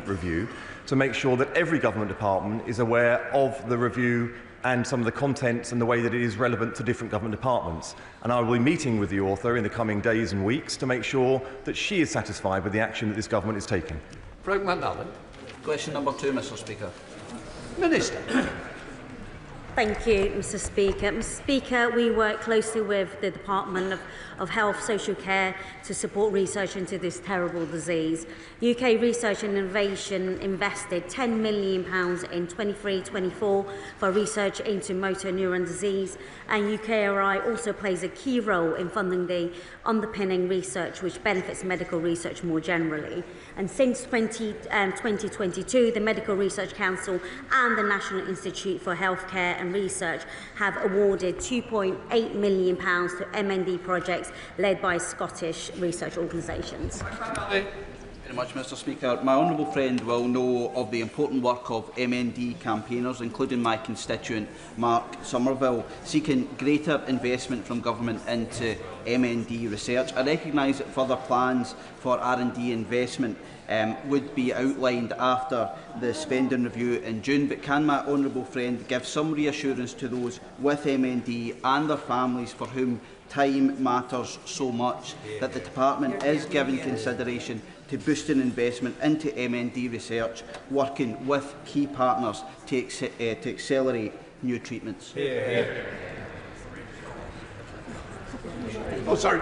review to make sure that every government department is aware of the review and some of the contents and the way that it is relevant to different government departments. And I will be meeting with the author in the coming days and weeks to make sure that she is satisfied with the action that this government is taking. Frank McNally. Question number 2, Mr. Speaker. Minister. Thank you, Mr. Speaker. Mr. Speaker, we work closely with the Department of Health, Social Care to support research into this terrible disease. UK Research and Innovation invested £10 million in 23-24 for research into motor neuron disease, and UKRI also plays a key role in funding the underpinning research which benefits medical research more generally. And since 2022, the Medical Research Council and the National Institute for Healthcare and Research have awarded £2.8 million to MND projects led by Scottish research organisations. Thank you very much, Mr. Speaker. My honourable friend will know of the important work of MND campaigners, including my constituent Mark Somerville, seeking greater investment from government into MND research. I recognise that further plans for R&D investment would be outlined after the spending review in June, but can my honourable friend give some reassurance to those with MND and their families for whom time matters so much that the Department is giving consideration to boosting investment into MND research, working with key partners to accelerate new treatments? Oh, sorry.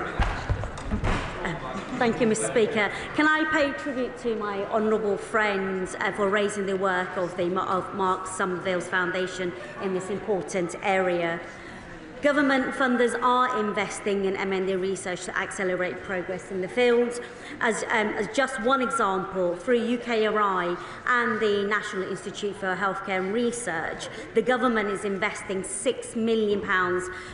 Thank you, Mr. Speaker. Can I pay tribute to my honourable friends for raising the work of Mark Somerville's Foundation in this important area? Government funders are investing in MND research to accelerate progress in the field. As just one example, through UKRI and the National Institute for Healthcare and Research, the government is investing £6 million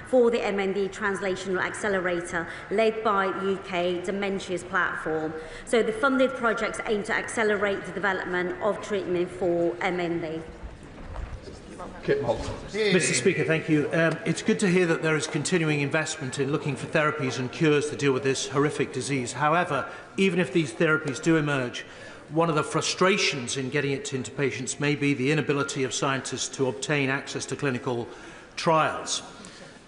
for the MND Translational Accelerator led by UK Dementia's platform. So the funded projects aim to accelerate the development of treatment for MND. Mr. Speaker, thank you. It's good to hear that there is continuing investment in looking for therapies and cures to deal with this horrific disease. However, even if these therapies do emerge, one of the frustrations in getting it into patients may be the inability of scientists to obtain access to clinical trials.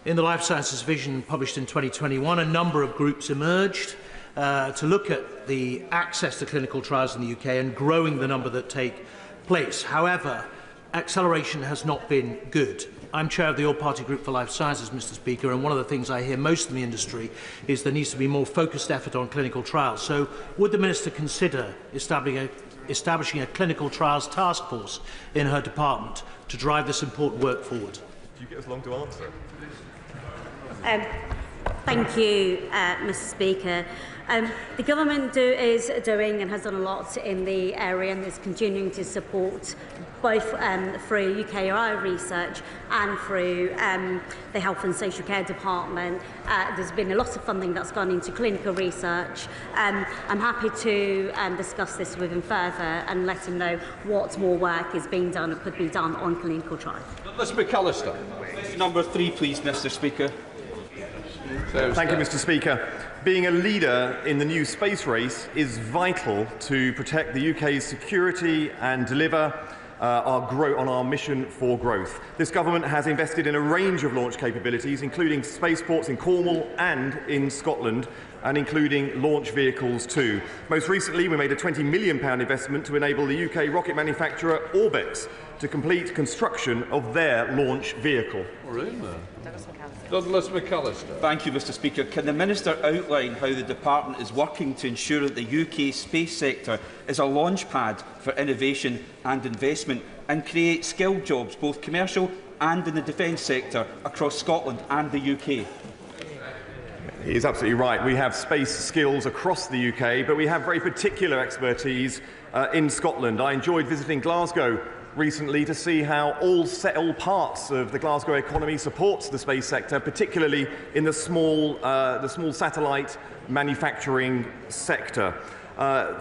In the Life Sciences Vision published in 2021, a number of groups emerged to look at the access to clinical trials in the UK and growing the number that take place. However, acceleration has not been good. I'm chair of the All-Party Group for Life Sciences, Mr. Speaker, and one of the things I hear most in the industry is there needs to be more focused effort on clinical trials. So would the Minister consider establishing a clinical trials task force in her department to drive this important work forward? Do you get as long to answer? Thank you, Mr. Speaker. The government is doing and has done a lot in the area and is continuing to support both through UKRI research and through the Health and Social Care Department. There's been a lot of funding that's gone into clinical research. I'm happy to discuss this with him further and let him know what more work is being done or could be done on clinical trials. Mr. McAllister. Number 3, please, Mr. Speaker. Thank you, Mr. Speaker. Being a leader in the new space race is vital to protect the UK's security and deliver on our mission for growth. This government has invested in a range of launch capabilities, including spaceports in Cornwall and in Scotland, and including launch vehicles too. Most recently, we made a £20 million investment to enable the UK rocket manufacturer Orbex to complete construction of their launch vehicle. Douglas McAllister. Thank you, Mr. Speaker. Can the Minister outline how the Department is working to ensure that the UK space sector is a launchpad for innovation and investment and create skilled jobs, both commercial and in the defence sector, across Scotland and the UK? He is absolutely right. We have space skills across the UK, but we have very particular expertise in Scotland. I enjoyed visiting Glasgow recently to see how all parts of the Glasgow economy supports the space sector, particularly in the small satellite manufacturing sector.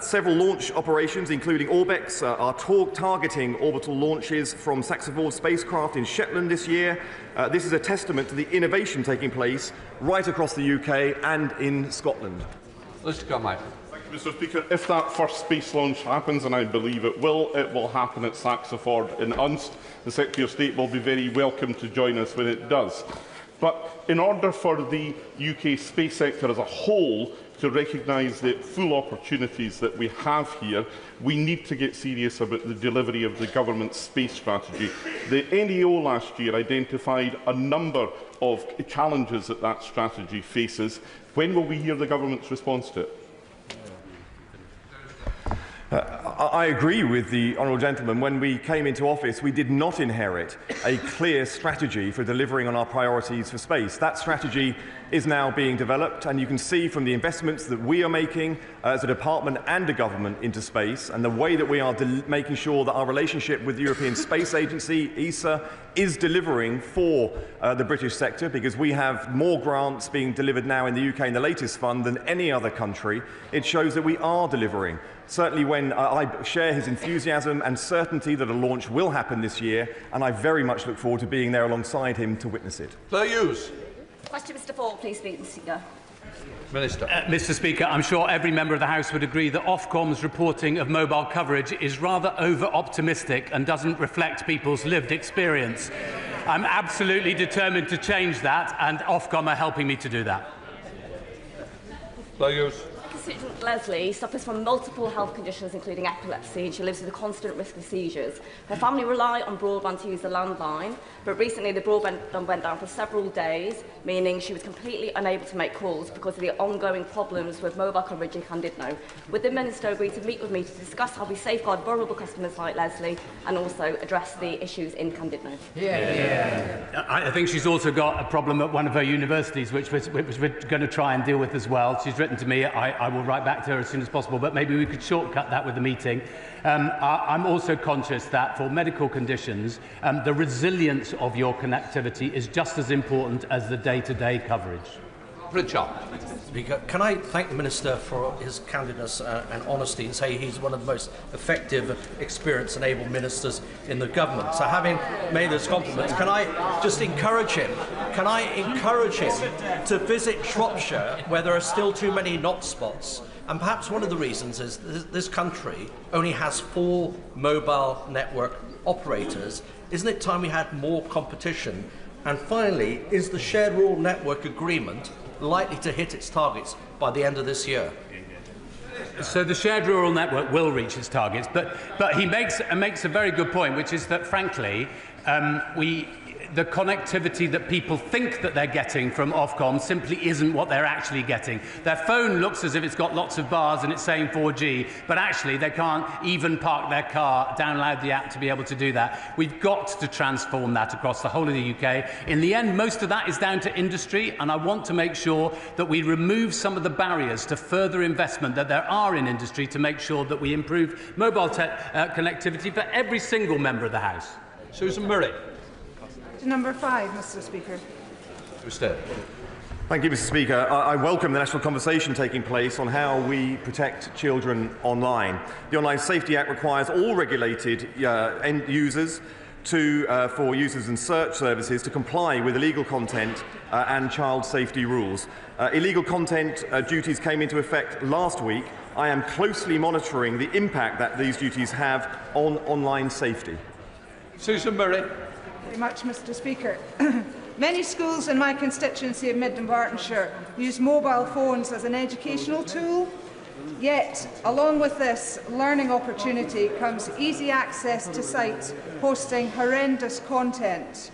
Several launch operations, including Orbex, are targeting orbital launches from Saxavord spacecraft in Shetland this year. This is a testament to the innovation taking place right across the UK and in Scotland. Mr. Carmichael. Mr. Speaker, if that first space launch happens, and I believe it will happen at Saxiford in Unst. The Secretary of State will be very welcome to join us when it does. But in order for the UK space sector as a whole to recognise the full opportunities that we have here, we need to get serious about the delivery of the government's space strategy. The NEO last year identified a number of challenges that strategy faces. When will we hear the government's response to it? I agree with the honourable gentleman. When we came into office, we did not inherit a clear strategy for delivering on our priorities for space. That strategy is now being developed, and you can see from the investments that we are making as a department and a government into space, and the way that we are making sure that our relationship with the European Space Agency, ESA, is delivering for the British sector, because we have more grants being delivered now in the UK in the latest fund than any other country. It shows that we are delivering. Certainly when I share his enthusiasm and certainty that a launch will happen this year, and I very much look forward to being there alongside him to witness it. Claire Hughes. Question, Mr. Ford, please speak, Mr. Speaker. Minister. Mr. Speaker, I'm sure every member of the House would agree that Ofcom's reporting of mobile coverage is rather over-optimistic and doesn't reflect people's lived experience. I'm absolutely determined to change that, and Ofcom are helping me to do that. Claire Hughes. Constituent Leslie suffers from multiple health conditions, including epilepsy, and she lives with a constant risk of seizures. Her family rely on broadband to use the landline, but recently the broadband went down for several days, meaning she was completely unable to make calls because of the ongoing problems with mobile coverage in Llandudno. Would the Minister agree to meet with me to discuss how we safeguard vulnerable customers like Leslie and also address the issues in Llandudno? I think she's also got a problem at one of her universities, which we're going to try and deal with as well. She's written to me. I will write back to her as soon as possible, but maybe we could shortcut that with the meeting. I'm also conscious that for medical conditions, the resilience of your connectivity is just as important as the day-to-day coverage. Richard. Speaker, can I thank the Minister for his candidness and honesty and say he's one of the most effective, experienced and able ministers in the government. So having made those compliments, can I just encourage him? Can I encourage him to visit Shropshire, where there are still too many not spots? And perhaps one of the reasons is this country only has 4 mobile network operators. Isn't it time we had more competition? And finally, is the Shared Rural Network Agreement likely to hit its targets by the end of this year? So the Shared Rural Network will reach its targets, but he makes a very good point, which is that, frankly, the connectivity that people think that they're getting from Ofcom simply isn't what they're actually getting. Their phone looks as if it's got lots of bars and it's saying 4G, but actually they can't even park their car, download the app to be able to do that. We've got to transform that across the whole of the UK. In the end, most of that is down to industry, and I want to make sure that we remove some of the barriers to further investment that there are in industry to make sure that we improve mobile connectivity for every single member of the House. Susan Murray. Number 5, Mr. Speaker. Thank you, Mr. Speaker. I welcome the national conversation taking place on how we protect children online. The Online Safety Act requires all regulated end users for users and search services to comply with illegal content and child safety rules. Illegal content duties came into effect last week. I am closely monitoring the impact that these duties have on online safety. Susan Murray. Very much, Mr. Speaker. Many schools in my constituency of Mid and Bartonshire use mobile phones as an educational tool. Yet, along with this learning opportunity comes easy access to sites hosting horrendous content.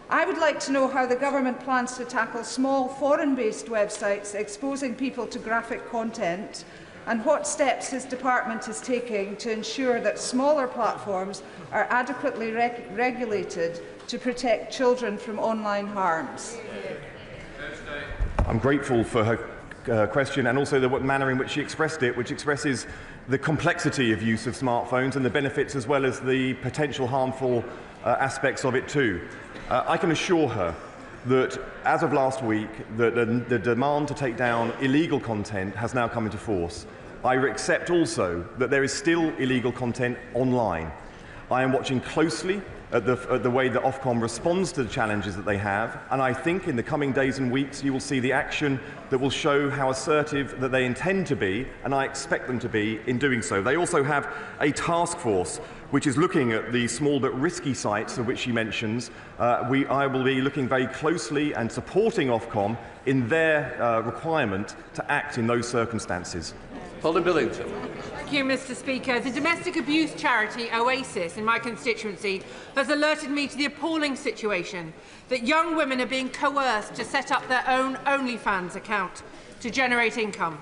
I would like to know how the government plans to tackle small foreign-based websites exposing people to graphic content, and what steps his department is taking to ensure that smaller platforms are adequately regulated to protect children from online harms. I'm grateful for her question and also the manner in which she expressed it, which expresses the complexity of use of smartphones and the benefits as well as the potential harmful aspects of it too. I can assure her that as of last week, the demand to take down illegal content has now come into force. I accept also that there is still illegal content online. I am watching closely at the way that Ofcom responds to the challenges that they have, and I think in the coming days and weeks you will see the action that will show how assertive that they intend to be, and I expect them to be in doing so. They also have a task force which is looking at the small but risky sites of which she mentions. I will be looking very closely and supporting Ofcom in their requirement to act in those circumstances. Polly Billington. Thank you, Mr. Speaker. The domestic abuse charity Oasis in my constituency has alerted me to the appalling situation that young women are being coerced to set up their own OnlyFans account to generate income.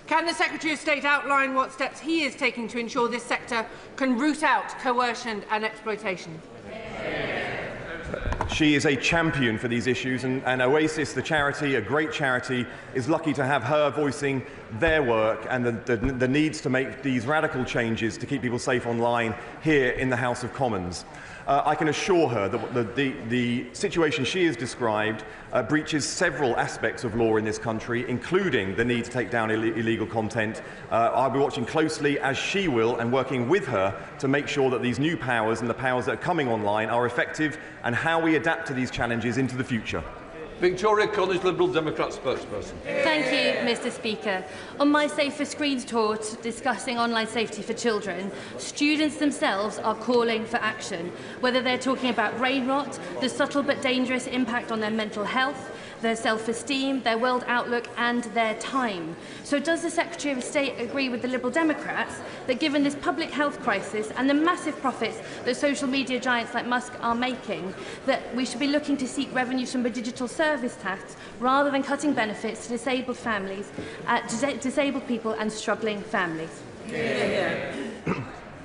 Can the Secretary of State outline what steps he is taking to ensure this sector can root out coercion and exploitation? She is a champion for these issues, and Oasis, the charity, a great charity, is lucky to have her voicing their work and the needs to make these radical changes to keep people safe online here in the House of Commons. I can assure her that the situation she has described breaches several aspects of law in this country, including the need to take down illegal content. I'll be watching closely, as she will, and working with her to make sure that these new powers and the powers that are coming online are effective, and how we adapt to these challenges into the future. Victoria College Liberal Democrat spokesperson. Thank you, Mr. Speaker. On my Safer Screens tour discussing online safety for children, students themselves are calling for action, whether they're talking about brain rot, the subtle but dangerous impact on their mental health, their self-esteem, their world outlook and their time. So does the Secretary of State agree with the Liberal Democrats that given this public health crisis and the massive profits that social media giants like Musk are making, that we should be looking to seek revenues from a digital service tax rather than cutting benefits to disabled families, disabled people and struggling families?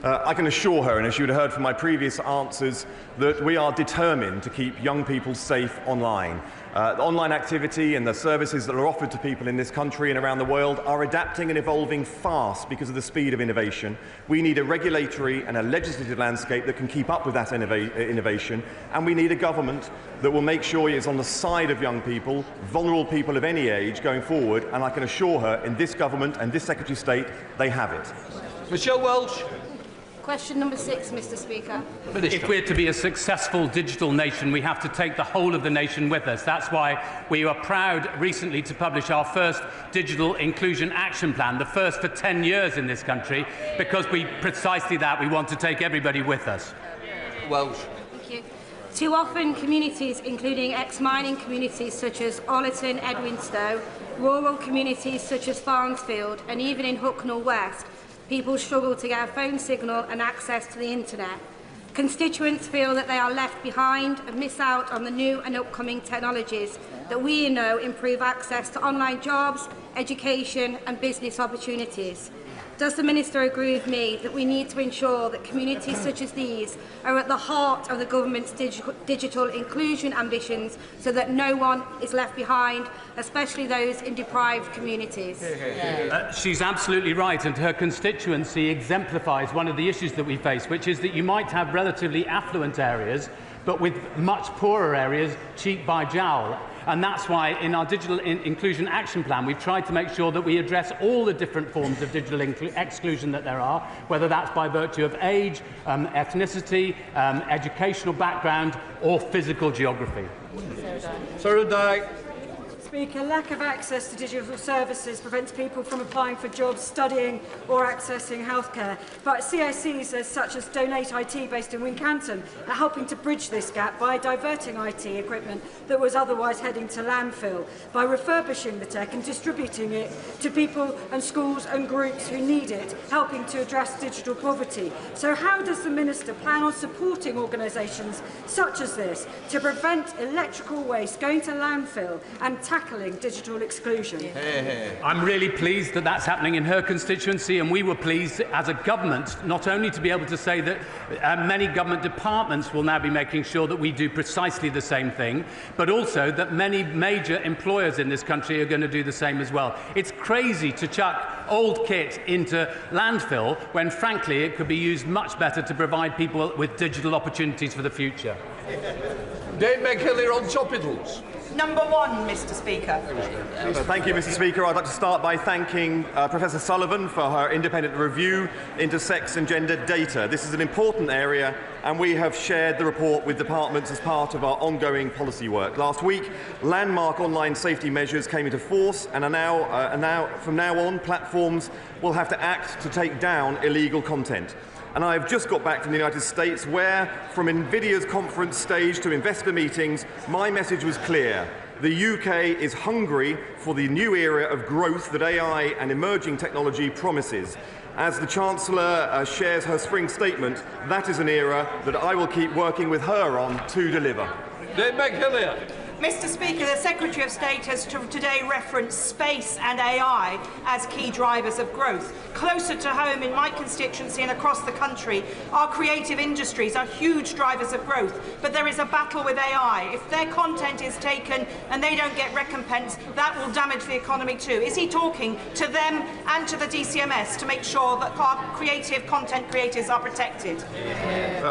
I can assure her, and as you would have heard from my previous answers, that we are determined to keep young people safe online. The online activity and the services that are offered to people in this country and around the world are adapting and evolving fast because of the speed of innovation. We need a regulatory and a legislative landscape that can keep up with that innovation, and we need a government that will make sure it is on the side of young people, vulnerable people of any age going forward, and I can assure her in this government and this Secretary of State they have it. Michelle Welsh. Question number 6, Mr. Speaker. If we're to be a successful digital nation, we have to take the whole of the nation with us. That's why we were proud recently to publish our first Digital Inclusion Action Plan, the first for 10 years in this country, because precisely that, we want to take everybody with us. Welsh. Thank you. Too often, communities, including ex-mining communities such as Ollerton, Edwinstowe, rural communities such as Farnsfield, and even in Hucknall West, people struggle to get a phone signal and access to the internet. Constituents feel that they are left behind and miss out on the new and upcoming technologies that we know improve access to online jobs, education and business opportunities. Does the Minister agree with me that we need to ensure that communities such as these are at the heart of the government's digital inclusion ambitions so that no one is left behind, especially those in deprived communities? She's absolutely right, and her constituency exemplifies one of the issues that we face, which is that you might have relatively affluent areas, but with much poorer areas cheek by jowl. And that's why in our Digital Inclusion Action Plan we've tried to make sure that we address all the different forms of digital exclusion that there are, whether that's by virtue of age, ethnicity, educational background or physical geography. Sarah Dyke. Speaker, lack of access to digital services prevents people from applying for jobs, studying or accessing healthcare. But CSCs such as Donate IT based in Wincanton are helping to bridge this gap by diverting IT equipment that was otherwise heading to landfill, by refurbishing the tech and distributing it to people and schools and groups who need it, helping to address digital poverty. So how does the Minister plan on supporting organisations such as this to prevent electrical waste going to landfill and tackling digital exclusion? I'm really pleased that that's happening in her constituency, and we were pleased as a government not only to be able to say that many government departments will now be making sure that we do precisely the same thing, but also that many major employers in this country are going to do the same as well. It's crazy to chuck old kit into landfill when frankly it could be used much better to provide people with digital opportunities for the future. Dave McKellar on Choppiddles. number 1, Mr Speaker. Thank you, Mr Speaker. I'd like to start by thanking Professor Sullivan for her independent review into sex and gender data. This is an important area, and we have shared the report with departments as part of our ongoing policy work. Last week, landmark online safety measures came into force, and from now on, platforms will have to act to take down illegal content. And I've just got back from the United States where, from NVIDIA's conference stage to investor meetings, my message was clear. The UK is hungry for the new era of growth that AI and emerging technology promises. As the Chancellor shares her spring statement, that is an era that I will keep working with her on to deliver. Mr Speaker, the Secretary of State has today referenced space and AI as key drivers of growth. Closer to home in my constituency and across the country, our creative industries are huge drivers of growth, but there is a battle with AI. If their content is taken and they don't get recompense, that will damage the economy too. Is he talking to them and to the DCMS to make sure that our creative content creators are protected?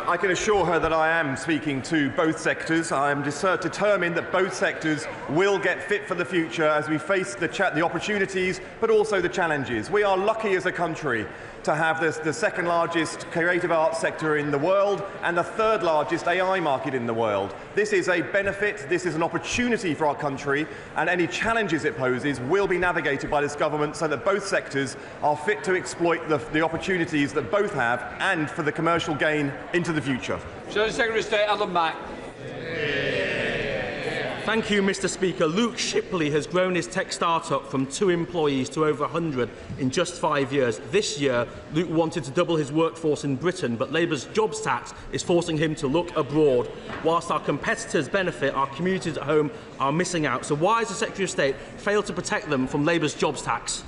I can assure her that I am speaking to both sectors. I am determined that both sectors will get fit for the future as we face the opportunities but also the challenges. We are lucky as a country to have the second largest creative arts sector in the world and the third largest AI market in the world. This is a benefit, this is an opportunity for our country, and any challenges it poses will be navigated by this government so that both sectors are fit to exploit the opportunities that both have and for the commercial gain into the future. Secretary of State Alan Mack. Thank you, Mr Speaker. Luke Shipley has grown his tech startup from 2 employees to over 100 in just 5 years. This year, Luke wanted to double his workforce in Britain, but Labour's jobs tax is forcing him to look abroad. Whilst our competitors benefit, our communities at home are missing out. So why has the Secretary of State failed to protect them from Labour's jobs tax?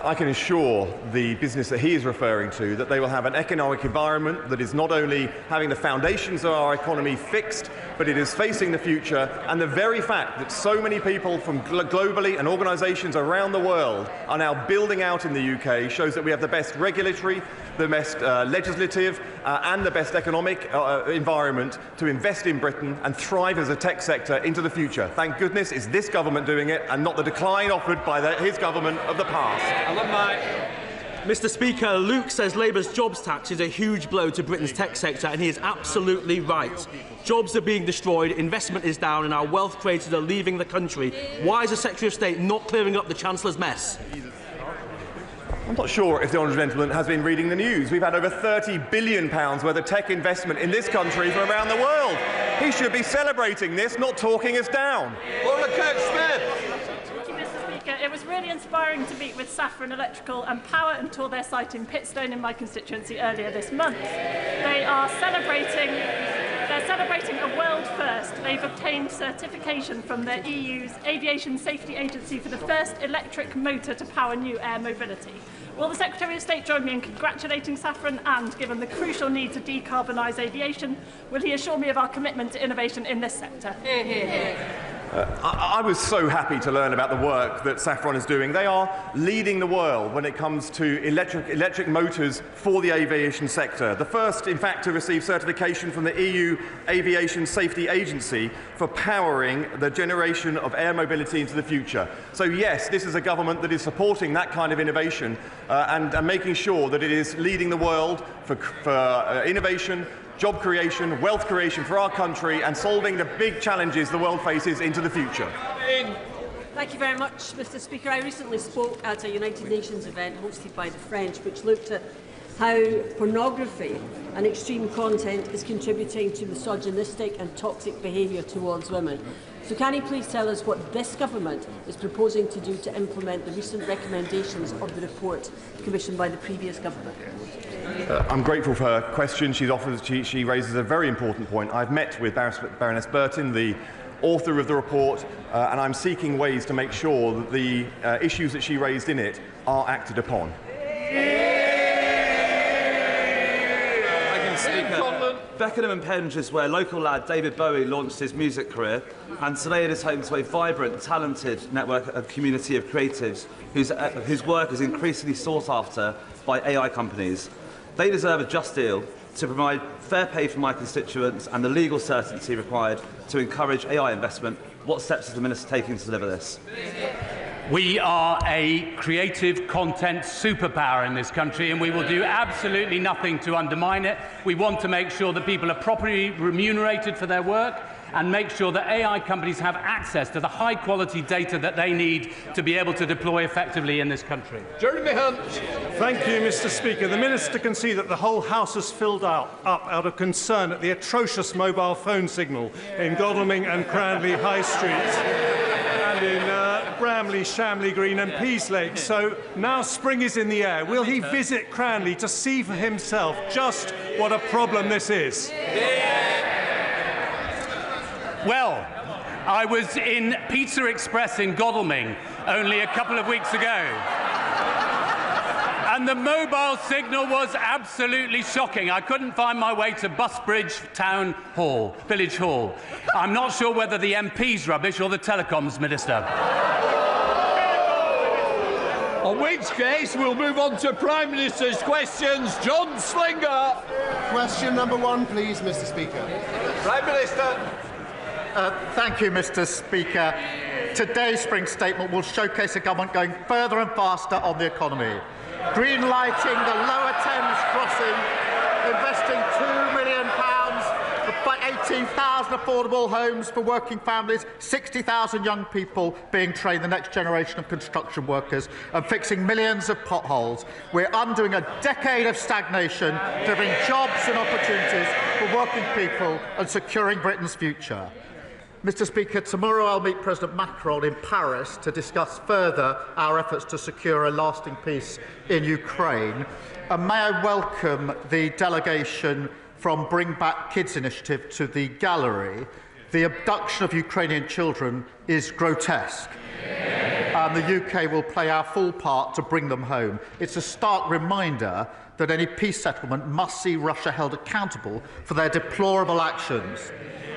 I can assure the business that he is referring to that they will have an economic environment that is not only having the foundations of our economy fixed, but it is facing the future. And the very fact that so many people from globally and organisations around the world are now building out in the UK shows that we have the best regulatory, the best legislative and the best economic environment to invest in Britain and thrive as a tech sector into the future. Thank goodness it's this government doing it and not the decline offered by his government of the past. Mr Speaker, Luke says Labour's jobs tax is a huge blow to Britain's tech sector, and he is absolutely right. Jobs are being destroyed, investment is down, and our wealth creators are leaving the country. Why is the Secretary of State not clearing up the Chancellor's mess? I'm not sure if the honourable gentleman has been reading the news. We've had over £30 billion worth of tech investment in this country from around the world. He should be celebrating this, not talking us down. It was really inspiring to meet with Saffron Electrical and Power and tour their site in Pitstone in my constituency earlier this month. They're celebrating a world first. They've obtained certification from the EU's Aviation Safety Agency for the first electric motor to power new air mobility. Will the Secretary of State join me in congratulating Saffron, and, given the crucial need to decarbonise aviation, will he assure me of our commitment to innovation in this sector? I was so happy to learn about the work that Saffron is doing. They are leading the world when it comes to electric motors for the aviation sector. The first, in fact, to receive certification from the EU Aviation Safety Agency for powering the generation of air mobility into the future. So yes, this is a government that is supporting that kind of innovation and making sure that it is leading the world for innovation, job creation, wealth creation for our country, and solving the big challenges the world faces into the future. Thank you very much, Mr Speaker. I recently spoke at a United Nations event hosted by the French, which looked at how pornography and extreme content is contributing to misogynistic and toxic behaviour towards women. So can you please tell us what this government is proposing to do to implement the recent recommendations of the report commissioned by the previous government? I'm grateful for her question. She raises a very important point. I've met with Baroness Burton, the author of the report, and I'm seeking ways to make sure that the issues that she raised in it are acted upon. Beckenham and Penge is where local lad David Bowie launched his music career, and today it is home to a vibrant, talented network of community of creatives whose work is increasingly sought after by AI companies. They deserve a just deal to provide fair pay for my constituents and the legal certainty required to encourage AI investment. What steps is the Minister taking to deliver this? We are a creative content superpower in this country, and we will do absolutely nothing to undermine it. We want to make sure that people are properly remunerated for their work and make sure that AI companies have access to the high-quality data that they need to be able to deploy effectively in this country. Jeremy Hunt. Thank you, Mr. Speaker. The Minister can see that the whole House has filled up out of concern at the atrocious mobile phone signal in Godalming and Cranley High Streets and in Bramley, Shamley Green and Peaslake. So now spring is in the air. Will he visit Cranley to see for himself just what a problem this is? Well, I was in Pizza Express in Godalming only a couple of weeks ago, and the mobile signal was absolutely shocking. I couldn't find my way to Busbridge Town Hall, Village Hall. I'm not sure whether the MP's rubbish or the Telecoms Minister. On which case, we'll move on to Prime Minister's questions. John Slinger. Question number 1, please, Mr. Speaker. Prime Minister. Thank you, Mr. Speaker. Today's spring statement will showcase a government going further and faster on the economy, green-lighting the Lower Thames crossing, investing £2 million for 18,000 affordable homes for working families, 60,000 young people being trained, the next generation of construction workers, and fixing millions of potholes. We're undoing a decade of stagnation, delivering jobs and opportunities for working people and securing Britain's future. Mr. Speaker, tomorrow I'll meet President Macron in Paris to discuss further our efforts to secure a lasting peace in Ukraine. And may I welcome the delegation from Bring Back Kids initiative to the gallery. The abduction of Ukrainian children is grotesque, and the UK will play our full part to bring them home. It's a stark reminder that any peace settlement must see Russia held accountable for their deplorable actions.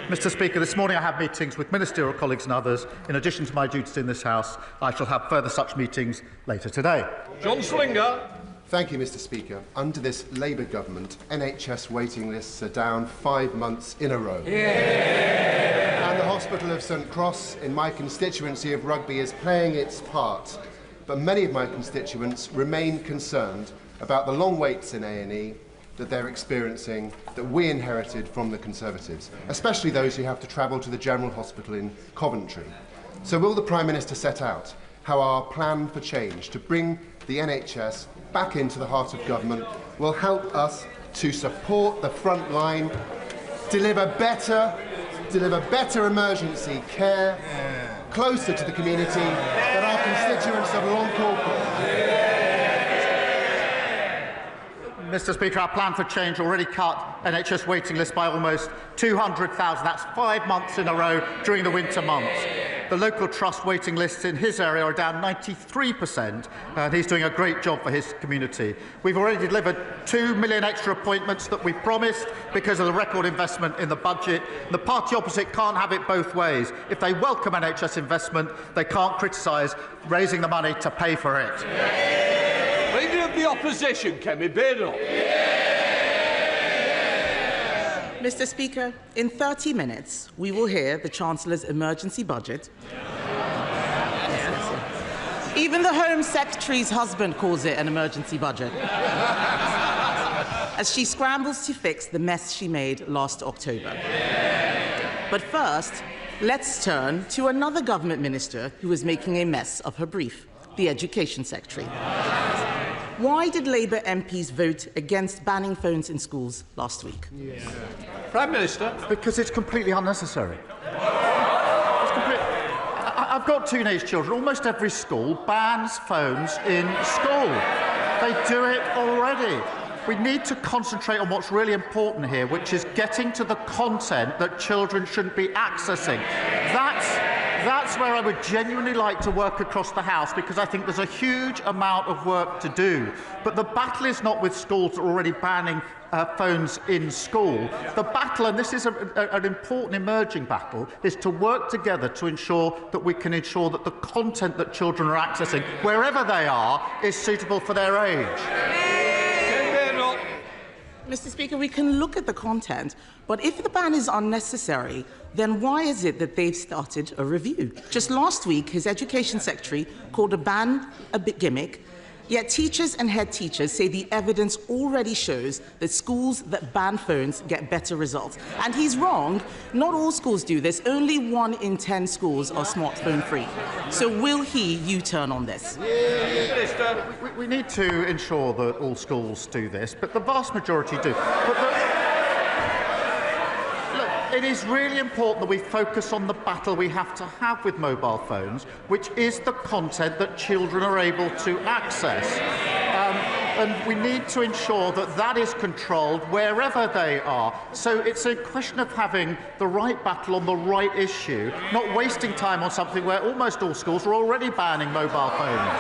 Mr. Speaker, this morning I have meetings with ministerial colleagues and others. In addition to my duties in this House, I shall have further such meetings later today. John Slinger. Thank you, Mr. Speaker. Under this Labour government, NHS waiting lists are down 5 months in a row. Yeah. And the Hospital of St Cross in my constituency of Rugby is playing its part. But many of my constituents remain concerned about the long waits in A&E that they're experiencing, that we inherited from the Conservatives, especially those who have to travel to the General Hospital in Coventry. So will the Prime Minister set out how our plan for change to bring the NHS back into the heart of government will help us to support the front line, deliver better emergency care closer to the community that our constituents have long called for? Mr. Speaker, our plan for change already cut NHS waiting lists by almost 200,000. That's 5 months in a row during the winter months. The local trust waiting lists in his area are down 93%, and he's doing a great job for his community. We've already delivered 2 million extra appointments that we promised because of the record investment in the budget. The party opposite can't have it both ways. If they welcome NHS investment, they can't criticise raising the money to pay for it. Leader of the Opposition, Kemi Beardall. Mr. Speaker, in 30 minutes, we will hear the Chancellor's emergency budget. Even the Home Secretary's husband calls it an emergency budget, as she scrambles to fix the mess she made last October. But first, let's turn to another government minister who is making a mess of her brief, the Education Secretary. Why did Labour MPs vote against banning phones in schools last week? Prime Minister. Because it's completely unnecessary. I've got teenage children. Almost every school bans phones in school. They do it already. We need to concentrate on what's really important here, which is getting to the content that children shouldn't be accessing. That's where I would genuinely like to work across the House, because I think there's a huge amount of work to do. But the battle is not with schools that are already banning phones in school. The battle, and this is an important emerging battle, is to work together to ensure that we can ensure that the content that children are accessing, wherever they are, is suitable for their age. Mr. Speaker, we can look at the content, but if the ban is unnecessary, then why is it that they've started a review? Just last week, his Education Secretary called a ban a big gimmick, yet teachers and head teachers say the evidence already shows that schools that ban phones get better results. And he's wrong. Not all schools do this. Only 1 in 10 schools are smartphone-free. So will he U-turn on this? We need to ensure that all schools do this, but the vast majority do. It is really important that we focus on the battle we have to have with mobile phones, which is the content that children are able to access. And we need to ensure that that is controlled wherever they are. So it's a question of having the right battle on the right issue, not wasting time on something where almost all schools are already banning mobile phones.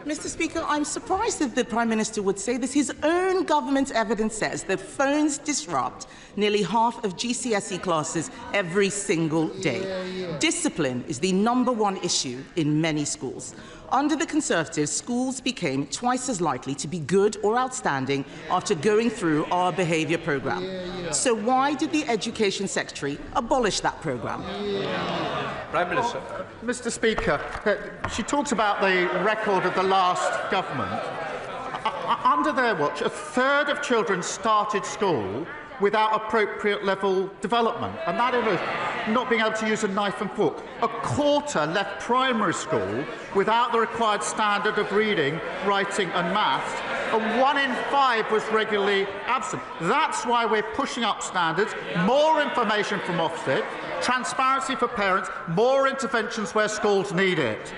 Mr. Speaker, I'm surprised that the Prime Minister would say this. His own government evidence says that phones disrupt nearly half of GCSE classes every single day. Discipline is the #1 issue in many schools. Under the Conservatives, schools became twice as likely to be good or outstanding after going through our behaviour programme. So why did the Education Secretary abolish that programme? Prime Minister. Mr. Speaker, she talks about the record of the last government. Under their watch, 1/3 of children started school without appropriate level development, and that is not being able to use a knife and fork. 1/4 left primary school without the required standard of reading, writing and maths, and 1 in 5 was regularly absent. That's why we're pushing up standards, more information from Ofsted, transparency for parents, more interventions where schools need it.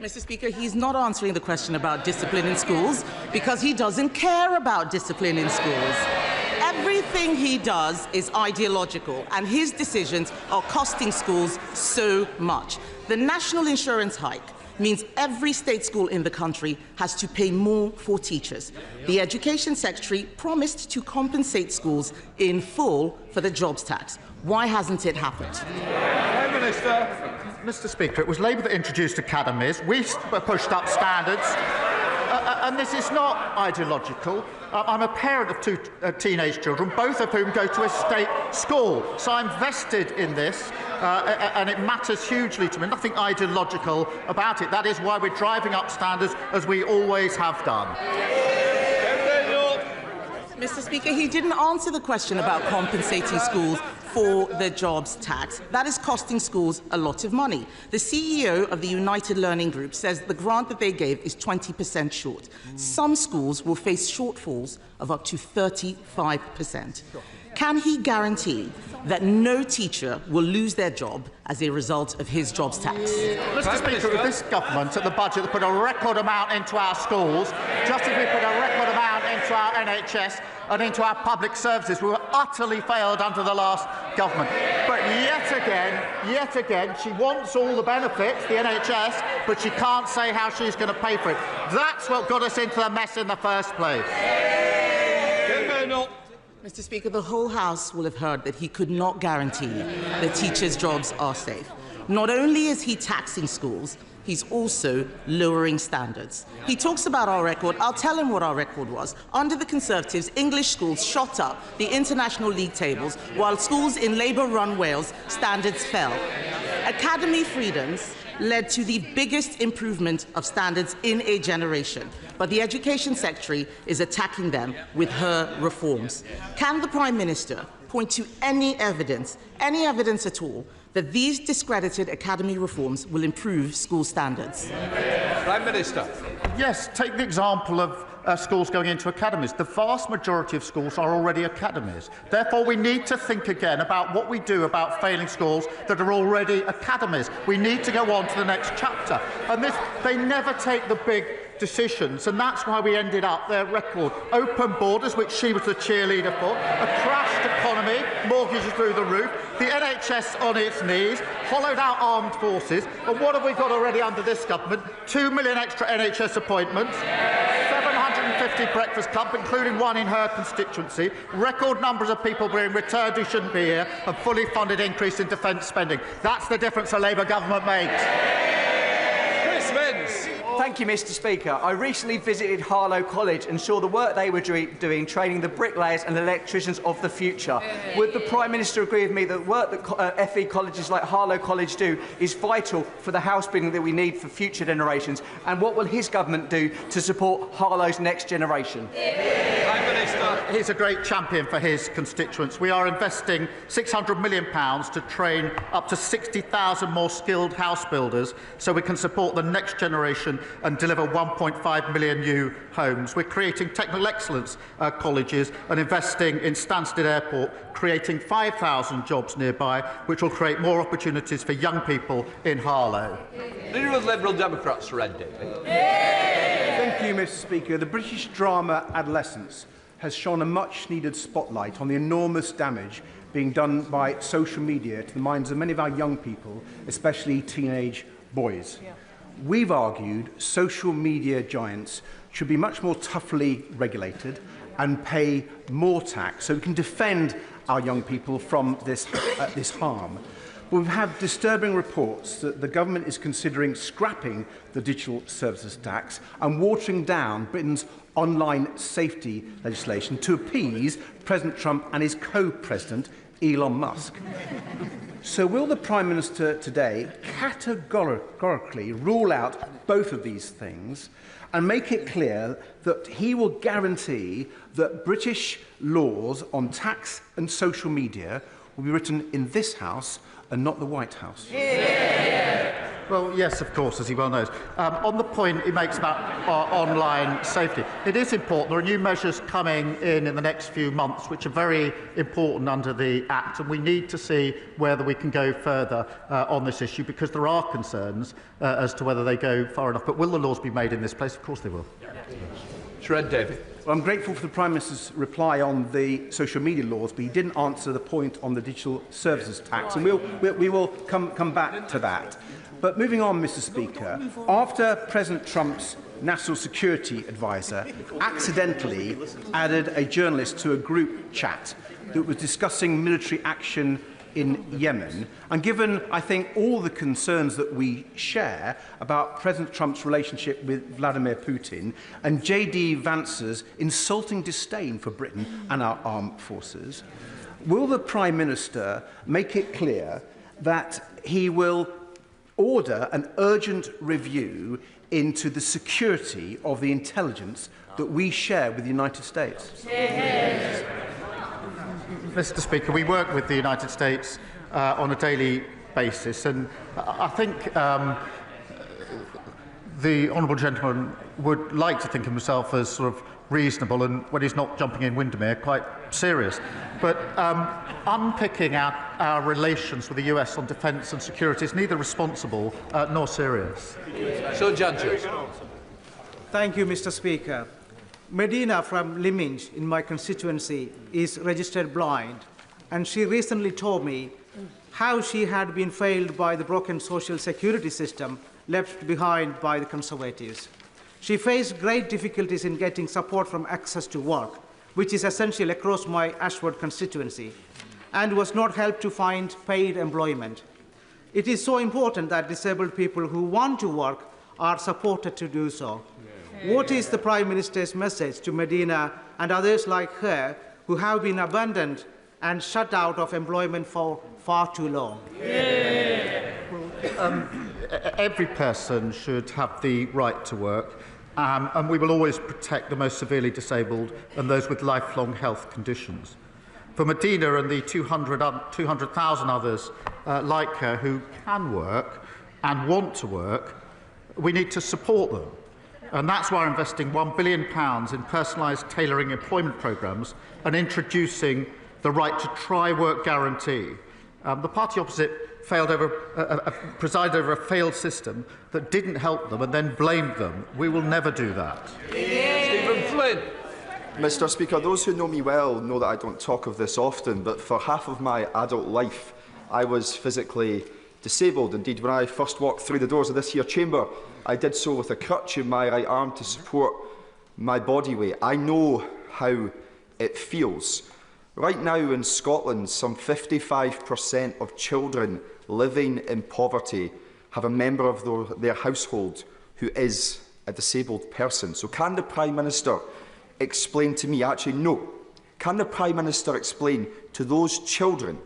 Mr. Speaker, he's not answering the question about discipline in schools because he doesn't care about discipline in schools. Everything he does is ideological, and his decisions are costing schools so much. The national insurance hike means every state school in the country has to pay more for teachers. The Education Secretary promised to compensate schools in full for the jobs tax. Why hasn't it happened? Prime Minister. Mr. Speaker, it was Labour that introduced academies. We pushed up standards. And this is not ideological. I'm a parent of 2 teenage children, both of whom go to a state school. So I'm vested in this, and it matters hugely to me. Nothing ideological about it. That is why we're driving up standards, as we always have done. Mr. Speaker, he didn't answer the question about compensating schools for the jobs tax. That is costing schools a lot of money. The CEO of the United Learning Group says the grant that they gave is 20% short. Some schools will face shortfalls of up to 35%. Can he guarantee that no teacher will lose their job as a result of his jobs tax? Mr. Speaker, with this government at the budget that put a record amount into our schools, just as we put a record amount into our NHS and into our public services, we were utterly failed under the last government. But yet again, she wants all the benefits, the NHS, but she can't say how she's going to pay for it. That's what got us into the mess in the first place. Mr. Speaker, the whole House will have heard that he could not guarantee that teachers' jobs are safe. Not only is he taxing schools, he's also lowering standards. He talks about our record. I'll tell him what our record was. Under the Conservatives, English schools shot up the international league tables, while schools in Labour-run Wales, standards fell. Academy freedoms led to the biggest improvement of standards in a generation. But the Education Secretary is attacking them with her reforms. Can the Prime Minister point to any evidence at all, that these discredited academy reforms will improve school standards? Prime Minister. Yes, take the example of schools going into academies. The vast majority of schools are already academies. Therefore, we need to think again about what we do about failing schools that are already academies. We need to go on to the next chapter. And they never take the big decisions, and that's why we ended up their record. Open borders, which she was the cheerleader for, a crashed economy, mortgages through the roof, the NHS on its knees, hollowed out armed forces, and what have we got already under this government? 2 million extra NHS appointments, 750 breakfast clubs, including one in her constituency, record numbers of people being returned who shouldn't be here, and fully funded increase in defence spending. That's the difference a Labour government makes. Thank you, Mr. Speaker. I recently visited Harlow College and saw the work they were doing training the bricklayers and electricians of the future. Would the Prime Minister agree with me that the work that FE colleges like Harlow College do is vital for the house building that we need for future generations? And what will his government do to support Harlow's next generation? Prime Minister. He's a great champion for his constituents. We are investing £600 million to train up to 60,000 more skilled house builders so we can support the next generation and deliver 1.5 million new homes. We're creating technical excellence colleges and investing in Stansted Airport, creating 5,000 jobs nearby, which will create more opportunities for young people in Harlow. Leader of the Liberal Democrats, Red David. Thank you, Mr. Speaker. The British drama Adolescence has shone a much-needed spotlight on the enormous damage being done by social media to the minds of many of our young people, especially teenage boys. We've argued social media giants should be much more toughly regulated and pay more tax so we can defend our young people from this harm. But we've had disturbing reports that the government is considering scrapping the digital services tax and watering down Britain's online safety legislation to appease President Trump and his co-president, Elon Musk. So will the Prime Minister today categorically rule out both of these things and make it clear that he will guarantee that British laws on tax and social media will be written in this House and not the White House? Well, yes, of course, as he well knows. On the point he makes about online safety, it is important. There are new measures coming in the next few months which are very important under the Act, and we need to see whether we can go further on this issue, because there are concerns as to whether they go far enough. But will the laws be made in this place? Of course they will. Red David. Well, I'm grateful for the Prime Minister's reply on the social media laws, but he didn't answer the point on the digital services tax, and we will come back to that. But moving on, Mr. Speaker, after President Trump's national security advisor accidentally added a journalist to a group chat that was discussing military action in Yemen, and given, I think, all the concerns that we share about President Trump's relationship with Vladimir Putin and J.D. Vance's insulting disdain for Britain and our armed forces, will the Prime Minister make it clear that he will order an urgent review into the security of the intelligence that we share with the United States? Mr. Speaker, we work with the United States on a daily basis, and I think the honourable gentleman would like to think of himself as sort of reasonable, and when he's not jumping in Windermere, quite serious. But unpicking our relations with the US on defence and security is neither responsible nor serious. So, judges. Thank you, Mr. Speaker. Medina from Lyminge in my constituency is registered blind, and she recently told me how she had been failed by the broken social security system left behind by the Conservatives. She faced great difficulties in getting support from access to work, which is essential across my Ashford constituency, and was not helped to find paid employment. It is so important that disabled people who want to work are supported to do so. What is the Prime Minister's message to Medina and others like her who have been abandoned and shut out of employment for far too long? Every person should have the right to work, and we will always protect the most severely disabled and those with lifelong health conditions. For Medina and the 200,000 others like her who can work and want to work, we need to support them. And that's why we're investing £1 billion in personalised tailoring employment programmes and introducing the right to try work guarantee. The party opposite presided over a failed system that didn't help them and then blamed them. We will never do that. Stephen Flynn. Mr. Speaker, those who know me well know that I don't talk of this often, but for half of my adult life I was physically disabled. Indeed, when I first walked through the doors of this here chamber, I did so with a crutch in my right arm to support my body weight. I know how it feels. Right now in Scotland, some 55% of children living in poverty have a member of their household who is a disabled person. So can the Prime Minister explain to me, actually no, can the Prime Minister explain to those children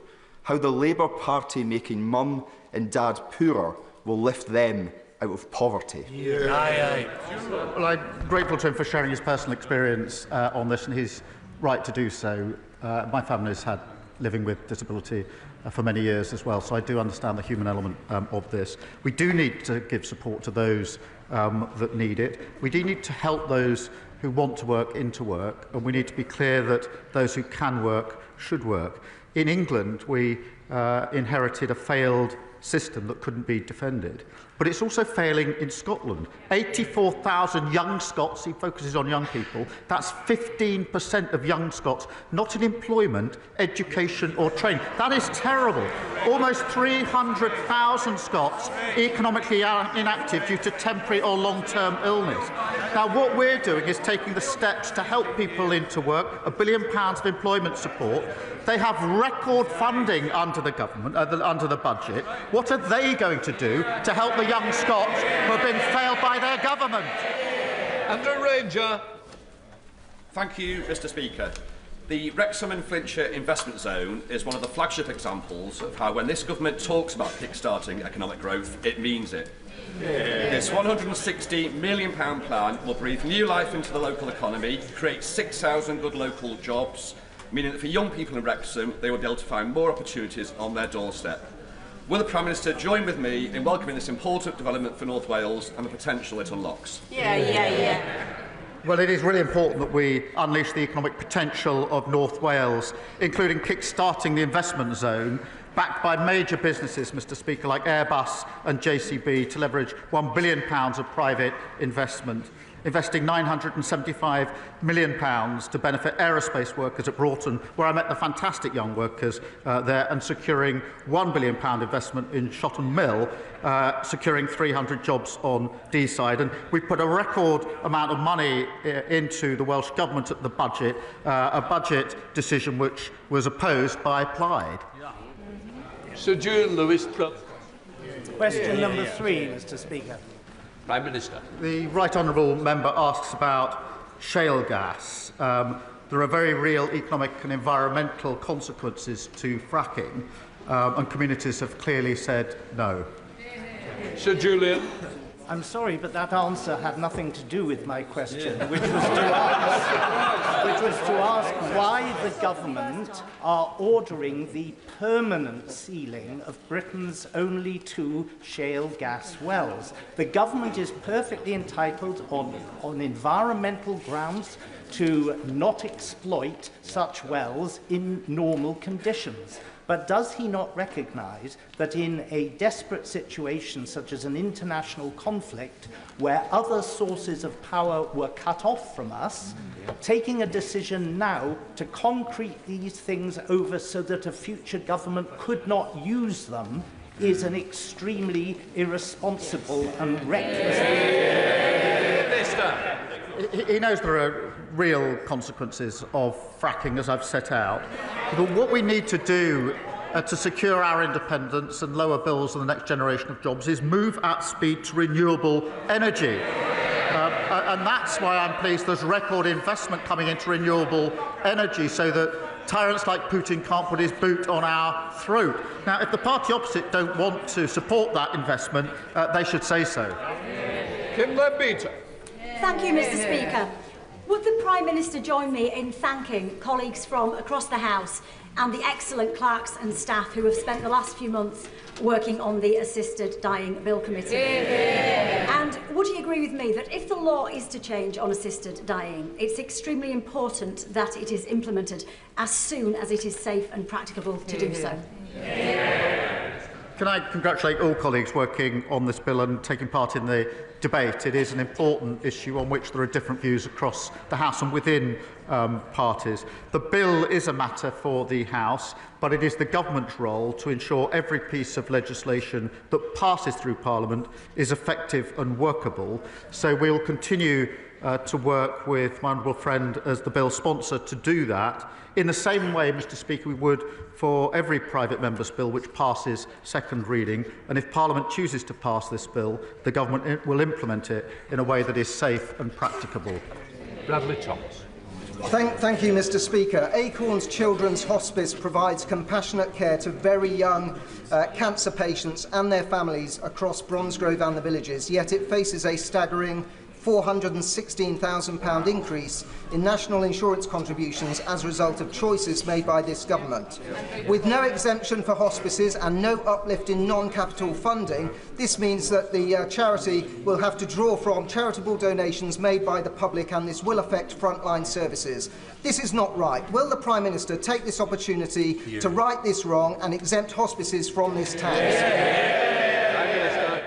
how the Labour Party making mum and dad poorer will lift them out of poverty? Well, I'm grateful to him for sharing his personal experience on this, and he's right to do so. My family has had living with disability for many years as well, so I do understand the human element of this. We do need to give support to those that need it. We do need to help those who want to work into work, and we need to be clear that those who can work should work. In England, we inherited a failed system that couldn't be defended. But it's also failing in Scotland. 84,000 young Scots, he focuses on young people, that's 15% of young Scots not in employment, education or training. That is terrible. Almost 300,000 Scots economically inactive due to temporary or long-term illness. Now, what we're doing is taking the steps to help people into work, £1 billion of employment support. They have record funding under the government, under the budget. What are they going to do to help the young Scots who have been failed by their government? Andrew Ranger. Thank you, Mr. Speaker. The Wrexham and Flintshire Investment Zone is one of the flagship examples of how, when this government talks about kick-starting economic growth, it means it. This £160 million plan will breathe new life into the local economy, create 6,000 good local jobs, meaning that for young people in Wrexham, they will be able to find more opportunities on their doorstep. Will the Prime Minister join with me in welcoming this important development for North Wales and the potential it unlocks? Well, it is really important that we unleash the economic potential of North Wales, including kick-starting the investment zone, backed by major businesses, Mr. Speaker, like Airbus and JCB, to leverage £1 billion of private investment, investing £975 million to benefit aerospace workers at Broughton, where I met the fantastic young workers there, and securing £1 billion investment in Shotton Mill, securing 300 jobs on Deeside. And we put a record amount of money into the Welsh Government at the budget, a budget decision which was opposed by Plaid. Sir Julian Lewis. Question number 3, Mr. Speaker. Prime Minister. The Right Honourable Member asks about shale gas. There are very real economic and environmental consequences to fracking, and communities have clearly said no. Sir Julian. I'm sorry, but that answer had nothing to do with my question, which was to ask why the government are ordering the permanent sealing of Britain's only 2 shale gas wells. The government is perfectly entitled on environmental grounds to not exploit such wells in normal conditions. But does he not recognise that in a desperate situation such as an international conflict where other sources of power were cut off from us, taking a decision now to concrete these things over so that a future government could not use them is an extremely irresponsible and reckless behaviour? He knows there are real consequences of fracking, as I've set out. But what we need to do to secure our independence and lower bills and the next generation of jobs is move at speed to renewable energy. And that's why I'm pleased there's record investment coming into renewable energy so that tyrants like Putin can't put his boot on our throat. Now, if the party opposite don't want to support that investment, they should say so. Kim Leadbeater. Thank you, Mr. Speaker. Would the Prime Minister join me in thanking colleagues from across the House and the excellent clerks and staff who have spent the last few months working on the Assisted Dying Bill Committee? And would he agree with me that if the law is to change on assisted dying, it's extremely important that it is implemented as soon as it is safe and practicable to do so? Can I congratulate all colleagues working on this bill and taking part in the debate? It is an important issue on which there are different views across the House and within parties. The bill is a matter for the House, but it is the government's role to ensure every piece of legislation that passes through Parliament is effective and workable. So we will continue to work with my honourable friend as the bill sponsor to do that. In the same way, Mr Speaker, we would for every private member's bill which passes second reading, and if Parliament chooses to pass this bill, the Government will implement it in a way that is safe and practicable. Bradley Thomas. Thank you, Mr Speaker. Acorns Children's Hospice provides compassionate care to very young cancer patients and their families across Bromsgrove and the villages, yet it faces a staggering £416,000 increase in national insurance contributions as a result of choices made by this government. With no exemption for hospices and no uplift in non-capital funding, this means that the charity will have to draw from charitable donations made by the public, and this will affect frontline services. This is not right. Will the Prime Minister take this opportunity to right this wrong and exempt hospices from this tax?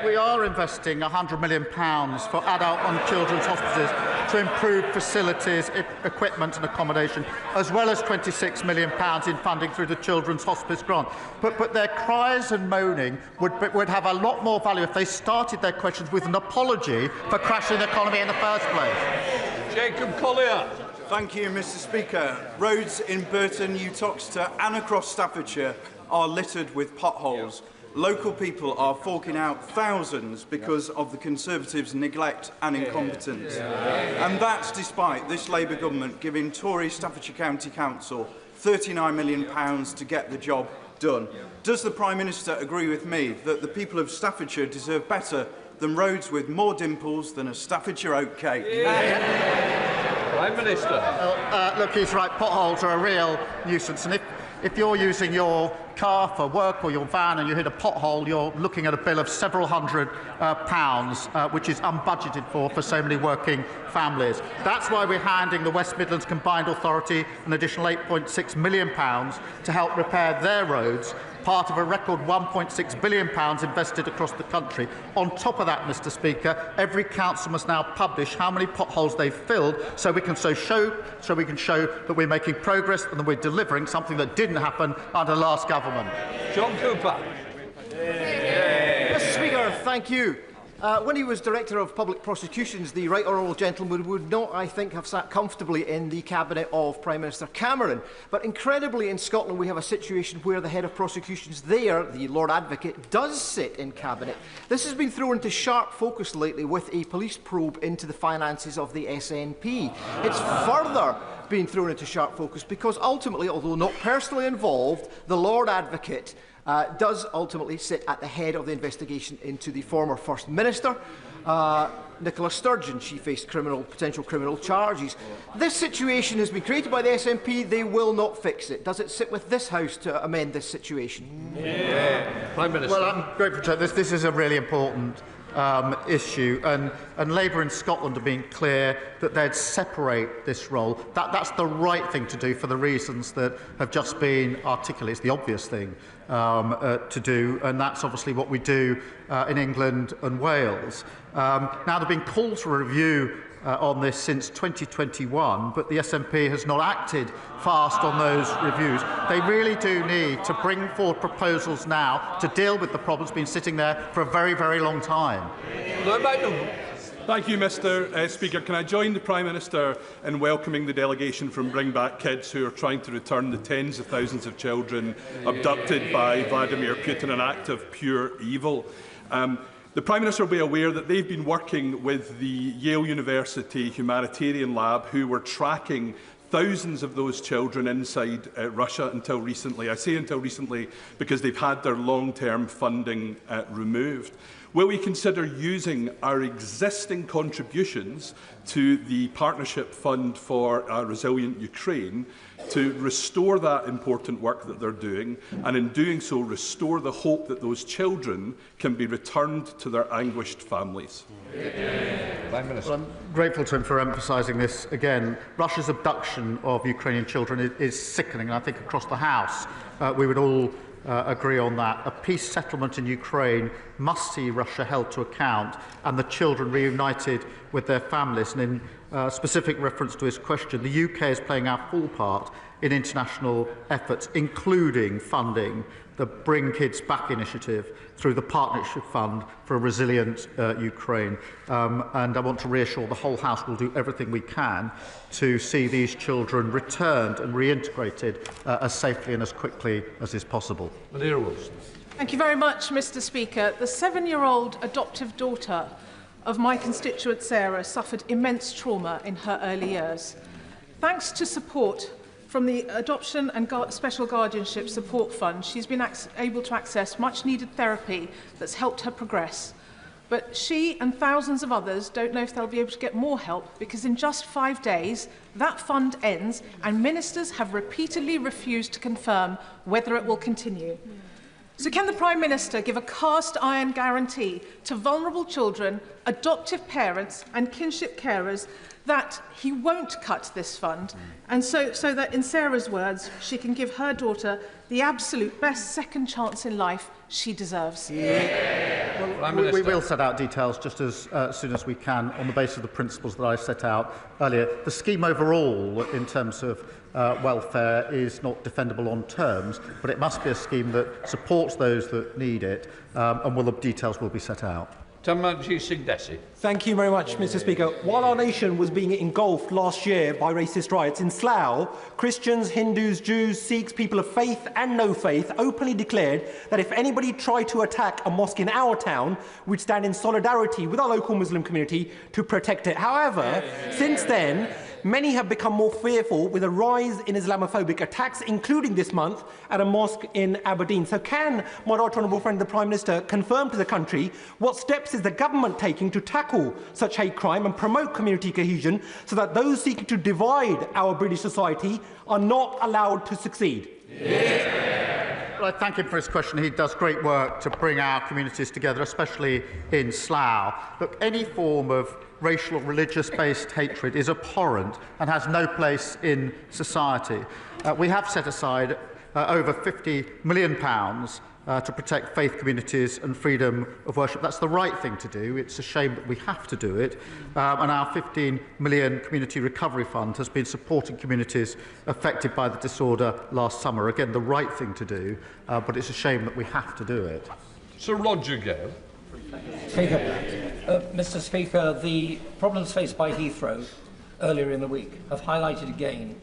We are investing £100 million for adult and children's hospices to improve facilities, equipment and accommodation, as well as £26 million in funding through the Children's Hospice Grant. But their cries and moaning would have a lot more value if they started their questions with an apology for crashing the economy in the first place. Jacob Collier. Thank you, Mr Speaker. Roads in Burton, Uttoxeter and across Staffordshire are littered with potholes. Local people are forking out thousands because of the Conservatives' neglect and incompetence. And that's despite this Labour government giving Tory Staffordshire County Council £39 million to get the job done. Does the Prime Minister agree with me that the people of Staffordshire deserve better than roads with more dimples than a Staffordshire oat cake? Prime Minister. Look, he's right. Potholes are a real nuisance. And if you're using your car for work or your van and you hit a pothole, you're looking at a bill of several hundred pounds, which is unbudgeted for so many working families. That's why we're handing the West Midlands Combined Authority an additional £8.6 million to help repair their roads, part of a record £1.6 billion invested across the country. On top of that, Mr Speaker, every council must now publish how many potholes they've filled so we can show that we're making progress and that we're delivering something that didn't happen under last government. John Cooper. Mr Speaker, thank you. When he was Director of Public Prosecutions, the right honourable gentleman would not, I think, have sat comfortably in the cabinet of Prime Minister Cameron. But incredibly, in Scotland, we have a situation where the head of prosecutions there, the Lord Advocate, does sit in cabinet. This has been thrown into sharp focus lately with a police probe into the finances of the SNP. It's further been thrown into sharp focus because ultimately, although not personally involved, the Lord Advocate does ultimately sit at the head of the investigation into the former First Minister, Nicola Sturgeon. She faced potential criminal charges. This situation has been created by the SNP. They will not fix it. Does it sit with this House to amend this situation? Prime Minister. Well, I'm grateful to this is a really important issue, and Labour in Scotland have been clear that they'd separate this role. That's the right thing to do for the reasons that have just been articulated. It's the obvious thing to do, and that's obviously what we do in England and Wales. Now, there have been calls for review on this since 2021, but the SNP has not acted fast on those reviews. They really do need to bring forward proposals now to deal with the problems been sitting there for a very, very long time. Thank you, Mr Speaker. Can I join the Prime Minister in welcoming the delegation from Bring Back Kids, who are trying to return the tens of thousands of children abducted by Vladimir Putin, an act of pure evil. The Prime Minister will be aware that they've been working with the Yale University Humanitarian Lab, who were tracking thousands of those children inside Russia until recently. I say until recently because they've had their long-term funding removed. Will we consider using our existing contributions to the Partnership Fund for a Resilient Ukraine to restore that important work that they're doing, and in doing so restore the hope that those children can be returned to their anguished families? Well, I'm grateful to him for emphasising this again. Russia's abduction of Ukrainian children is sickening, and I think across the House we would all agree on that. A peace settlement in Ukraine must see Russia held to account and the children reunited with their families. And specific reference to his question, the UK is playing our full part in international efforts, including funding the Bring Kids Back initiative through the Partnership Fund for a Resilient Ukraine. And I want to reassure the whole House will do everything we can to see these children returned and reintegrated as safely and as quickly as is possible. Thank you very much, Mr. Speaker. The 7-year-old adoptive daughter of my constituent Sarah suffered immense trauma in her early years. Thanks to support from the Adoption and Special Guardianship Support Fund, she's been able to access much-needed therapy that's helped her progress. But she and thousands of others don't know if they'll be able to get more help, because in just 5 days, that fund ends and ministers have repeatedly refused to confirm whether it will continue. So can the Prime Minister give a cast-iron guarantee to vulnerable children, adoptive parents and kinship carers that he won't cut this fund, and so that, in Sarah's words, she can give her daughter the absolute best second chance in life she deserves? Well, we will set out details just as soon as we can on the basis of the principles that I set out earlier. The scheme overall, in terms of welfare, is not defendable on terms, but it must be a scheme that supports those that need it, and the details will be set out. Thank you very much, Mr. Speaker. While our nation was being engulfed last year by racist riots in Slough, Christians, Hindus, Jews, Sikhs, people of faith and no faith openly declared that if anybody tried to attack a mosque in our town, we'd stand in solidarity with our local Muslim community to protect it. However, since then, many have become more fearful with a rise in Islamophobic attacks, including this month at a mosque in Aberdeen. So can my right honourable friend, the Prime Minister, confirm to the country what steps is the government taking to tackle such hate crime and promote community cohesion so that those seeking to divide our British society are not allowed to succeed? Well, I thank him for his question. He does great work to bring our communities together, especially in Slough. Look, any form of racial or religious-based hatred is abhorrent and has no place in society. We have set aside over £50 million to protect faith communities and freedom of worship. That's the right thing to do. It's a shame that we have to do it. And our £15 million Community Recovery Fund has been supporting communities affected by the disorder last summer. Again, the right thing to do, but it's a shame that we have to do it. Sir Roger Gale. Mr. Speaker, the problems faced by Heathrow earlier in the week have highlighted again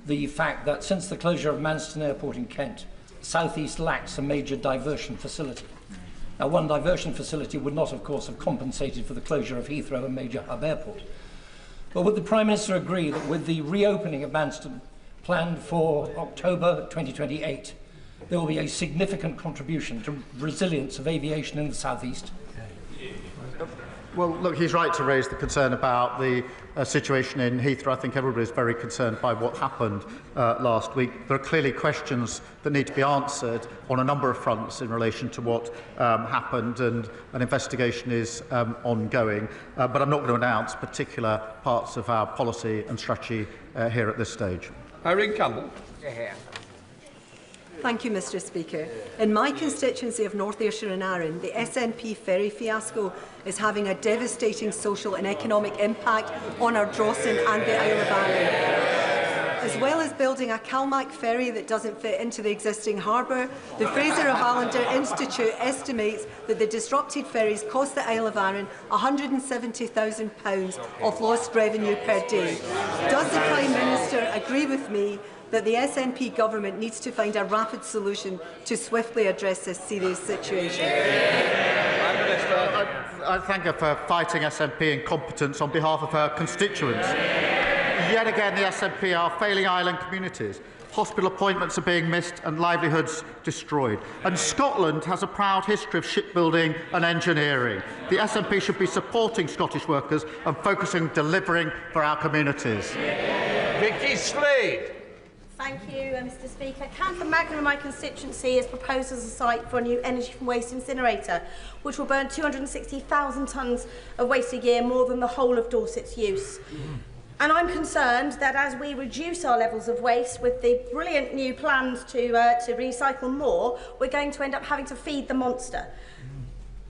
the fact that since the closure of Manston Airport in Kent, South East lacks a major diversion facility. Now, one diversion facility would not, of course, have compensated for the closure of Heathrow, a major hub airport. But would the Prime Minister agree that with the reopening of Manston planned for October 2028, there will be a significant contribution to resilience of aviation in the South East? Well, look, he's right to raise the concern about the situation in Heathrow. I think everybody is very concerned by what happened last week. There are clearly questions that need to be answered on a number of fronts in relation to what happened, and an investigation is ongoing. But I'm not going to announce particular parts of our policy and strategy here at this stage. Irene Campbell. Thank you, Mr. Speaker. In my constituency of North Ayrshire and Arran, the SNP ferry fiasco is having a devastating social and economic impact on our Drawson and the Isle of Arran. As well as building a Calmac ferry that doesn't fit into the existing harbour, the Fraser of Allender Institute estimates that the disrupted ferries cost the Isle of Arran £170,000 of lost revenue per day. Does the Prime Minister agree with me that the SNP government needs to find a rapid solution to swiftly address this serious situation? I thank her for fighting SNP incompetence on behalf of her constituents. Yet again, the SNP are failing island communities. Hospital appointments are being missed and livelihoods destroyed. And Scotland has a proud history of shipbuilding and engineering. The SNP should be supporting Scottish workers and focusing on delivering for our communities. Vicky Slade. Thank you, Mr. Speaker. Camphor Magna in my constituency is proposed as a site for a new energy from waste incinerator, which will burn 260,000 tonnes of waste a year, more than the whole of Dorset's use. And I'm concerned that as we reduce our levels of waste with the brilliant new plans to recycle more, we're going to end up having to feed the monster.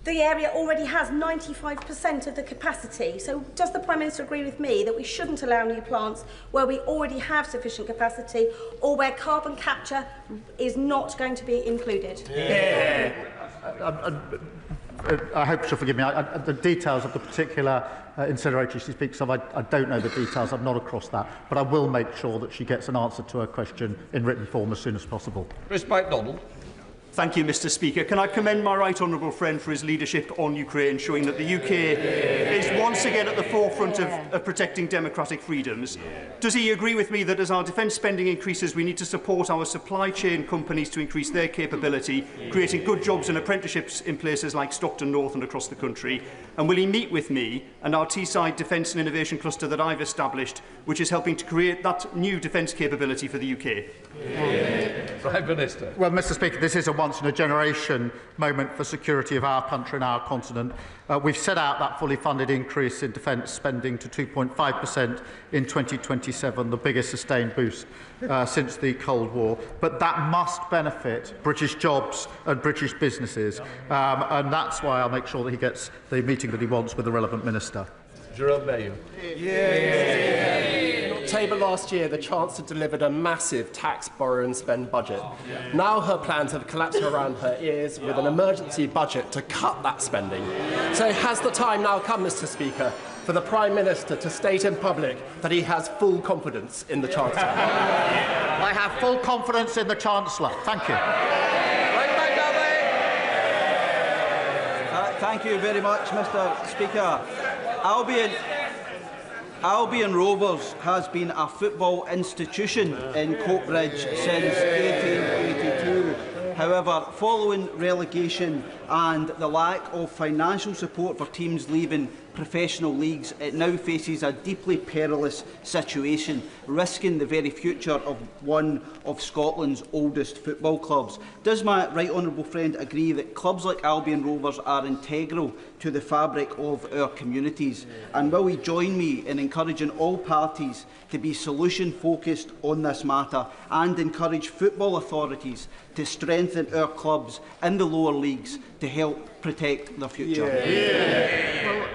The area already has 95% of the capacity. So does the Prime Minister agree with me that we shouldn't allow new plants where we already have sufficient capacity or where carbon capture is not going to be included? Yeah. I hope she'll forgive me. The details of the particular incinerator she speaks of, I don't know the details. I'm not across that. But I will make sure that she gets an answer to her question in written form as soon as possible. Chris MacDonald. Thank you, Mr. Speaker. Can I commend my right honourable friend for his leadership on Ukraine, showing that the UK is once again at the forefront of protecting democratic freedoms. Does he agree with me that as our defence spending increases, we need to support our supply chain companies to increase their capability, creating good jobs and apprenticeships in places like Stockton North and across the country? And will he meet with me and our Teesside Defence and Innovation Cluster that I've established, which is helping to create that new defence capability for the UK? Prime Minister. Well, Mr. Speaker, this is a once-in-a-generation moment for security of our country and our continent. We've set out that fully funded increase in defence spending to 2.5% in 2027, the biggest sustained boost since the Cold War. But that must benefit British jobs and British businesses. And that's why I'll make sure that he gets the meeting that he wants with the relevant minister. Jerome Mayo. In October last year, the Chancellor delivered a massive tax, borrow and spend budget. Now her plans have collapsed around her ears with an emergency budget to cut that spending. So has the time now come, Mr. Speaker, for the Prime Minister to state in public that he has full confidence in the Chancellor? I have full confidence in the Chancellor. Thank you. Thank you very much, Mr. Speaker. Albion Rovers has been a football institution in Coatbridge since 1882. However, following relegation and the lack of financial support for teams leaving professional leagues, it now faces a deeply perilous situation, risking the very future of one of Scotland's oldest football clubs. Does my right honourable friend agree that clubs like Albion Rovers are integral to the fabric of our communities? And will he join me in encouraging all parties to be solution-focused on this matter and encourage football authorities to strengthen our clubs in the lower leagues to help protect their future? Well,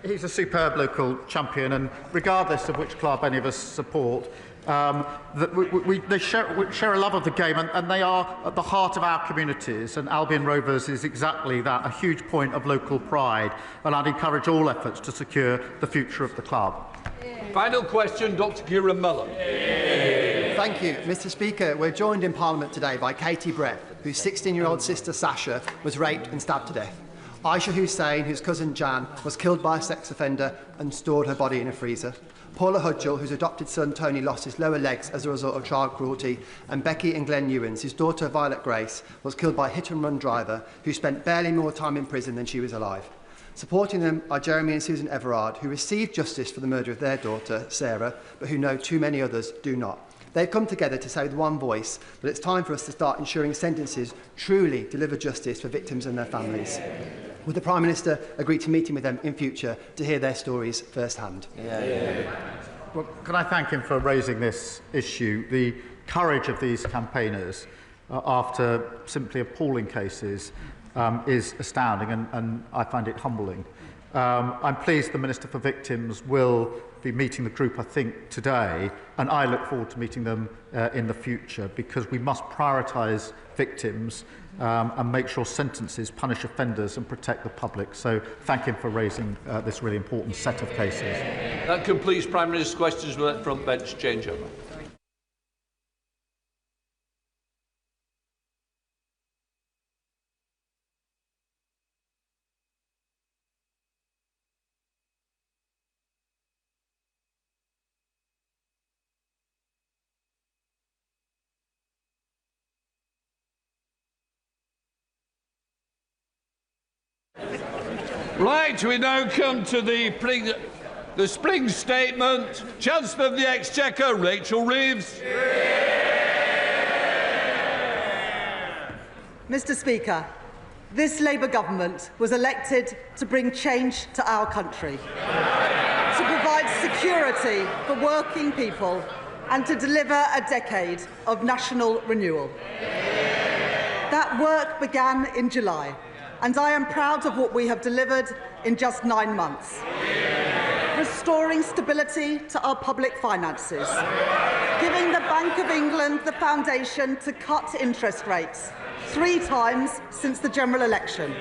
he's a superb local champion, and regardless of which club any of us support, they share a love of the game, and they are at the heart of our communities, and Albion Rovers is exactly that, a huge point of local pride, and I'd encourage all efforts to secure the future of the club. Final question, Dr Kieran Mullen. Thank you, Mr. Speaker. We're joined in Parliament today by Katie Brett, whose 16-year-old sister Sasha was raped and stabbed to death. Aisha Hussain, whose cousin Jan, was killed by a sex offender and stored her body in a freezer. Paula Hudgell, whose adopted son Tony lost his lower legs as a result of child cruelty, and Becky and Glenn Newens, whose daughter Violet Grace was killed by a hit-and-run driver who spent barely more time in prison than she was alive. Supporting them are Jeremy and Susan Everard, who received justice for the murder of their daughter, Sarah, but who know too many others do not. They've come together to say with one voice that it's time for us to start ensuring sentences truly deliver justice for victims and their families. Would the Prime Minister agree to meeting with them in future to hear their stories firsthand? Well, can I thank him for raising this issue? The courage of these campaigners after simply appalling cases is astounding, and I find it humbling. I'm pleased the Minister for Victims will be meeting the group, I think, today, and I look forward to meeting them in the future, because we must prioritise victims and make sure sentences punish offenders and protect the public. So thank him for raising this really important set of cases. That completes Prime Minister's questions. We'll let front bench change over. Right, we now come to the spring statement. Chancellor of the Exchequer, Rachel Reeves. Mr. Speaker, this Labour government was elected to bring change to our country, to provide security for working people and to deliver a decade of national renewal. That work began in July and I am proud of what we have delivered in just 9 months. Restoring stability to our public finances, giving the Bank of England the foundation to cut interest rates 3 times since the general election,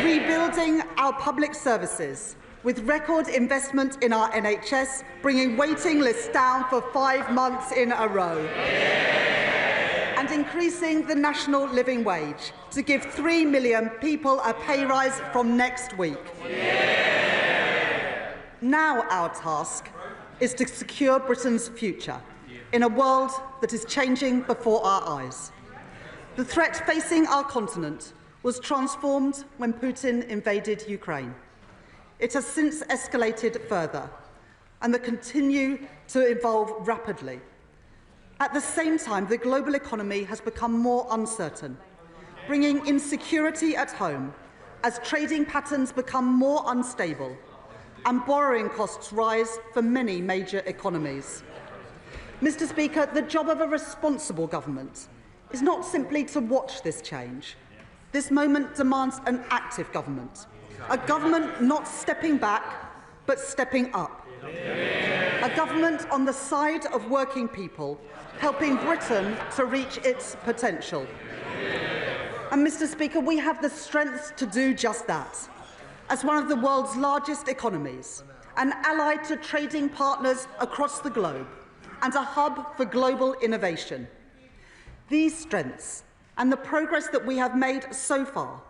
rebuilding our public services with record investment in our NHS, bringing waiting lists down for 5 months in a row, and increasing the national living wage to give 3 million people a pay rise from next week. Now our task is to secure Britain's future in a world that is changing before our eyes. The threat facing our continent was transformed when Putin invaded Ukraine. It has since escalated further and will continue to evolve rapidly. At the same time, the global economy has become more uncertain, bringing insecurity at home as trading patterns become more unstable and borrowing costs rise for many major economies. Mr. Speaker, the job of a responsible government is not simply to watch this change. This moment demands an active government, a government not stepping back but stepping up, a government on the side of working people, helping Britain to reach its potential. And Mr. Speaker, we have the strength to do just that. As one of the world's largest economies, an ally to trading partners across the globe, and a hub for global innovation. These strengths and the progress that we have made so far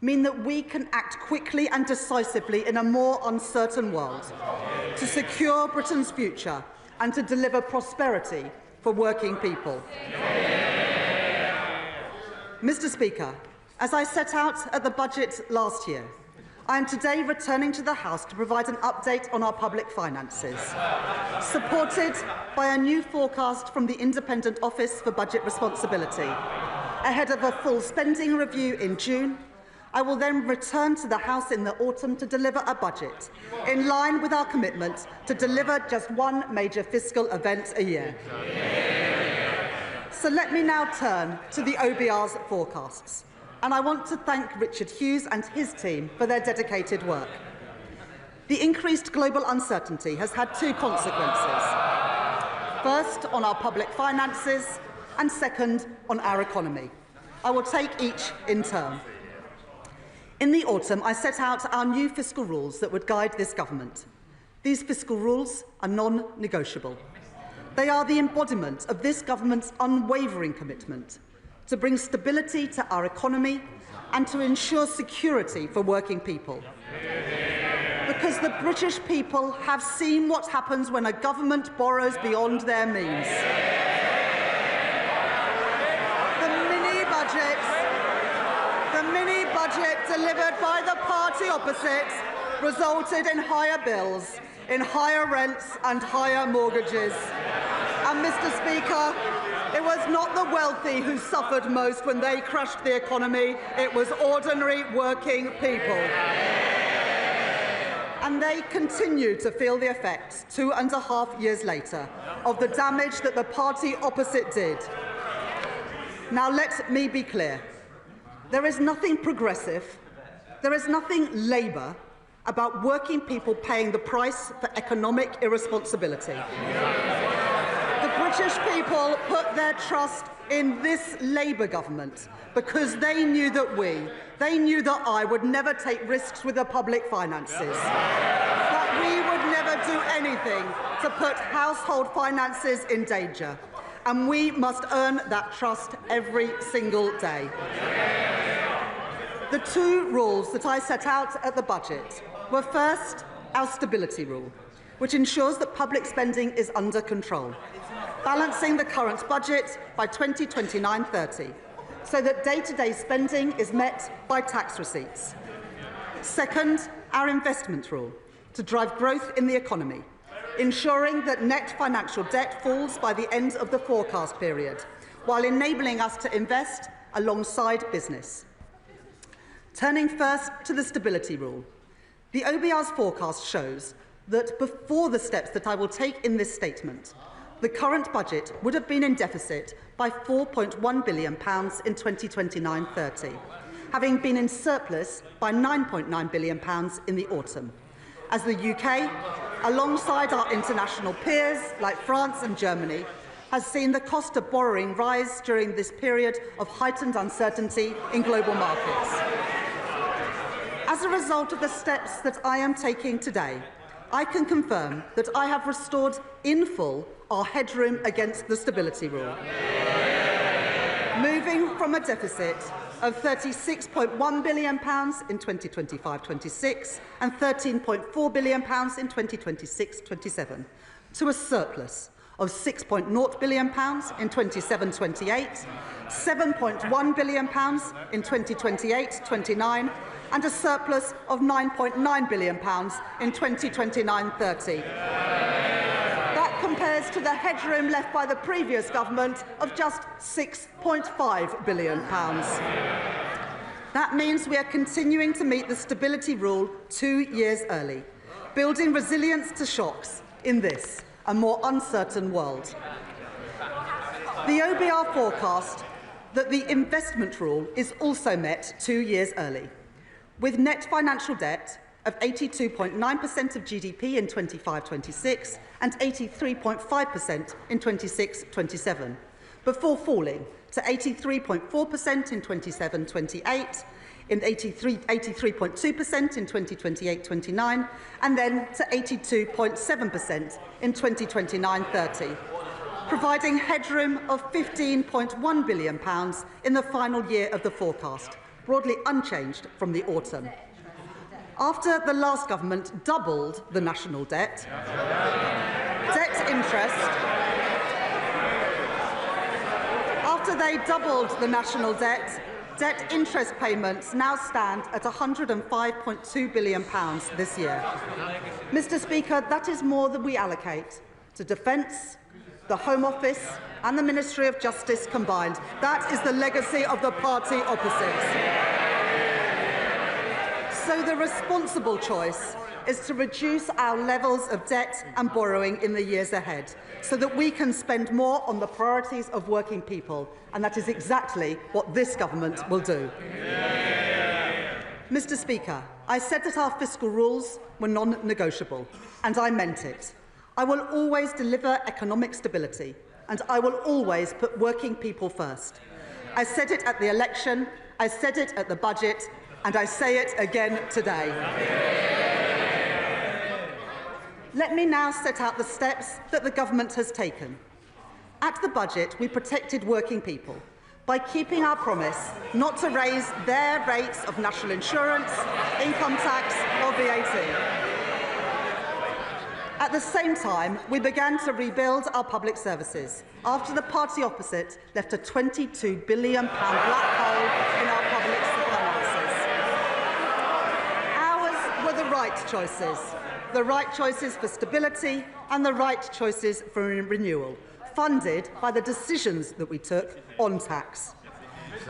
mean that we can act quickly and decisively in a more uncertain world to secure Britain's future and to deliver prosperity for working people. Mr. Speaker, as I set out at the budget last year, I am today returning to the House to provide an update on our public finances, supported by a new forecast from the Independent Office for Budget Responsibility. Ahead of a full spending review in June, I will then return to the House in the autumn to deliver a budget in line with our commitment to deliver just one major fiscal event a year. So let me now turn to the OBR's forecasts. And I want to thank Richard Hughes and his team for their dedicated work. The increased global uncertainty has had 2 consequences. First, on our public finances, and second, on our economy. I will take each in turn. In the autumn, I set out our new fiscal rules that would guide this government. These fiscal rules are non-negotiable. They are the embodiment of this government's unwavering commitment to bring stability to our economy and to ensure security for working people. Because the British people have seen what happens when a government borrows beyond their means. The mini-budget delivered by the party opposite resulted in higher bills, in higher rents and higher mortgages. And, Mr. Speaker, it was not the wealthy who suffered most when they crushed the economy. It was ordinary working people. And they continue to feel the effects, 2.5 years later, of the damage that the party opposite did. Now, let me be clear. There is nothing progressive, there is nothing Labour about working people paying the price for economic irresponsibility. The British people put their trust in this Labour government because they knew that I would never take risks with the public finances, that we would never do anything to put household finances in danger, and we must earn that trust every single day. The 2 rules that I set out at the budget were first, our stability rule, which ensures that public spending is under control, balancing the current budget by 2029-30, so that day-to-day spending is met by tax receipts. Second, our investment rule, to drive growth in the economy, ensuring that net financial debt falls by the end of the forecast period, while enabling us to invest alongside business. Turning first to the stability rule, the OBR's forecast shows that before the steps that I will take in this statement, the current budget would have been in deficit by £4.1 billion in 2029-30, having been in surplus by £9.9 billion in the autumn, as the UK, alongside our international peers like France and Germany, has seen the cost of borrowing rise during this period of heightened uncertainty in global markets. As a result of the steps that I am taking today, I can confirm that I have restored in full our headroom against the stability rule, moving from a deficit of £36.1 billion in 2025-26 and £13.4 billion in 2026-27 to a surplus of £6.0 billion in 27-28, £7.1 billion in 2028-29 and a surplus of £9.9 billion in 2029-30. That compares to the headroom left by the previous government of just £6.5 billion. That means we are continuing to meet the stability rule 2 years early, building resilience to shocks in this, a more uncertain world. The OBR forecast that the investment rule is also met 2 years early, with net financial debt of 82.9% of GDP in 25-26 and 83.5% in 26-27, before falling to 83.4% in 27-28, in 83.2% in 2028-29, and then to 82.7% in 2029-30, providing headroom of £15.1 billion in the final year of the forecast, broadly unchanged from the autumn. After the last government doubled the national debt, after they doubled the national debt interest payments now stand at £105.2 billion this year. Mr. Speaker, that is more than we allocate to defence, the Home Office and the Ministry of Justice combined. That is the legacy of the party opposite. So the responsible choice is to reduce our levels of debt and borrowing in the years ahead so that we can spend more on the priorities of working people, and that is exactly what this government will do. Mr. Speaker, I said that our fiscal rules were non-negotiable, and I meant it. I will always deliver economic stability, and I will always put working people first. I said it at the election, I said it at the budget, and I say it again today. Let me now set out the steps that the government has taken. At the budget, we protected working people by keeping our promise not to raise their rates of national insurance, income tax or VAT. At the same time, we began to rebuild our public services after the party opposite left a £22 billion black hole in our public finances. Ours were the right choices for stability and the right choices for renewal, funded by the decisions that we took on tax.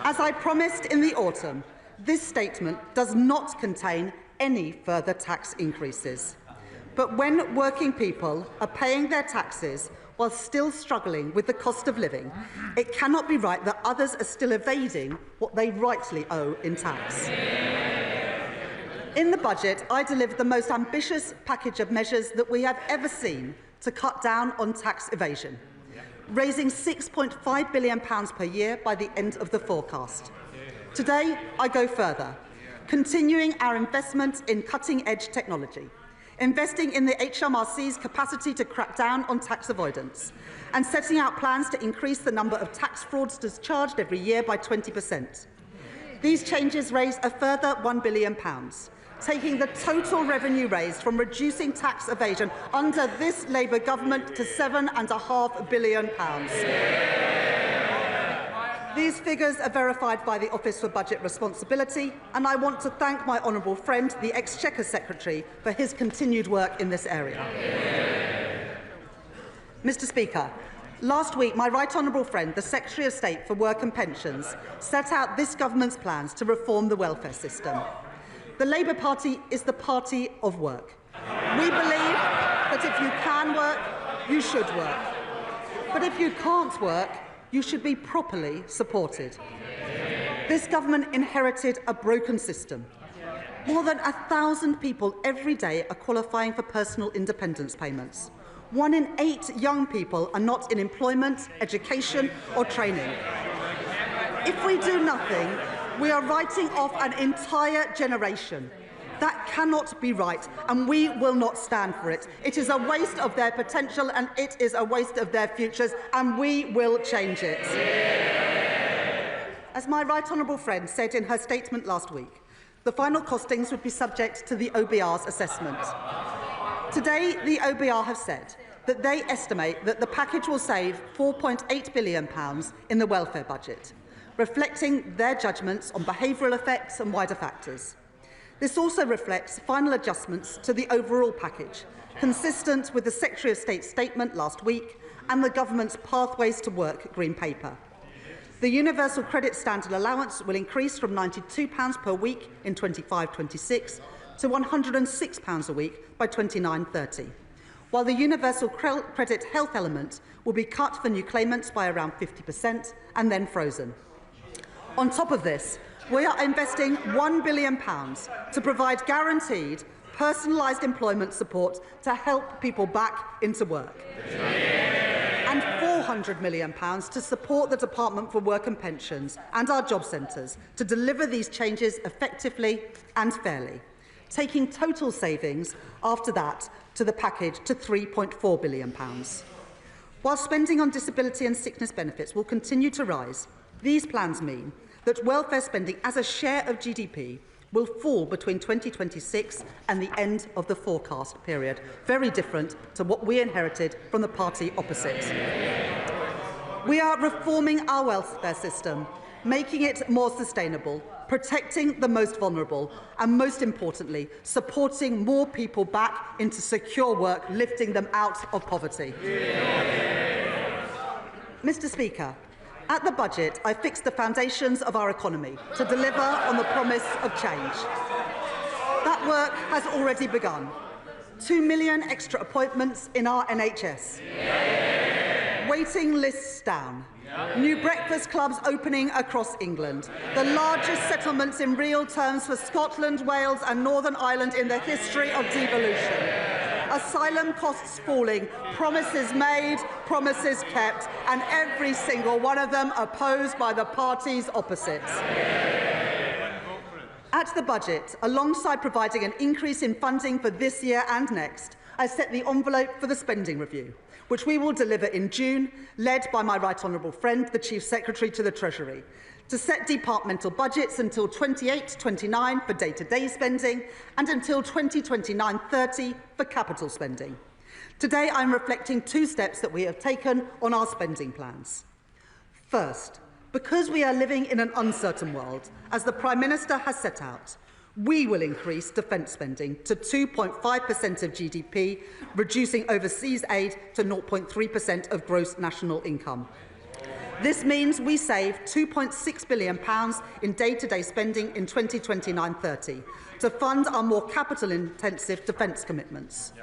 As I promised in the autumn, this statement does not contain any further tax increases. But when working people are paying their taxes while still struggling with the cost of living, it cannot be right that others are still evading what they rightly owe in tax. In the budget, I delivered the most ambitious package of measures that we have ever seen to cut down on tax evasion, raising £6.5 billion per year by the end of the forecast. Today, I go further, continuing our investment in cutting-edge technology, investing in the HMRC's capacity to crack down on tax avoidance, and setting out plans to increase the number of tax fraudsters charged every year by 20%. These changes raise a further £1 billion, taking the total revenue raised from reducing tax evasion under this Labour government to £7.5 billion. These figures are verified by the Office for Budget Responsibility, and I want to thank my honourable friend, the Exchequer Secretary, for his continued work in this area. Mr. Speaker, last week my right honourable friend, the Secretary of State for Work and Pensions, set out this government's plans to reform the welfare system. The Labour Party is the party of work. We believe that if you can work, you should work. But if you can't work, you should be properly supported. This government inherited a broken system. More than 1,000 people every day are qualifying for personal independence payments. 1 in 8 young people are not in employment, education or training. If we do nothing, we are writing off an entire generation. That cannot be right, and we will not stand for it. It is a waste of their potential, and it is a waste of their futures, and we will change it. As my right honourable friend said in her statement last week, the final costings would be subject to the OBR's assessment. Today, the OBR have said that they estimate that the package will save £4.8 billion in the welfare budget, reflecting their judgments on behavioural effects and wider factors. This also reflects final adjustments to the overall package, consistent with the Secretary of State's statement last week and the Government's Pathways to Work Green Paper. The Universal Credit Standard Allowance will increase from £92 per week in 25-26 to £106 a week by 29-30, while the Universal Credit Health element will be cut for new claimants by around 50% and then frozen. On top of this, we are investing £1 billion to provide guaranteed, personalised employment support to help people back into work, and £400 million to support the Department for Work and Pensions and our job centres to deliver these changes effectively and fairly, taking total savings after that to the package to £3.4 billion. While spending on disability and sickness benefits will continue to rise, these plans mean that welfare spending as a share of GDP will fall between 2026 and the end of the forecast period, very different to what we inherited from the party opposite. We are reforming our welfare system, making it more sustainable, protecting the most vulnerable, and most importantly, supporting more people back into secure work, lifting them out of poverty. Mr. Speaker, at the budget, I fixed the foundations of our economy to deliver on the promise of change. That work has already begun. 2 million extra appointments in our NHS. Waiting lists down. New breakfast clubs opening across England. The largest settlements in real terms for Scotland, Wales and Northern Ireland in the history of devolution. Asylum costs falling, promises made, promises kept, and every single one of them opposed by the parties opposite. At the budget, alongside providing an increase in funding for this year and next, I set the envelope for the spending review, which we will deliver in June, led by my right honourable friend, the Chief Secretary to the Treasury, to set departmental budgets until 28-29 for day-to-day spending and until 2029-30 for capital spending. Today, I'm reflecting 2 steps that we have taken on our spending plans. First, because we are living in an uncertain world, as the Prime Minister has set out, we will increase defence spending to 2.5% of GDP, reducing overseas aid to 0.3% of gross national income. This means we save £2.6 billion in day-to-day spending in 2029-30 to fund our more capital-intensive defence commitments.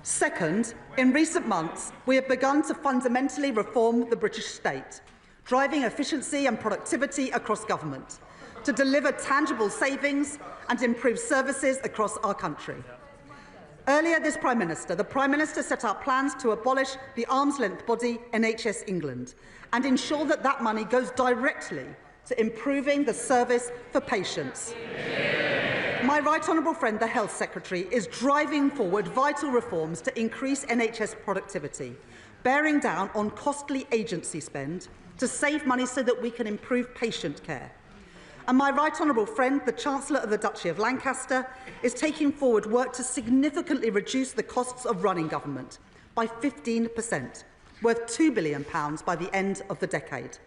Second, in recent months, we have begun to fundamentally reform the British state, driving efficiency and productivity across government to deliver tangible savings and improve services across our country. Earlier this the Prime Minister set out plans to abolish the arm's-length body NHS England and ensure that that money goes directly to improving the service for patients. My right honourable friend, the Health Secretary, is driving forward vital reforms to increase NHS productivity, bearing down on costly agency spend to save money so that we can improve patient care. And my right honourable friend, the Chancellor of the Duchy of Lancaster, is taking forward work to significantly reduce the costs of running government by 15%, worth £2 billion by the end of the decade.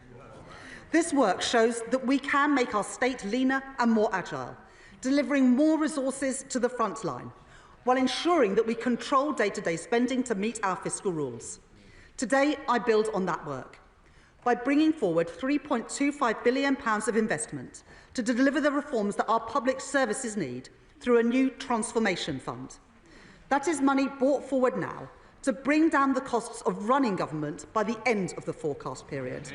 This work shows that we can make our state leaner and more agile, delivering more resources to the front line, while ensuring that we control day-to-day spending to meet our fiscal rules. Today, I build on that work by bringing forward £3.25 billion of investment to deliver the reforms that our public services need through a new transformation fund. That is money brought forward now to bring down the costs of running government by the end of the forecast period.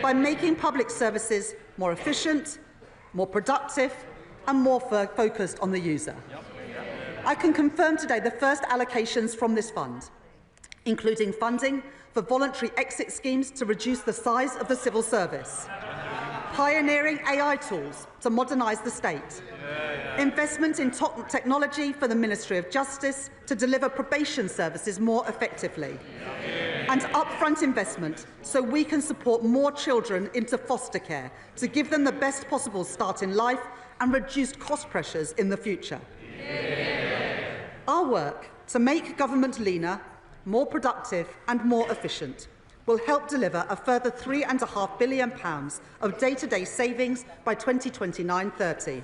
by making public services more efficient, more productive and more focused on the user. I can confirm today the first allocations from this fund, including funding for voluntary exit schemes to reduce the size of the civil service, pioneering AI tools to modernise the state, investment in technology for the Ministry of Justice to deliver probation services more effectively, and upfront investment so we can support more children into foster care to give them the best possible start in life and reduce cost pressures in the future. Our work to make government leaner, more productive and more efficient will help deliver a further £3.5 billion of day-to-day savings by 2029-30.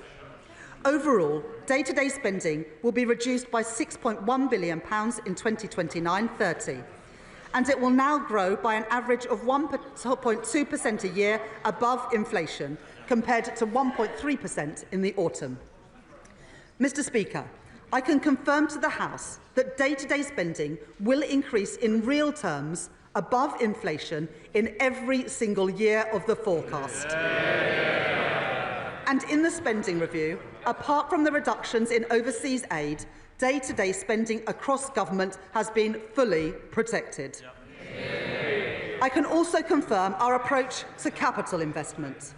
Overall, day-to-day spending will be reduced by £6.1 billion in 2029-30, and it will now grow by an average of 1.2% a year above inflation, compared to 1.3% in the autumn. Mr. Speaker, I can confirm to the House that day-to-day spending will increase in real terms above inflation in every single year of the forecast. And in the spending review, apart from the reductions in overseas aid, day-to-day spending across government has been fully protected. I can also confirm our approach to capital investment.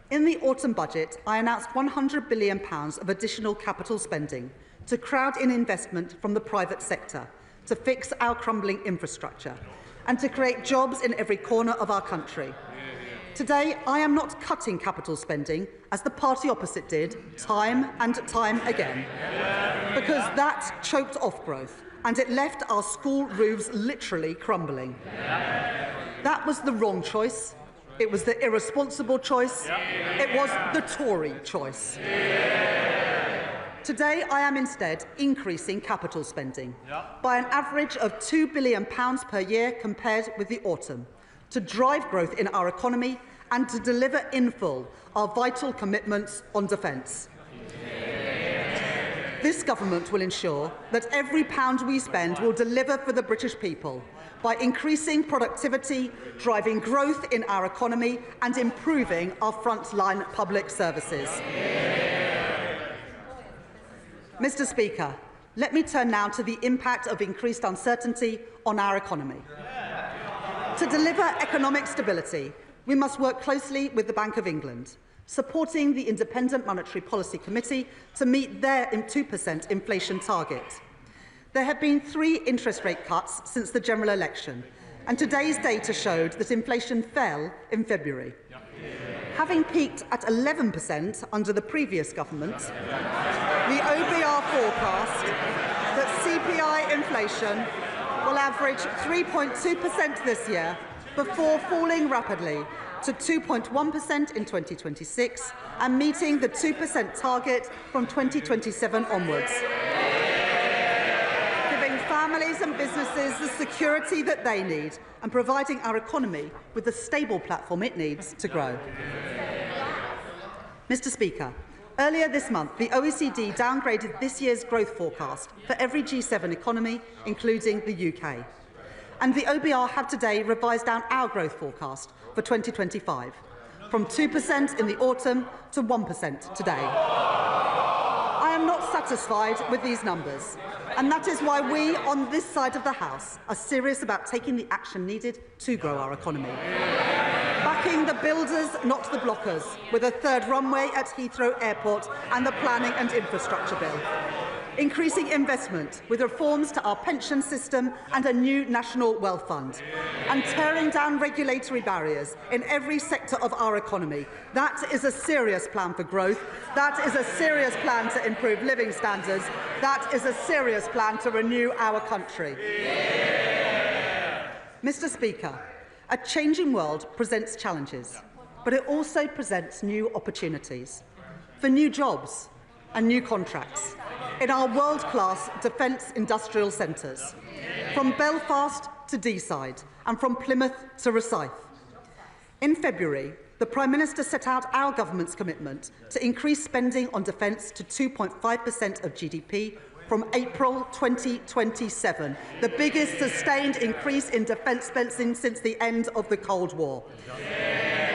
In the autumn budget, I announced £100 billion of additional capital spending to crowd in investment from the private sector, to fix our crumbling infrastructure, and to create jobs in every corner of our country. Today, I am not cutting capital spending, as the party opposite did, time and time again, because that choked off growth, and it left our school roofs literally crumbling. That was the wrong choice. It was the irresponsible choice. It was the Tory choice. Today, I am instead increasing capital spending by an average of £2 billion per year compared with the autumn, to drive growth in our economy and to deliver in full our vital commitments on defence. This government will ensure that every pound we spend will deliver for the British people by increasing productivity, driving growth in our economy and improving our frontline public services. Mr. Speaker, let me turn now to the impact of increased uncertainty on our economy. To deliver economic stability, we must work closely with the Bank of England, supporting the Independent Monetary Policy Committee to meet their 2% inflation target. There have been 3 interest rate cuts since the general election, and today's data showed that inflation fell in February. Having peaked at 11% under the previous government, the OBR forecast that CPI inflation will average 3.2% this year before falling rapidly to 2.1% in 2026 and meeting the 2% target from 2027 onwards, giving families and businesses the security that they need and providing our economy with the stable platform it needs to grow. Mr. Speaker, earlier this month, the OECD downgraded this year's growth forecast for every G7 economy, including the UK. And the OBR have today revised down our growth forecast for 2025, from 2% in the autumn to 1% today. I am not satisfied with these numbers, and that is why we on this side of the House are serious about taking the action needed to grow our economy. Backing the builders, not the blockers, with a 3rd runway at Heathrow Airport and the Planning and Infrastructure Bill. Increasing investment with reforms to our pension system and a new National Wealth Fund. And tearing down regulatory barriers in every sector of our economy. That is a serious plan for growth. That is a serious plan to improve living standards. That is a serious plan to renew our country. Mr. Speaker, a changing world presents challenges, but it also presents new opportunities for new jobs and new contracts in our world-class defence industrial centres, from Belfast to Deeside and from Plymouth to Rosyth. In February, the Prime Minister set out our government's commitment to increase spending on defence to 2.5% of GDP from April 2027, the biggest sustained increase in defence spending since the end of the Cold War.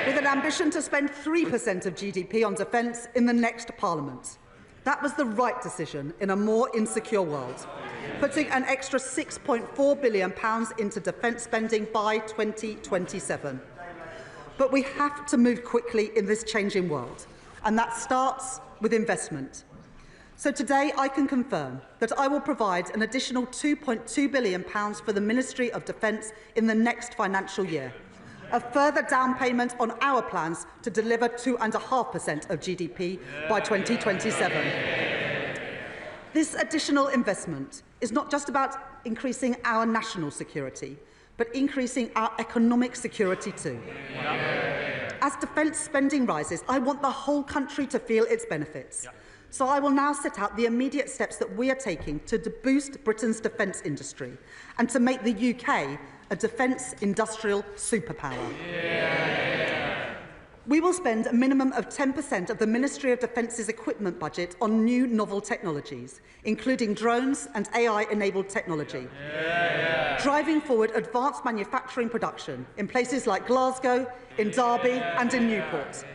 with an ambition to spend 3% of GDP on defence in the next Parliament. That was the right decision in a more insecure world, putting an extra £6.4 billion into defence spending by 2027. But we have to move quickly in this changing world, and that starts with investment. So today I can confirm that I will provide an additional £2.2 billion for the Ministry of Defence in the next financial year, a further down payment on our plans to deliver 2.5% of GDP by 2027. This additional investment is not just about increasing our national security, but increasing our economic security too. As defence spending rises, I want the whole country to feel its benefits. So I will now set out the immediate steps that we are taking to boost Britain's defence industry and to make the UK a defence industrial superpower. We will spend a minimum of 10% of the Ministry of Defence's equipment budget on new novel technologies, including drones and AI-enabled technology, driving forward advanced manufacturing production in places like Glasgow, in Derby and in Newport,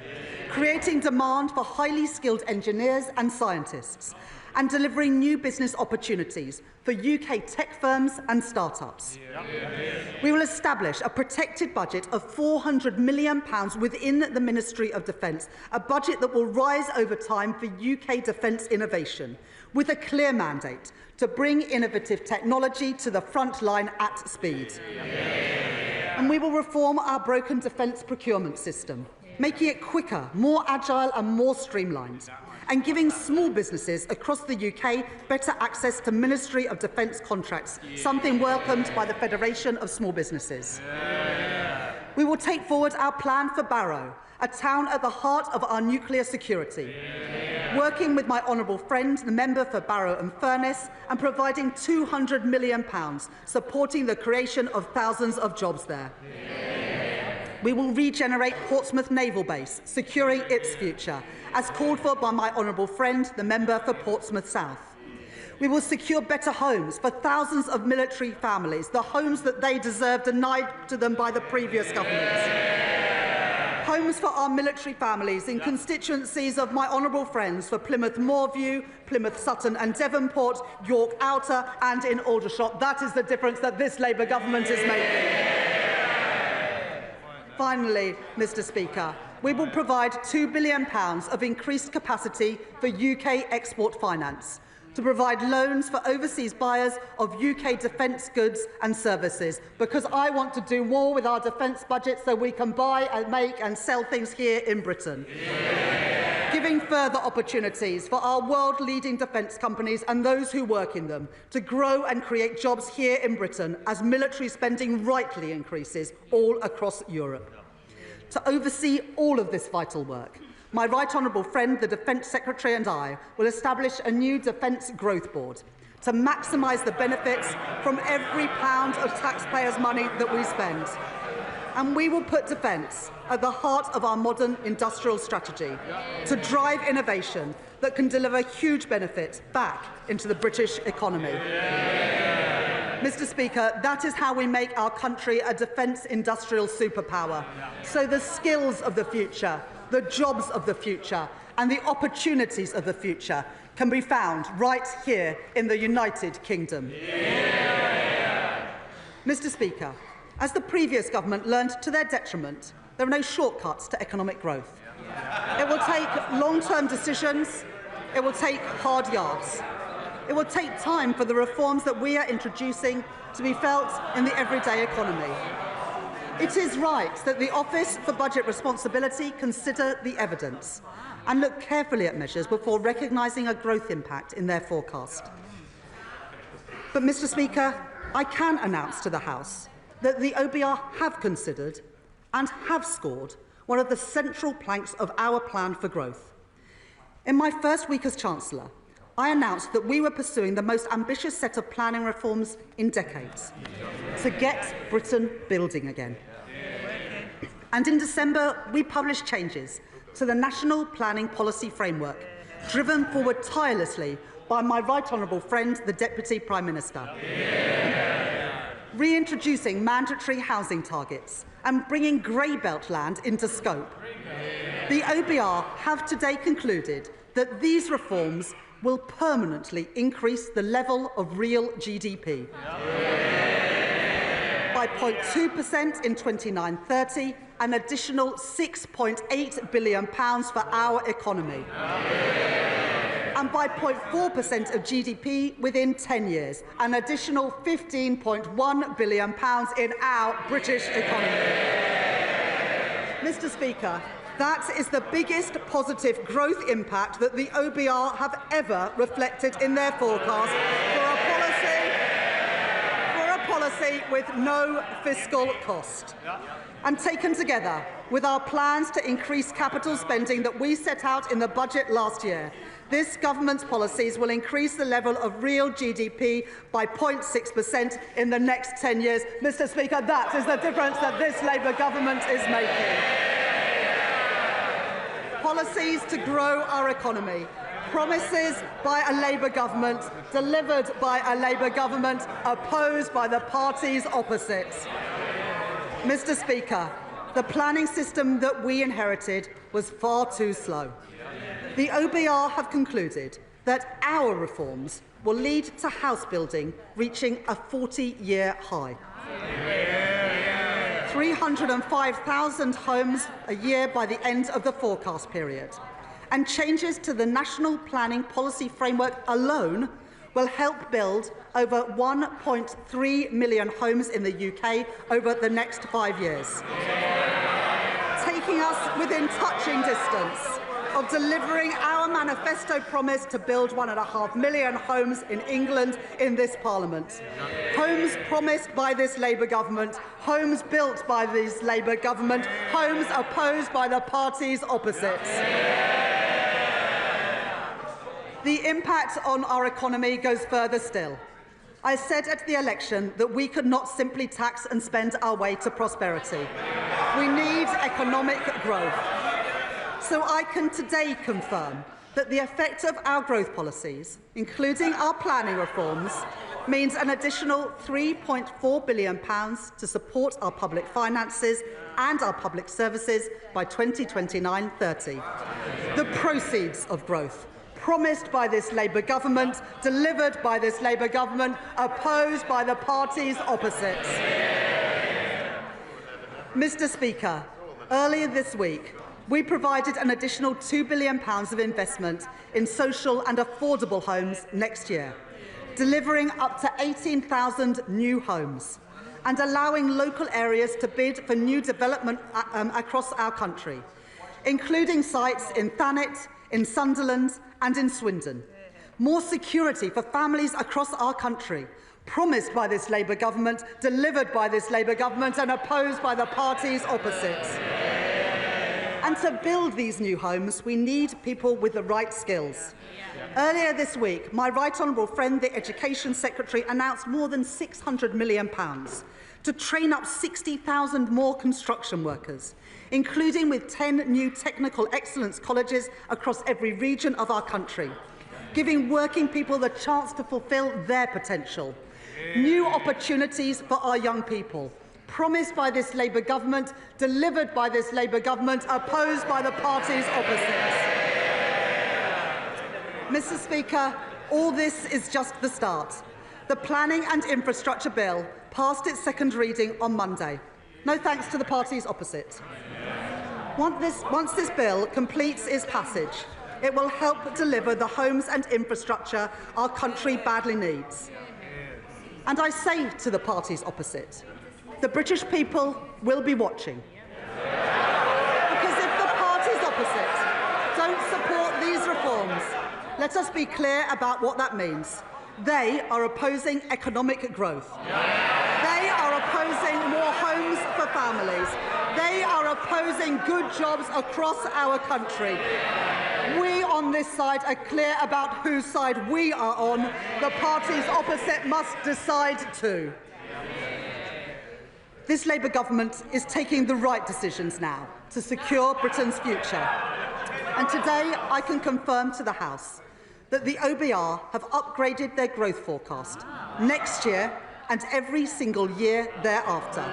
creating demand for highly skilled engineers and scientists, and delivering new business opportunities for UK tech firms and start-ups. We will establish a protected budget of £400 million within the Ministry of Defence, a budget that will rise over time for UK defence innovation, with a clear mandate to bring innovative technology to the front line at speed. And we will reform our broken defence procurement system, making it quicker, more agile and more streamlined, and giving small businesses across the UK better access to Ministry of Defence contracts, something welcomed by the Federation of Small Businesses. We will take forward our plan for Barrow, a town at the heart of our nuclear security, working with my honourable friend, the member for Barrow and Furness, and providing £200 million, supporting the creation of thousands of jobs there. We will regenerate Portsmouth Naval Base, securing its future, as called for by my honourable friend, the member for Portsmouth South. We will secure better homes for thousands of military families, the homes that they deserve, denied to them by the previous government. Homes for our military families in constituencies of my honourable friends for Plymouth Moorview, Plymouth Sutton and Devonport, York Outer and in Aldershot. That is the difference that this Labour government is making. Finally, Mr Speaker, we will provide £2 billion of increased capacity for UK export finance to provide loans for overseas buyers of UK defence goods and services, because I want to do more with our defence budget so we can buy and make and sell things here in Britain. Giving further opportunities for our world-leading defence companies and those who work in them to grow and create jobs here in Britain as military spending rightly increases all across Europe. To oversee all of this vital work, my right honourable friend, the Defence Secretary, and I will establish a new Defence Growth Board to maximise the benefits from every pound of taxpayers' money that we spend. And we will put defence at the heart of our modern industrial strategy to drive innovation that can deliver huge benefits back into the British economy. Mr Speaker, that is how we make our country a defence industrial superpower. So the skills of the future, the jobs of the future and the opportunities of the future can be found right here in the United Kingdom. Mr Speaker, as the previous government learned to their detriment, there are no shortcuts to economic growth. It will take long-term decisions. It will take hard yards. It will take time for the reforms that we are introducing to be felt in the everyday economy. It is right that the Office for Budget Responsibility consider the evidence and look carefully at measures before recognising a growth impact in their forecast. But, Mr Speaker, I can announce to the House that the OBR have considered and have scored one of the central planks of our plan for growth. In my first week as Chancellor, I announced that we were pursuing the most ambitious set of planning reforms in decades to get Britain building again. And in December, we published changes to the National Planning Policy Framework, driven forward tirelessly by my right honourable friend, the Deputy Prime Minister. reintroducing mandatory housing targets and bringing grey belt land into scope. The OBR have today concluded that these reforms will permanently increase the level of real GDP by 0.2% in 29-30, an additional £6.8 billion for our economy, and by 0.4% of GDP within 10 years, an additional £15.1 billion in our British economy. Mr. Speaker, that is the biggest positive growth impact that the OBR have ever reflected in their forecast for a policy with no fiscal cost. And taken together with our plans to increase capital spending that we set out in the budget last year, this government's policies will increase the level of real GDP by 0.6% in the next 10 years. Mr. Speaker, that is the difference that this Labour government is making. Policies to grow our economy. Promises by a Labour government, delivered by a Labour government, opposed by the parties opposite. Mr. Speaker, the planning system that we inherited was far too slow. The OBR have concluded that our reforms will lead to house building reaching a 40-year high. 305,000 homes a year by the end of the forecast period. And changes to the National Planning Policy Framework alone will help build over 1.3 million homes in the UK over the next 5 years, taking us within touching distance of delivering our manifesto promise to build 1.5 million homes in England in this Parliament. Homes promised by this Labour government, homes built by this Labour government, homes opposed by the parties opposite. The impact on our economy goes further still. I said at the election that we could not simply tax and spend our way to prosperity. We need economic growth. So I can today confirm that the effect of our growth policies, including our planning reforms, means an additional £3.4 billion to support our public finances and our public services by 2029-30. The proceeds of growth, promised by this Labour government, delivered by this Labour government, opposed by the parties opposite. Mr. Speaker, earlier this week, we provided an additional £2 billion of investment in social and affordable homes next year, delivering up to 18,000 new homes and allowing local areas to bid for new development across our country, including sites in Thanet, in Sunderland and in Swindon. More security for families across our country, promised by this Labour government, delivered by this Labour government and opposed by the parties opposite. And to build these new homes, we need people with the right skills. Earlier this week, my right honourable friend, the Education Secretary, announced more than £600 million to train up 60,000 more construction workers, including with 10 new technical excellence colleges across every region of our country, giving working people the chance to fulfil their potential. New opportunities for our young people, promised by this Labour government, delivered by this Labour government, opposed by the parties opposite. Mr. Speaker, all this is just the start. The Planning and Infrastructure Bill passed its second reading on Monday. No thanks to the parties opposite. Once this bill completes its passage, it will help deliver the homes and infrastructure our country badly needs. And I say to the parties opposite, the British people will be watching. Because if the parties opposite don't support these reforms, let us be clear about what that means. They are opposing economic growth. They are opposing more homes for families. They are opposing good jobs across our country. We on this side are clear about whose side we are on. The parties opposite must decide too. This Labour government is taking the right decisions now to secure Britain's future. And today I can confirm to the House that the OBR have upgraded their growth forecast next year and every single year thereafter.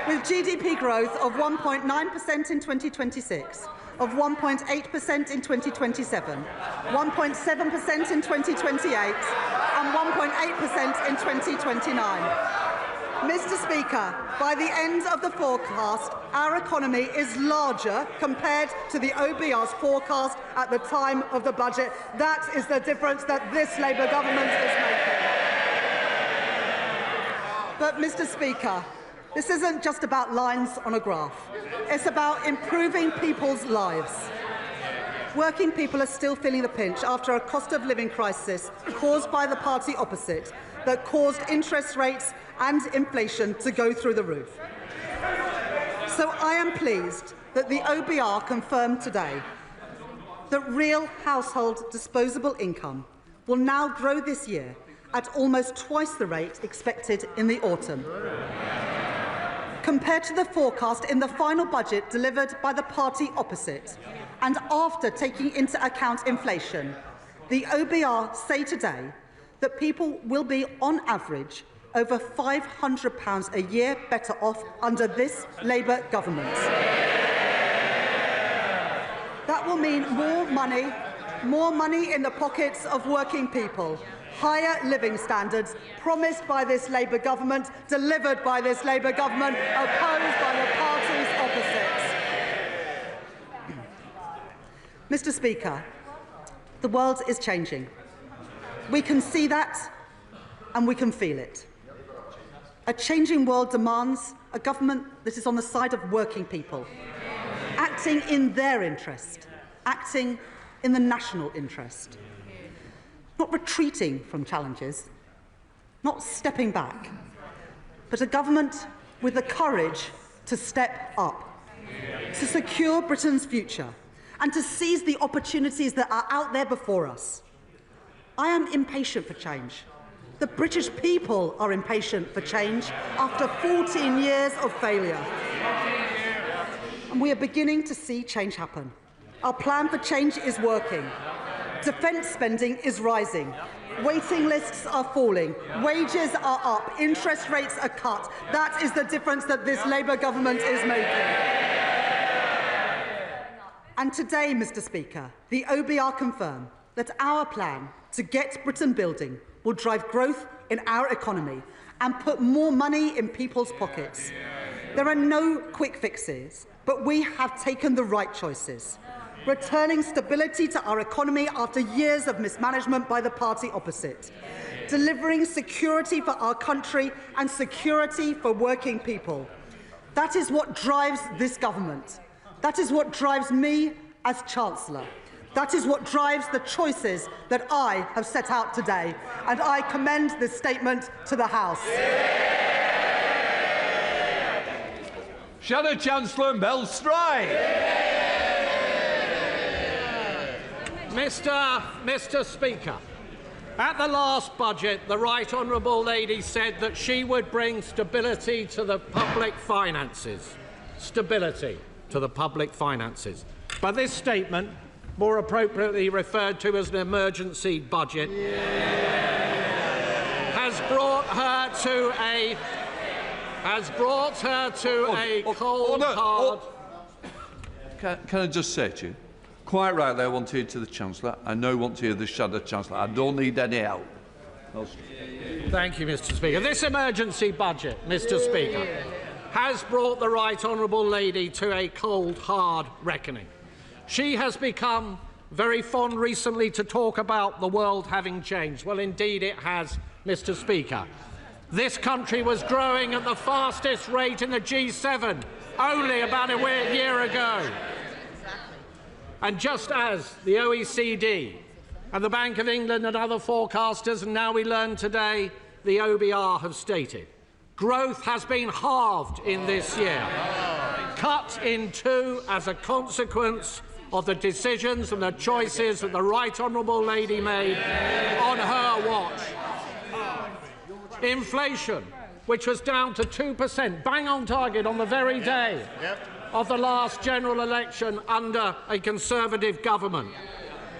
With GDP growth of 1.9% in 2026, of 1.8% in 2027, 1.7% in 2028 and 1.8% in 2029. Mr. Speaker, by the end of the forecast, our economy is larger compared to the OBR's forecast at the time of the budget. That is the difference that this Labour government is making. But, Mr. Speaker, this isn't just about lines on a graph. It's about improving people's lives. Working people are still feeling the pinch after a cost of living crisis caused by the party opposite that caused interest rates and inflation to go through the roof. So I am pleased that the OBR confirmed today that real household disposable income will now grow this year at almost twice the rate expected in the autumn. Compared to the forecast in the final budget delivered by the party opposite, and after taking into account inflation, the OBR say today that people will be, on average, over £500 a year better off under this Labour government. That will mean more money in the pockets of working people, higher living standards promised by this Labour government, delivered by this Labour government, opposed by the parties opposite. Mr. Speaker, the world is changing. We can see that and we can feel it. A changing world demands a government that is on the side of working people, acting in their interest, acting in the national interest, not retreating from challenges, not stepping back, but a government with the courage to step up, to secure Britain's future and to seize the opportunities that are out there before us. I am impatient for change. The British people are impatient for change after 14 years of failure. And we are beginning to see change happen. Our plan for change is working. Defence spending is rising. Waiting lists are falling. Wages are up. Interest rates are cut. That is the difference that this Labour government is making. And today, Mr. Speaker, the OBR confirm that our plan to get Britain building will drive growth in our economy and put more money in people's pockets. There are no quick fixes, but we have taken the right choices, returning stability to our economy after years of mismanagement by the party opposite, delivering security for our country and security for working people. That is what drives this government. That is what drives me as Chancellor. That is what drives the choices that I have set out today, and I commend this statement to the House. Shadow Chancellor Mel Stride. Mr. Speaker, at the last budget, the Right Honourable Lady said that she would bring stability to the public finances. Stability to the public finances. But this statement, more appropriately referred to as an emergency budget, has brought her to a cold hard. Can I just say to you, quite rightly, I want to hear to the Chancellor. I now want to hear the Shadow Chancellor. I don't need any help. Thank you, Mr. Speaker. This emergency budget, Mr. Speaker, has brought the Right Honourable Lady to a cold, hard reckoning. She has become very fond recently to talk about the world having changed. Well, indeed it has, Mr. Speaker. This country was growing at the fastest rate in the G7 only about a year ago. And just as the OECD and the Bank of England and other forecasters, and now we learn today, the OBR have stated, growth has been halved in this year, cut in two as a consequence of the decisions and the choices that the Right Honourable Lady made on her watch. Inflation, which was down to 2%, bang on target on the very day of the last general election under a Conservative government.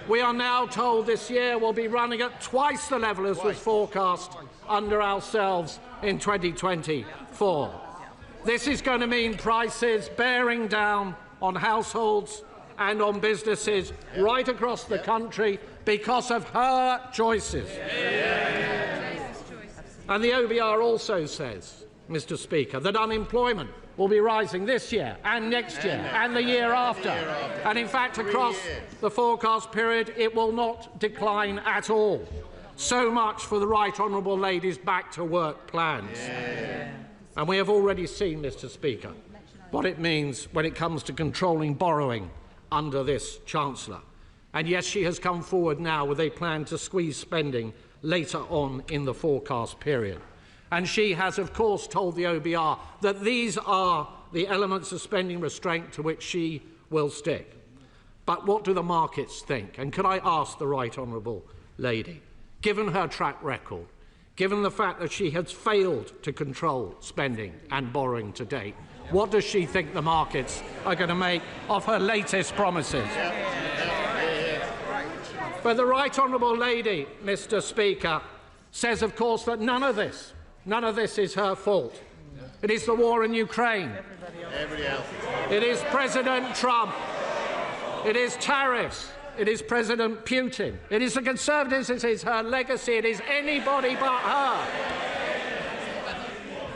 We are now told this year will be running at twice the level as was forecast under ourselves in 2024. This is going to mean prices bearing down on households and on businesses right across the country because of her choices. And the OBR also says, Mr. Speaker, that unemployment will be rising this year and next year and the year after. And in fact, across the forecast period, it will not decline at all. So much for the Right Honourable Lady's back-to-work plans. And we have already seen, Mr. Speaker, what it means when it comes to controlling borrowing under this Chancellor. And yes, she has come forward now with a plan to squeeze spending later on in the forecast period. And she has, of course, told the OBR that these are the elements of spending restraint to which she will stick. But what do the markets think? And could I ask the Right Honourable Lady, given her track record, given the fact that she has failed to control spending and borrowing to date, what does she think the markets are going to make of her latest promises? But the Right Honourable Lady, Mr. Speaker, says, of course, that none of this is her fault. It is the war in Ukraine. It is President Trump. It is tariffs. It is President Putin. It is the Conservatives. It is her legacy. It is anybody but her.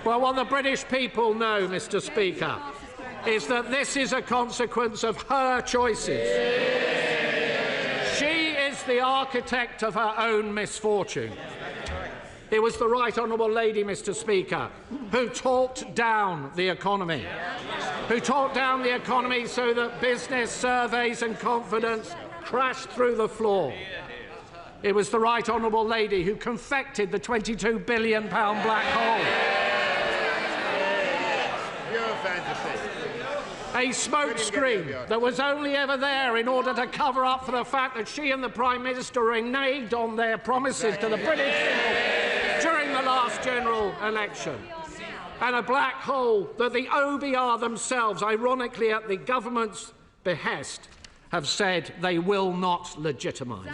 Well, what the British people know, Mr. Speaker, is that this is a consequence of her choices. She is the architect of her own misfortune. It was the Right Honourable Lady, Mr. Speaker, who talked down the economy, so that business surveys and confidence crashed through the floor. It was the Right Honourable Lady who confected the £22 billion black hole. A smokescreen that was only ever there in order to cover up for the fact that she and the Prime Minister reneged on their promises to the British people during the last general election. And a black hole that the OBR themselves, ironically at the government's behest, have said they will not legitimise.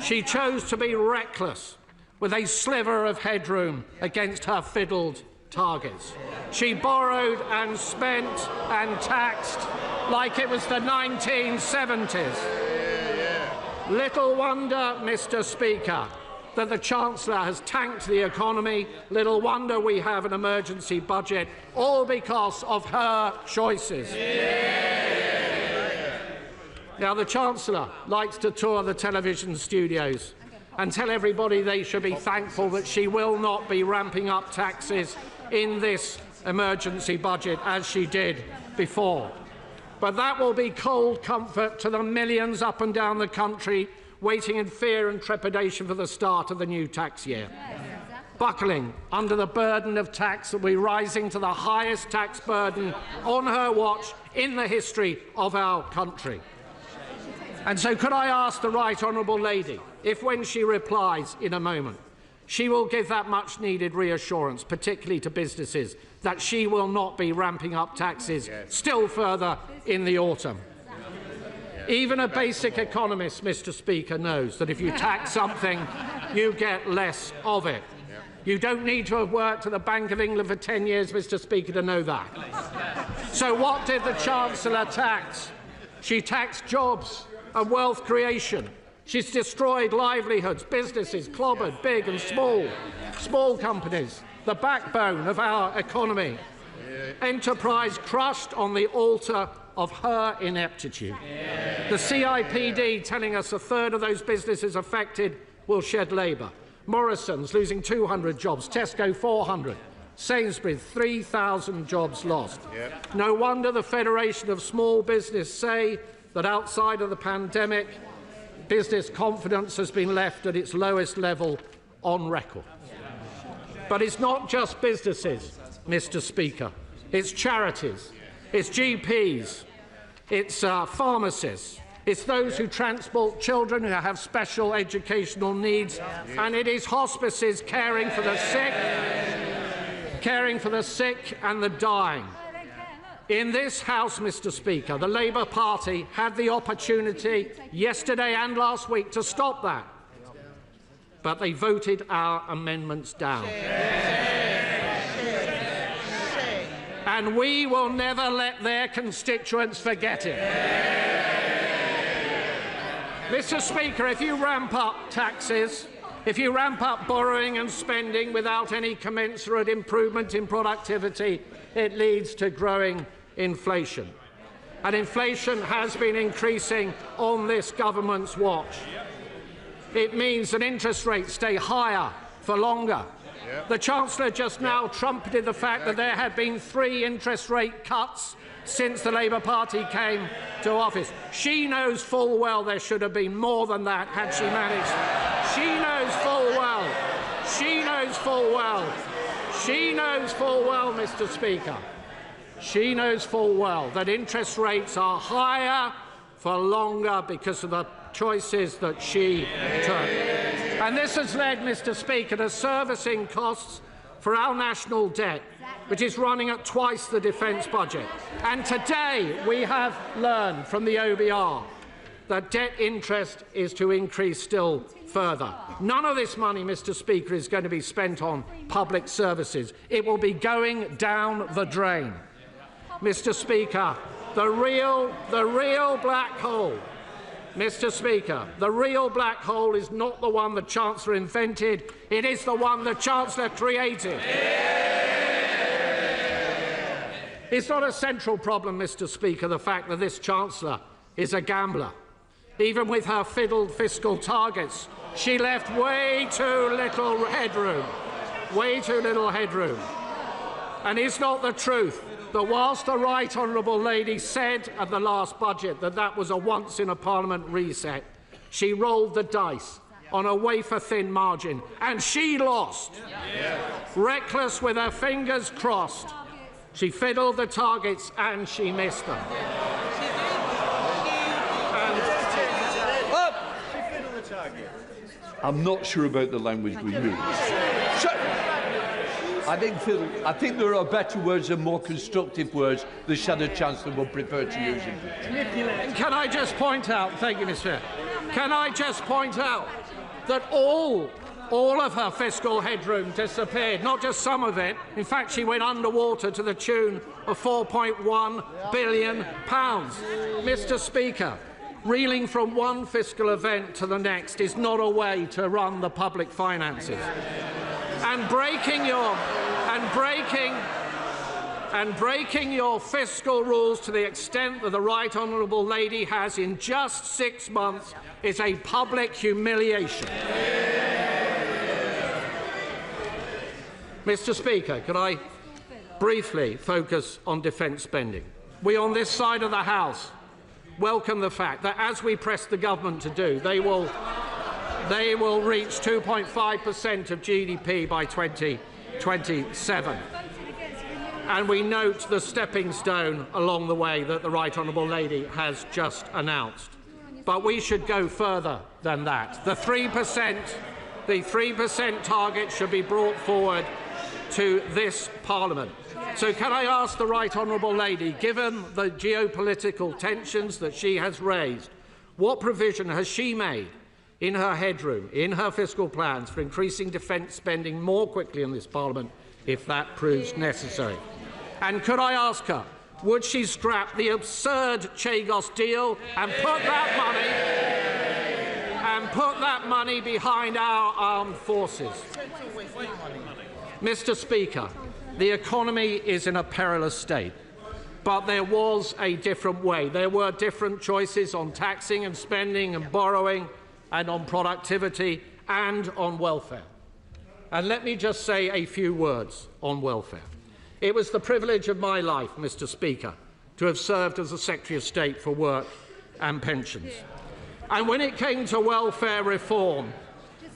She chose to be reckless with a sliver of headroom against her fiddled targets. She borrowed and spent and taxed like it was the 1970s. Little wonder, Mr. Speaker, that the Chancellor has tanked the economy. Little wonder we have an emergency budget, all because of her choices. Now, the Chancellor likes to tour the television studios and tell everybody they should be thankful that she will not be ramping up taxes in this emergency budget as she did before. But that will be cold comfort to the millions up and down the country waiting in fear and trepidation for the start of the new tax year, buckling under the burden of tax that will be rising to the highest tax burden on her watch in the history of our country. And so could I ask the Right Honourable Lady if, when she replies in a moment, she will give that much-needed reassurance, particularly to businesses, that she will not be ramping up taxes still further in the autumn. Even a basic economist, Mr. Speaker, knows that if you tax something, you get less of it. You don't need to have worked at the Bank of England for 10 years, Mr. Speaker, to know that. So what did the Chancellor tax? She taxed jobs and wealth creation. She's destroyed livelihoods, businesses clobbered, big and small companies, the backbone of our economy. Enterprise crushed on the altar of her ineptitude. The CIPD telling us a third of those businesses affected will shed labour. Morrison's losing 200 jobs, Tesco 400, Sainsbury's 3,000 jobs lost. No wonder the Federation of Small Business say that outside of the pandemic, business confidence has been left at its lowest level on record. But it's not just businesses, Mr. Speaker. It's charities, it's GPs, it's pharmacists, it's those who transport children who have special educational needs, and it is hospices caring for the sick and the dying. In this House, Mr. Speaker, the Labour Party had the opportunity yesterday and last week to stop that, but they voted our amendments down. And we will never let their constituents forget it. Mr. Speaker, if you ramp up taxes, if you ramp up borrowing and spending without any commensurate improvement in productivity, it leads to growing inflation. And inflation has been increasing on this government's watch. It means that interest rates stay higher for longer. The Chancellor just now trumpeted the fact that there had been 3 interest rate cuts since the Labour Party came to office. She knows full well there should have been more than that had she managed. She knows full well. She knows full well. She knows full well, Mr. Speaker. She knows full well that interest rates are higher for longer because of the choices that she took. And this has led, Mr. Speaker, to servicing costs for our national debt, which is running at twice the defence budget. And today we have learned from the OBR that debt interest is to increase still further. None of this money, Mr. Speaker, is going to be spent on public services. It will be going down the drain. Mr. Speaker, the real black hole, Mr. Speaker, the real black hole is not the one the Chancellor invented, it is the one the Chancellor created. It's not a central problem, Mr. Speaker, the fact that this Chancellor is a gambler. Even with her fiddled fiscal targets, she left way too little headroom. Way too little headroom. And it's not the truth that whilst the Right Honourable Lady said at the last budget that that was a once-in-a-Parliament reset, she rolled the dice on a wafer-thin margin, and she lost. Reckless with her fingers crossed, she fiddled the targets and she missed them. I'm not sure about the language we use. I think there are better words and more constructive words the Shadow Chancellor would prefer to use. Can I just point out, thank you, Mr. Chair, can I just point out that all of her fiscal headroom disappeared, not just some of it. In fact, she went underwater to the tune of £4.1 billion. Mr. Speaker, reeling from one fiscal event to the next is not a way to run the public finances. And breaking your fiscal rules to the extent that the Right Honourable Lady has in just 6 months is a public humiliation. Mr. Speaker, could I briefly focus on defence spending? We on this side of the House welcome the fact that, as we press the government to do, they will reach 2.5% of GDP by 2027. And we note the stepping stone along the way that the Right Honourable Lady has just announced. But we should go further than that. The 3% target should be brought forward to this Parliament. So can I ask the Right Honourable Lady, given the geopolitical tensions that she has raised, what provision has she made in her headroom, in her fiscal plans, for increasing defence spending more quickly in this Parliament if that proves necessary? And could I ask her, would she scrap the absurd Chagos deal and put that money behind our armed forces? Mr. Speaker, the economy is in a perilous state, but there was a different way. There were different choices on taxing and spending and borrowing and on productivity and on welfare. And let me just say a few words on welfare. It was the privilege of my life, Mr. Speaker, to have served as the Secretary of State for Work and Pensions. And when it came to welfare reform,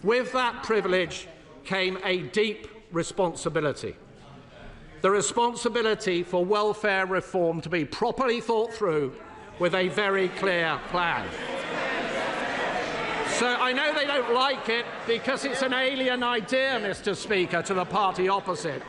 with that privilege came a deep responsibility. The responsibility for welfare reform to be properly thought through with a very clear plan. So I know they don't like it because it's an alien idea, Mr. Speaker, to the party opposite.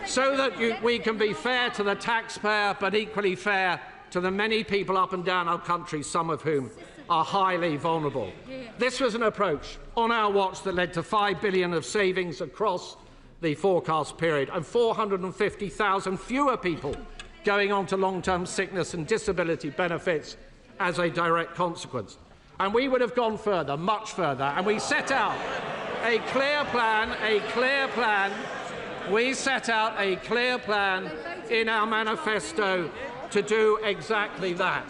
so that we can be fair to the taxpayer but equally fair to the many people up and down our country, some of whom are highly vulnerable. This was an approach on our watch that led to $5 billion of savings across the forecast period and 450,000 fewer people going on to long-term sickness and disability benefits as a direct consequence. And we would have gone further, much further, and we set out a clear plan, we set out a clear plan in our manifesto to do exactly that.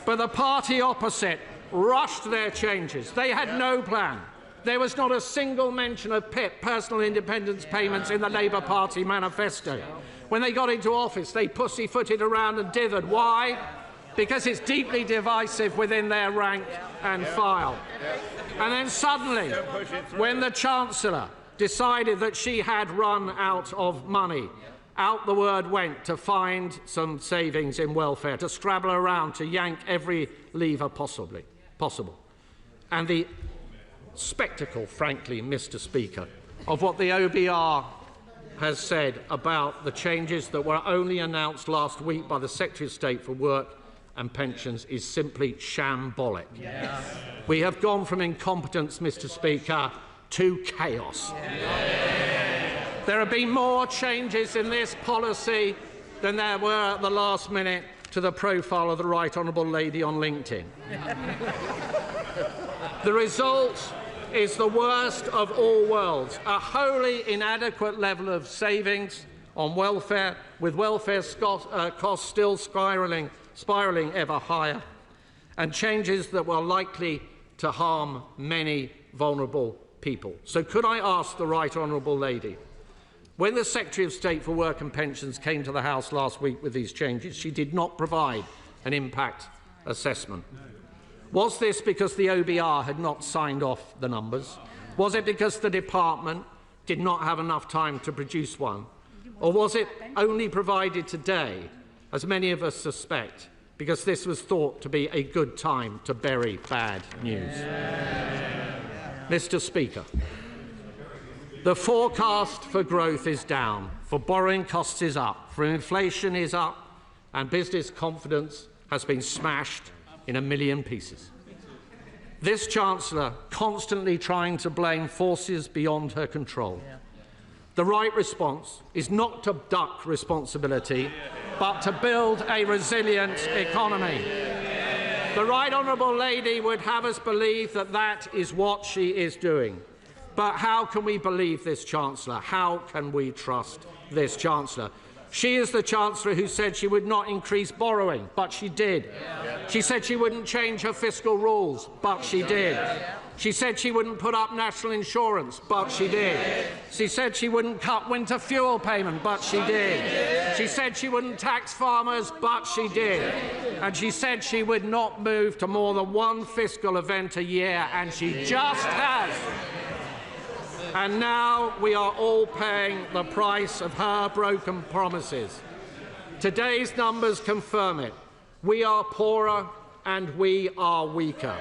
But the party opposite rushed their changes. They had no plan. There was not a single mention of PIP, personal independence payments, in the Labour Party manifesto. When they got into office, they pussyfooted around and dithered. Why? Because it's deeply divisive within their rank and file. And then suddenly, when the Chancellor decided that she had run out of money, out the word went to find some savings in welfare, to scrabble around, to yank every lever possible. And the spectacle, frankly, Mr. Speaker, of what the OBR has said about the changes that were only announced last week by the Secretary of State for Work and Pensions is simply shambolic. Yes. We have gone from incompetence, Mr. Speaker, to chaos. There have been more changes in this policy than there were at the last minute to the profile of the Right Honourable Lady on LinkedIn. The result is the worst of all worlds, a wholly inadequate level of savings on welfare, with welfare costs still spiralling ever higher, and changes that were likely to harm many vulnerable people. So could I ask the Right Honourable Lady, when the Secretary of State for Work and Pensions came to the House last week with these changes, she did not provide an impact assessment. Was this because the OBR had not signed off the numbers? Was it because the department did not have enough time to produce one? Or was it only provided today, as many of us suspect, because this was thought to be a good time to bury bad news? Mr. Speaker, the forecast for growth is down, for borrowing costs is up, for inflation is up, and business confidence has been smashed in a million pieces. This Chancellor constantly trying to blame forces beyond her control. The right response is not to duck responsibility, but to build a resilient economy. The Right Honourable Lady would have us believe that that is what she is doing. But how can we believe this Chancellor? How can we trust this Chancellor? She is the Chancellor who said she would not increase borrowing, but she did. She said she wouldn't change her fiscal rules, but she did. She said she wouldn't put up national insurance, but she did. She said she wouldn't cut winter fuel payment, but she did. She said she wouldn't tax farmers, but she did. And she said she would not move to more than one fiscal event a year, and she just has. And now we are all paying the price of her broken promises. Today's numbers confirm it. We are poorer and we are weaker.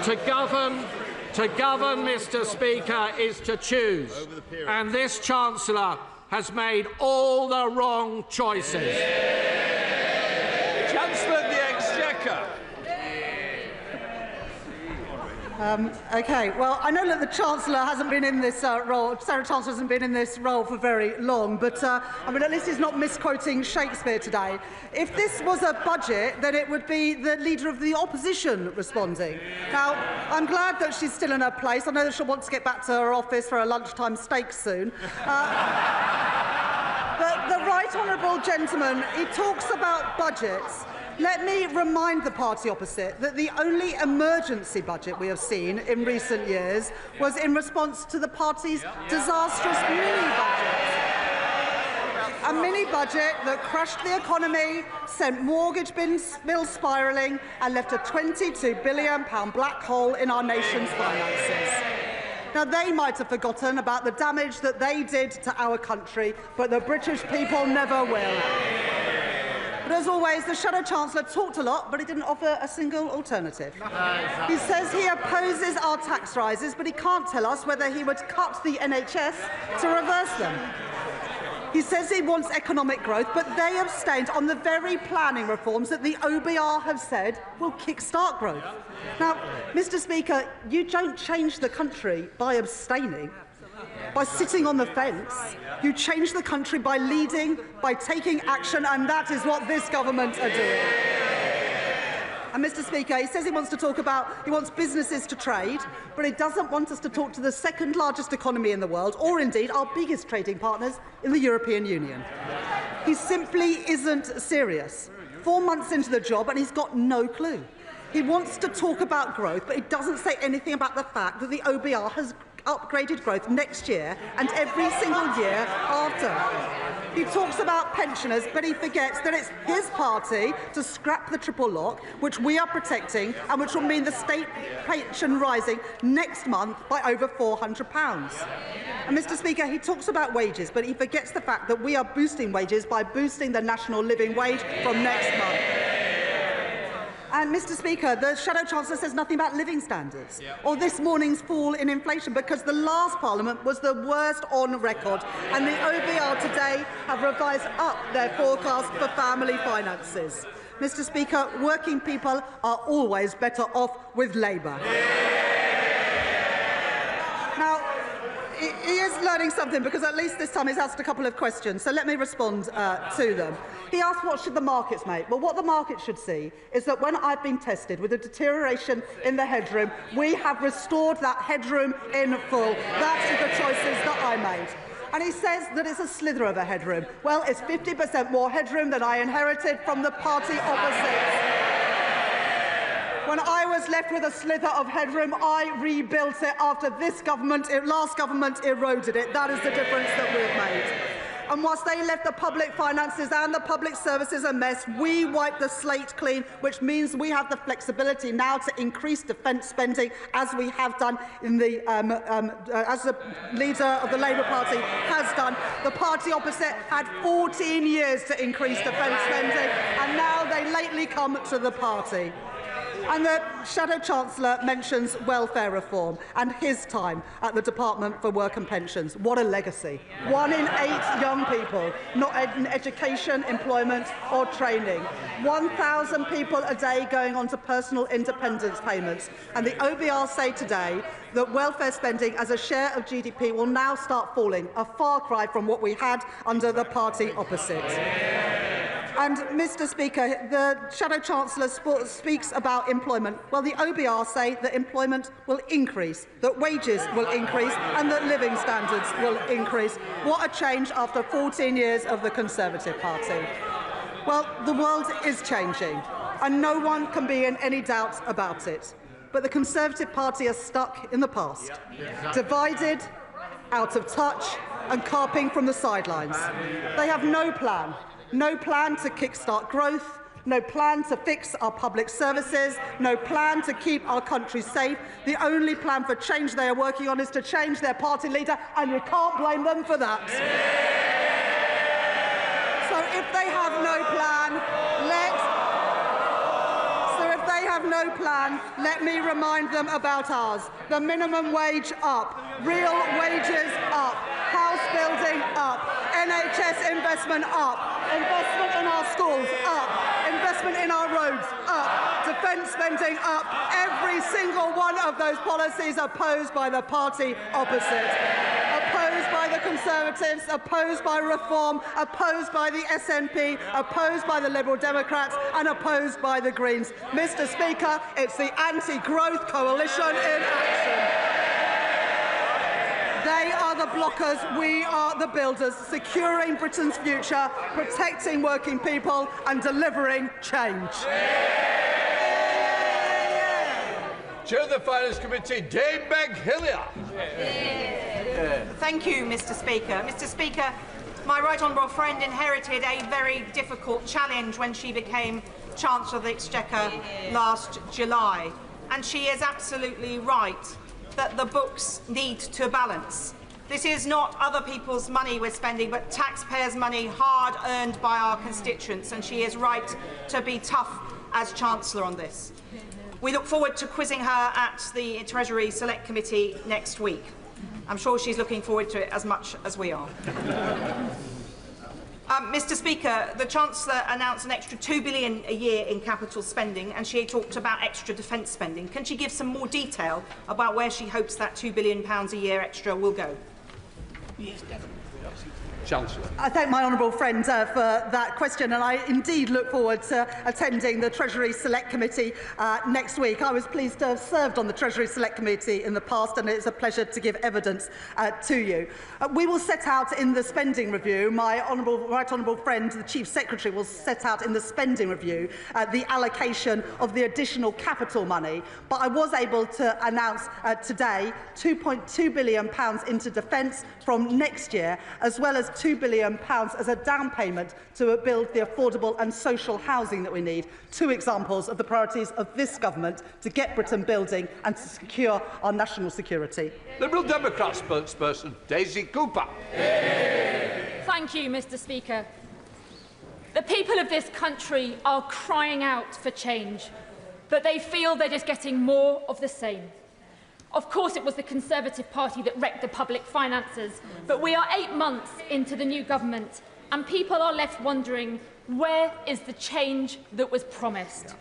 To govern, Mr. Speaker, is to choose. And this Chancellor has made all the wrong choices. Chancellor of the Exchequer. OK, well, I know that the Chancellor hasn't been in this role, Sarah Chancellor hasn't been in this role for very long, but I mean, at least he's not misquoting Shakespeare today. If this was a budget, then it would be the Leader of the Opposition responding. Now, I'm glad that she's still in her place. I know that she'll want to get back to her office for a lunchtime steak soon. But the Right Honourable Gentleman, he talks about budgets. Let me remind the party opposite that the only emergency budget we have seen in recent years was in response to the party's disastrous mini-budget. A mini-budget that crushed the economy, sent mortgage bills spiralling and left a £22 billion black hole in our nation's finances. Now, they might have forgotten about the damage that they did to our country, but the British people never will. But as always, the Shadow Chancellor talked a lot, but he didn't offer a single alternative. He says he opposes our tax rises, but he can't tell us whether he would cut the NHS to reverse them. He says he wants economic growth, but they abstained on the very planning reforms that the OBR have said will kickstart growth. Now, Mr. Speaker, you don't change the country by abstaining, by sitting on the fence. You change the country by leading, by taking action, and that is what this government are doing. And Mr. Speaker, he says he wants businesses to trade, but he doesn't want us to talk to the second largest economy in the world, or indeed our biggest trading partners in the European Union. He simply isn't serious. 4 months into the job and he's got no clue. He wants to talk about growth, but he doesn't say anything about the fact that the OBR has upgraded growth next year and every single year after. He talks about pensioners, but he forgets that it's his party to scrap the triple lock, which we are protecting and which will mean the state pension rising next month by over £400. And Mr. Speaker, he talks about wages, but he forgets the fact that we are boosting wages by boosting the national living wage from next month. And, Mr. Speaker, the Shadow Chancellor says nothing about living standards or this morning's fall in inflation, because the last Parliament was the worst on record, and the OBR today have revised up their forecast for family finances. Mr. Speaker, working people are always better off with Labour. Now, he is learning something, because at least this time he's asked a couple of questions, so let me respond to them. He asked what should the markets make. Well, what the market should see is that when I've been tested with a deterioration in the headroom, we have restored that headroom in full. That is the choices that I made. And he says that it's a slither of a headroom. Well, it's 50% more headroom than I inherited from the party opposite. When I was left with a slither of headroom, I rebuilt it after last government eroded it. That is the difference that we've made. And whilst they left the public finances and the public services a mess, we wiped the slate clean, which means we have the flexibility now to increase defence spending, as we have done in as the leader of the Labour Party has done. The party opposite had 14 years to increase defence spending, and now they lately come to the party. And the Shadow Chancellor mentions welfare reform and his time at the Department for Work and Pensions. What a legacy. 1 in 8 young people not in education, employment or training. 1,000 people a day going on to personal independence payments. And the OBR say today that welfare spending as a share of GDP will now start falling, a far cry from what we had under the party opposite. And, Mr. Speaker, the Shadow Chancellor speaks about employment. Well, the OBR say that employment will increase, that wages will increase and that living standards will increase. What a change after 14 years of the Conservative Party. Well, the world is changing, and no one can be in any doubt about it. But the Conservative Party are stuck in the past, divided, out of touch and carping from the sidelines. They have no plan. No plan to kickstart growth, no plan to fix our public services, no plan to keep our country safe. The only plan for change they are working on is to change their party leader, and you can't blame them for that. So if they have no plan, let me remind them about ours. The minimum wage up, real wages up, house building up, NHS investment up, investment in our schools up, investment in our roads up, defence spending up. Every single one of those policies opposed by the party opposite. Opposed by the Conservatives, opposed by Reform, opposed by the SNP, opposed by the Liberal Democrats and opposed by the Greens. Mr. Speaker, it's the anti-growth coalition in action. They are the blockers, we are the builders, securing Britain's future, protecting working people and delivering change. Chair of the Finance Committee, Dame Meg Hillier. Thank you, Mr. Speaker. Mr. Speaker, my right honourable friend inherited a very difficult challenge when she became Chancellor of the Exchequer last July, and she is absolutely right that the books need to balance. This is not other people's money we're spending, but taxpayers' money hard earned by our constituents, and she is right to be tough as Chancellor on this. We look forward to quizzing her at the Treasury Select Committee next week. I'm sure she's looking forward to it as much as we are. Mr Speaker, the Chancellor announced an extra £2 billion a year in capital spending, and she talked about extra defence spending. Can she give some more detail about where she hopes that £2 billion a year extra will go? Yes, definitely. Chancellor. I thank my honourable friend for that question, and I indeed look forward to attending the Treasury Select Committee next week. I was pleased to have served on the Treasury Select Committee in the past, and it's a pleasure to give evidence to you. We will set out in the spending review, my right honourable friend, the Chief Secretary, will set out in the spending review the allocation of the additional capital money, but I was able to announce today £2.2 billion into defence from next year, as well as £2 billion as a down payment to build the affordable and social housing that we need. Two examples of the priorities of this government to get Britain building and to secure our national security. Liberal Democrat spokesperson Daisy Cooper. Thank you, Mr Speaker. The people of this country are crying out for change, but they feel they're just getting more of the same. Of course, it was the Conservative Party that wrecked the public finances, but we are 8 months into the new government, and people are left wondering, where is the change that was promised?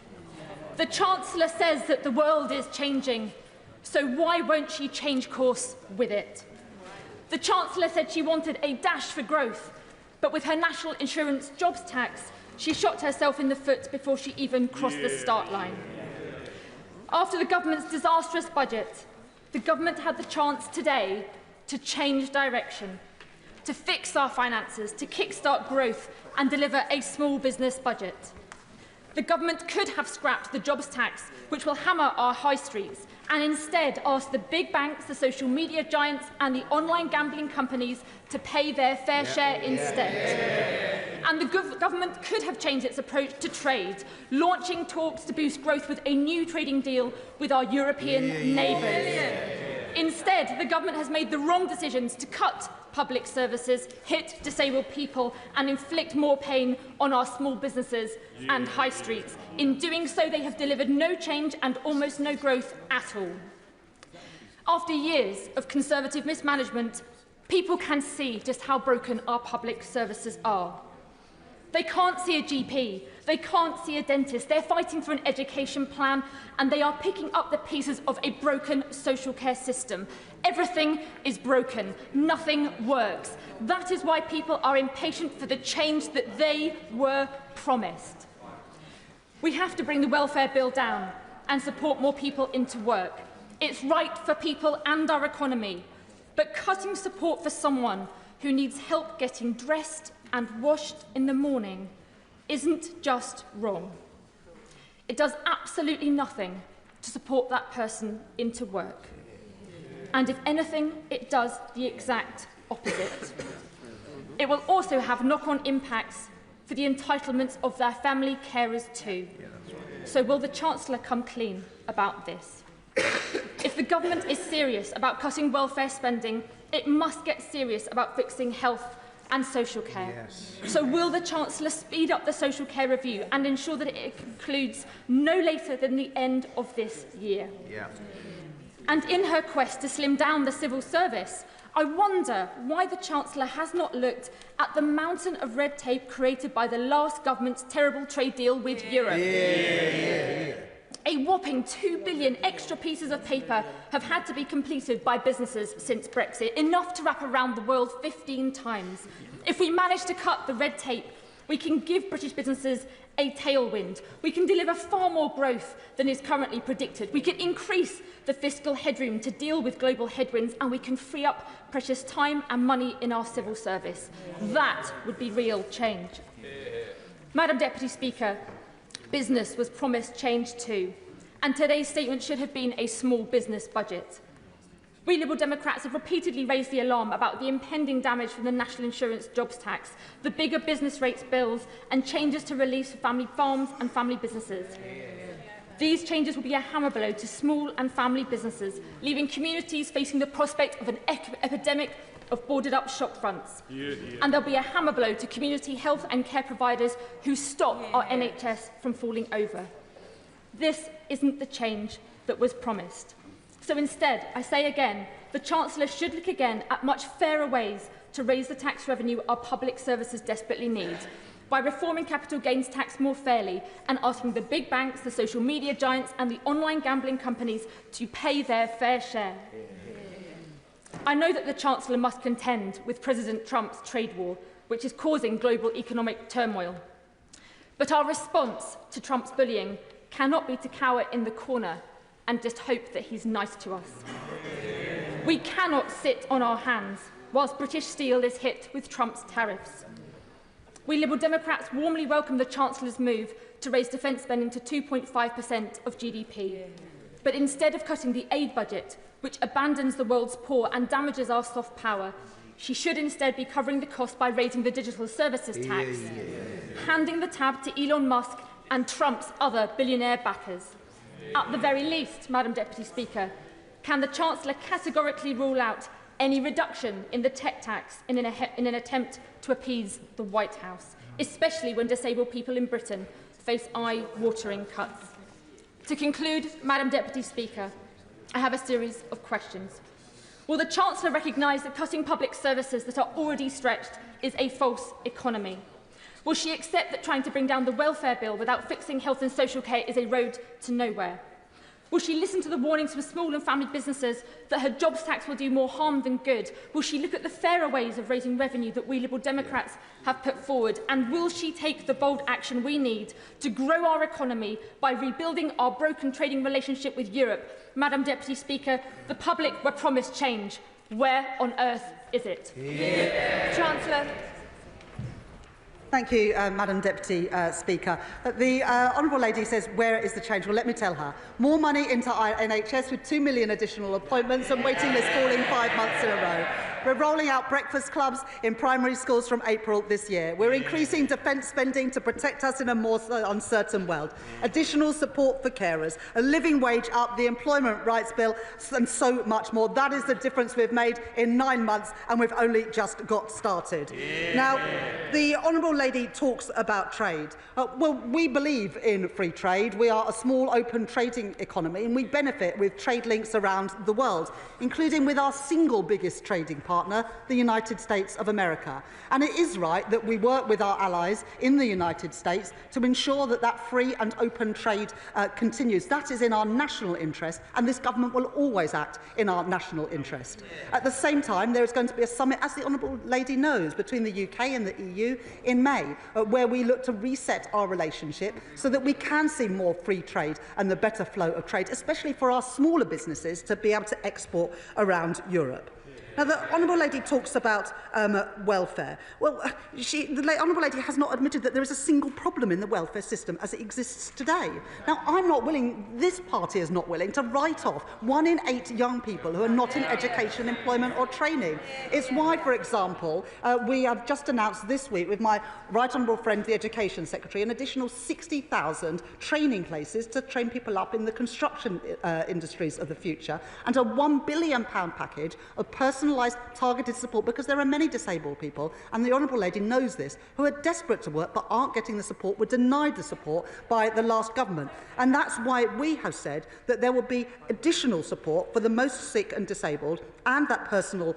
The Chancellor says that the world is changing, so why won't she change course with it? The Chancellor said she wanted a dash for growth, but with her national insurance jobs tax, she shot herself in the foot before she even crossed the start line. After the government's disastrous budget, the government had the chance today to change direction, to fix our finances, to kickstart growth and deliver a small business budget. The government could have scrapped the jobs tax, which will hammer our high streets, and instead asked the big banks, the social media giants and the online gambling companies to pay their fair share instead. And the government could have changed its approach to trade, launching talks to boost growth with a new trading deal with our European neighbours. Instead, the government has made the wrong decisions to cut public services, hit disabled people and inflict more pain on our small businesses and high streets. In doing so, they have delivered no change and almost no growth at all. After years of Conservative mismanagement, people can see just how broken our public services are. They can't see a GP, they can't see a dentist, they're fighting for an education plan, and they are picking up the pieces of a broken social care system. Everything is broken, nothing works. That is why people are impatient for the change that they were promised. We have to bring the welfare bill down and support more people into work. It's right for people and our economy, but cutting support for someone who needs help getting dressed and washed in the morning isn't just wrong. It does absolutely nothing to support that person into work. And if anything, it does the exact opposite. It will also have knock-on impacts for the entitlements of their family carers too. So will the Chancellor come clean about this? If the government is serious about cutting welfare spending, it must get serious about fixing health and social care. Yes. So will the Chancellor speed up the social care review and ensure that it concludes no later than the end of this year? Yeah. And in her quest to slim down the civil service, I wonder why the Chancellor has not looked at the mountain of red tape created by the last government's terrible trade deal with Europe. A whopping 2 billion extra pieces of paper have had to be completed by businesses since Brexit, enough to wrap around the world 15 times. If we manage to cut the red tape, we can give British businesses a tailwind. We can deliver far more growth than is currently predicted. We can increase the fiscal headroom to deal with global headwinds, and we can free up precious time and money in our civil service. That would be real change. Madam Deputy Speaker, business was promised change too, and today's statement should have been a small business budget. We Liberal Democrats have repeatedly raised the alarm about the impending damage from the national insurance jobs tax, the bigger business rates bills and changes to reliefs for family farms and family businesses. These changes will be a hammer blow to small and family businesses, leaving communities facing the prospect of an epidemic of boarded-up shop fronts. And there'll be a hammer blow to community health and care providers who stop our NHS from falling over. This isn't the change that was promised. So instead, I say again, the Chancellor should look again at much fairer ways to raise the tax revenue our public services desperately need, by reforming capital gains tax more fairly and asking the big banks, the social media giants and the online gambling companies to pay their fair share. I know that the Chancellor must contend with President Trump's trade war, which is causing global economic turmoil. But our response to Trump's bullying cannot be to cower in the corner and just hope that he's nice to us. We cannot sit on our hands whilst British steel is hit with Trump's tariffs. We Liberal Democrats warmly welcome the Chancellor's move to raise defence spending to 2.5% of GDP. But instead of cutting the aid budget, which abandons the world's poor and damages our soft power, she should instead be covering the cost by raising the digital services tax, handing the tab to Elon Musk and Trump's other billionaire backers. At the very least, Madam Deputy Speaker, can the Chancellor categorically rule out any reduction in the tech tax in an attempt to appease the White House, especially when disabled people in Britain face eye-watering cuts? To conclude, Madam Deputy Speaker, I have a series of questions. Will the Chancellor recognise that cutting public services that are already stretched is a false economy? Will she accept that trying to bring down the welfare bill without fixing health and social care is a road to nowhere? Will she listen to the warnings from small and family businesses that her jobs tax will do more harm than good? Will she look at the fairer ways of raising revenue that we Liberal Democrats have put forward? And will she take the bold action we need to grow our economy by rebuilding our broken trading relationship with Europe? Madam Deputy Speaker, the public were promised change. Where on earth is it? Chancellor. Thank you, Madam Deputy Speaker. The Honourable Lady says, where is the change? Well, let me tell her. More money into NHS with 2 million additional appointments and waiting lists falling 5 months in a row. We're rolling out breakfast clubs in primary schools from April this year. We're increasing defence spending to protect us in a more uncertain world. Additional support for carers, a living wage up, the Employment Rights Bill, and so much more. That is the difference we've made in 9 months, and we've only just got started. Now, the Honourable Lady talks about trade. Well, we believe in free trade. We are a small, open trading economy, and we benefit with trade links around the world, including with our single biggest trading partner, the United States of America. And it is right that we work with our allies in the United States to ensure that that free and open trade continues. That is in our national interest, and this government will always act in our national interest. At the same time, there is going to be a summit, as the Honourable Lady knows, between the UK and the EU in May, where we look to reset our relationship so that we can see more free trade and the better flow of trade, especially for our smaller businesses to be able to export around Europe. Now, the Honourable Lady talks about welfare. Well, the Honourable Lady has not admitted that there is a single problem in the welfare system as it exists today. Now, I'm not willing, this party is not willing, to write off 1 in 8 young people who are not in education, employment or training. It's why, for example, we have just announced this week with my right honourable friend, the Education Secretary, an additional 60,000 training places to train people up in the construction industries of the future, and a £1 billion package of personalised targeted support, because there are many disabled people, and the Honourable Lady knows this, who are desperate to work but aren't getting the support, were denied the support by the last government. And that's why we have said that there will be additional support for the most sick and disabled, and that personal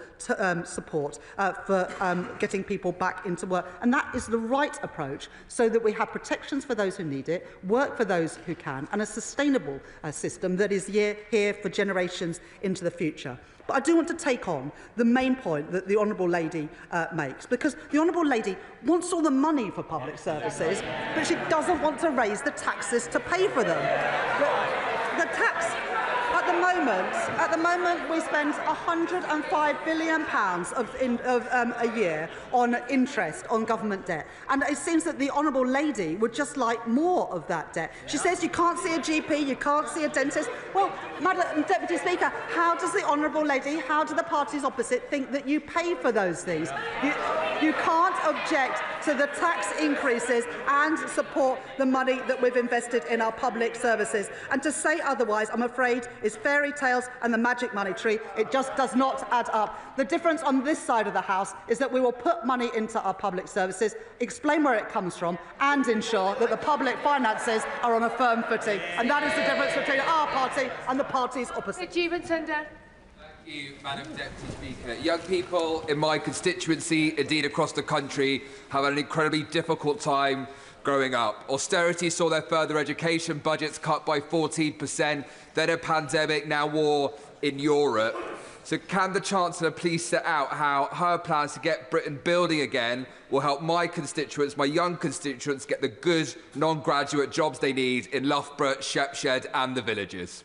support for getting people back into work. And that is the right approach, so that we have protections for those who need it, work for those who can, and a sustainable system that is here for generations into the future. But I do want to take on the main point that the Honourable Lady makes, because the Honourable Lady wants all the money for public services, but she doesn't want to raise the taxes to pay for them. The tax, at the moment, we spend £105 billion a year on interest on government debt, and it seems that the Honourable Lady would just like more of that debt. She says you can't see a GP, you can't see a dentist. Well, Madam Deputy Speaker, how does the Honourable Lady, how do the parties opposite think that you pay for those things? You can't object to the tax increases and support the money that we've invested in our public services. And to say otherwise, I'm afraid, is fairy tales and the magic money tree. It just does not add up. The difference on this side of the House is that we will put money into our public services, explain where it comes from, and ensure that the public finances are on a firm footing. And that is the difference between our party and the parties opposite. Thank you, Madam Deputy Speaker. Young people in my constituency, indeed across the country, have had an incredibly difficult time growing up. Austerity saw their further education budgets cut by 14%, then a pandemic, now war in Europe. So can the Chancellor please set out how her plans to get Britain building again will help my constituents, my young constituents, get the good non-graduate jobs they need in Loughborough, Shepshed and the villages?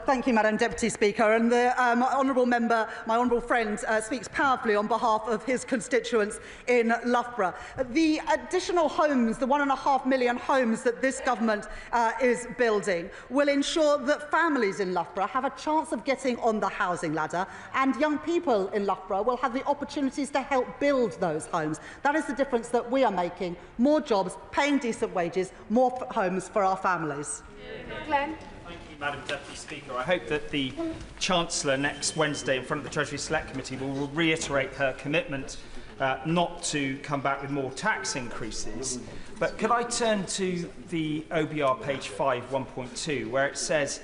Thank you, Madam Deputy Speaker. And the honourable member, my honourable friend, speaks powerfully on behalf of his constituents in Loughborough. The additional homes, the 1.5 million homes that this government is building, will ensure that families in Loughborough have a chance of getting on the housing ladder, and young people in Loughborough will have the opportunities to help build those homes. That is the difference that we are making. More jobs, paying decent wages, more homes for our families. Glenn. Madam Deputy Speaker, I hope that the Chancellor next Wednesday in front of the Treasury Select Committee will reiterate her commitment not to come back with more tax increases. But could I turn to the OBR page 5, 1.2, where it says,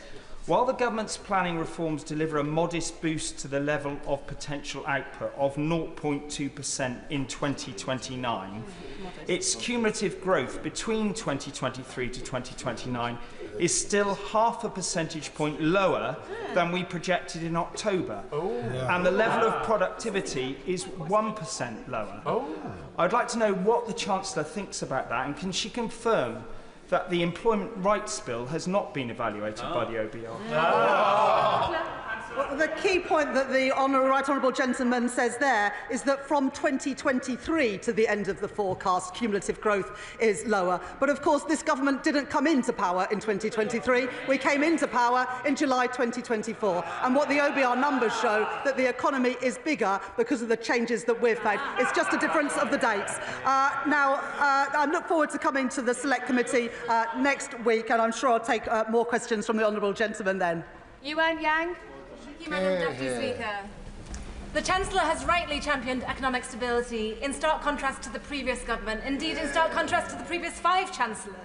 while the government's planning reforms deliver a modest boost to the level of potential output of 0.2% in 2029, its cumulative growth between 2023 to 2029 is still 0.5 percentage point lower than we projected in October. And the level of productivity is 1% lower. I'd like to know what the Chancellor thinks about that, and can she confirm that the Employment Rights Bill has not been evaluated by the OBR? Well, the key point that the right honourable gentleman says there is that from 2023 to the end of the forecast, cumulative growth is lower. But of course, this government didn't come into power in 2023. We came into power in July 2024. And what the OBR numbers show, that the economy is bigger because of the changes that we've made. It's just a difference of the dates. I look forward to coming to the Select Committee next week, and I'm sure I'll take more questions from the honourable gentleman then. Yuan Yang. Thank you, Madam Deputy Speaker. The Chancellor has rightly championed economic stability in stark contrast to the previous government, indeed in stark contrast to the previous 5 Chancellors.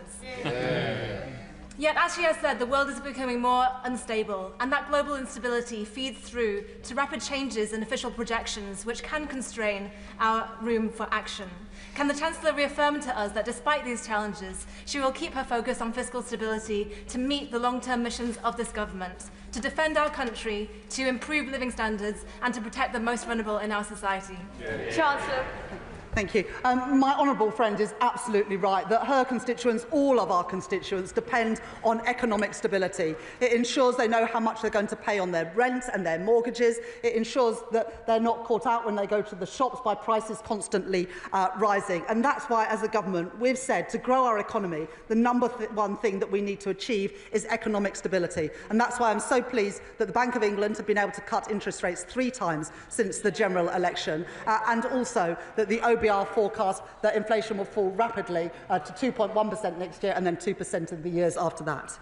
Yet, as she has said, the world is becoming more unstable, and that global instability feeds through to rapid changes in official projections, which can constrain our room for action. Can the Chancellor reaffirm to us that despite these challenges, she will keep her focus on fiscal stability to meet the long-term missions of this government, to defend our country, to improve living standards, and to protect the most vulnerable in our society? Chancellor. Thank you. My honourable friend is absolutely right that her constituents, all of our constituents, depend on economic stability. It ensures they know how much they're going to pay on their rent and their mortgages. It ensures that they're not caught out when they go to the shops by prices constantly rising. And that's why, as a government, we've said to grow our economy, the number one thing that we need to achieve is economic stability. And that's why I'm so pleased that the Bank of England have been able to cut interest rates 3 times since the general election, and also that the OBR forecast that inflation will fall rapidly to 2.1% next year and then 2% in the years after that.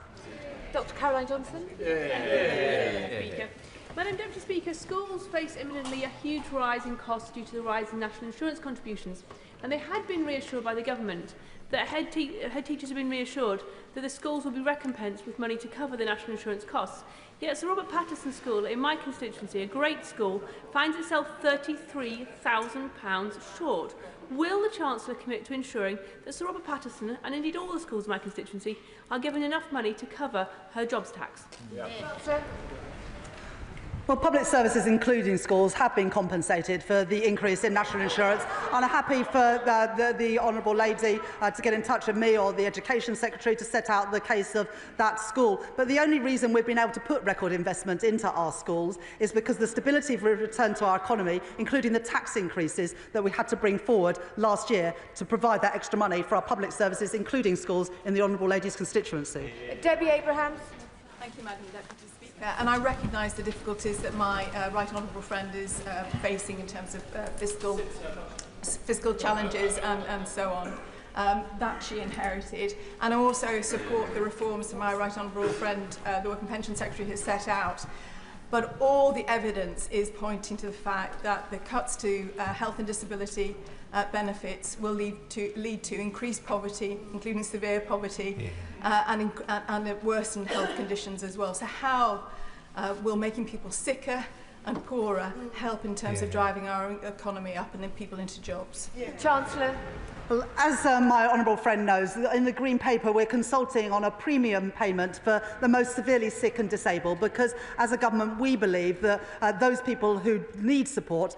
Dr. Caroline Johnson. Speaker. Madam Deputy Speaker, schools face imminently a huge rise in costs due to the rise in national insurance contributions, and they had been reassured by the government that head teachers have been reassured that the schools will be recompensed with money to cover the national insurance costs. Yet Sir Robert Patterson School in my constituency, a great school, finds itself £33,000 short. Will the Chancellor commit to ensuring that Sir Robert Patterson, and indeed all the schools in my constituency, are given enough money to cover her jobs tax? Well, public services, including schools, have been compensated for the increase in national insurance, and I'm happy for the honourable lady to get in touch with me or the Education Secretary to set out the case of that school. But the only reason we've been able to put record investment into our schools is because the stability of return to our economy, including the tax increases that we had to bring forward last year to provide that extra money for our public services, including schools, in the honourable lady's constituency. Debbie Abrahams. Thank you, Madam Deputy Speaker. And I recognise the difficulties that my right honourable friend is facing in terms of fiscal challenges and so on that she inherited. And I also support the reforms that my right honourable friend, the Work and Pension Secretary, has set out. But all the evidence is pointing to the fact that the cuts to health and disability benefits will lead to increased poverty, including severe poverty, and worsened health conditions as well. So how will making people sicker and poorer help in terms of driving our economy up and then people into jobs? Chancellor. Well, as my honourable friend knows, in the Green Paper we're consulting on a premium payment for the most severely sick and disabled, because as a government we believe that those people who need support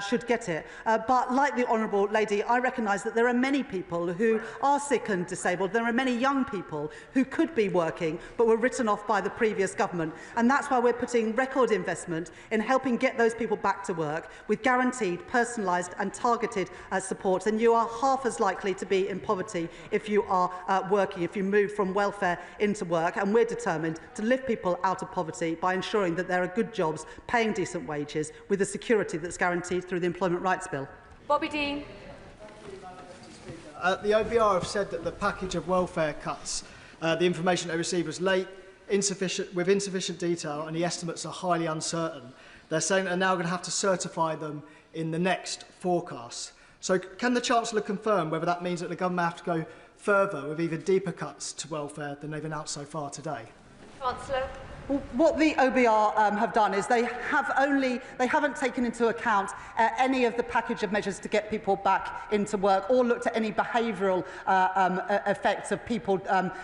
should get it. But like the honourable lady, I recognise that there are many people who are sick and disabled. There are many young people who could be working but were written off by the previous government, and that's why we're putting record investment in helping get those people back to work with guaranteed, personalised and targeted support. And you are half as likely to be in poverty if you are working, if you move from welfare into work. And we're determined to lift people out of poverty by ensuring that there are good jobs, paying decent wages, with the security that's guaranteed through the Employment Rights Bill. Bobby Dean. The OBR have said that the package of welfare cuts, the information they received was late, with insufficient detail, and the estimates are highly uncertain. They're saying they're now going to have to certify them in the next forecast. So can the Chancellor confirm whether that means that the government have to go further with even deeper cuts to welfare than they've announced so far today? Chancellor. Well, what the OBR have done is they haven't taken into account any of the package of measures to get people back into work, or looked at any behavioural effects of people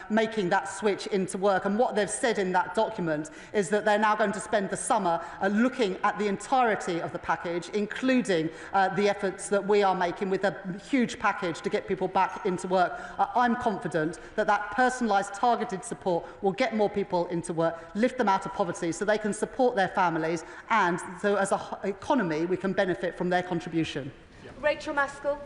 making that switch into work. And what they've said in that document is that they're now going to spend the summer looking at the entirety of the package, including the efforts that we are making with a huge package to get people back into work. I'm confident that that personalised, targeted support will get more people into work, lift them out of poverty so they can support their families, and so as an economy we can benefit from their contribution. Rachel Maskell.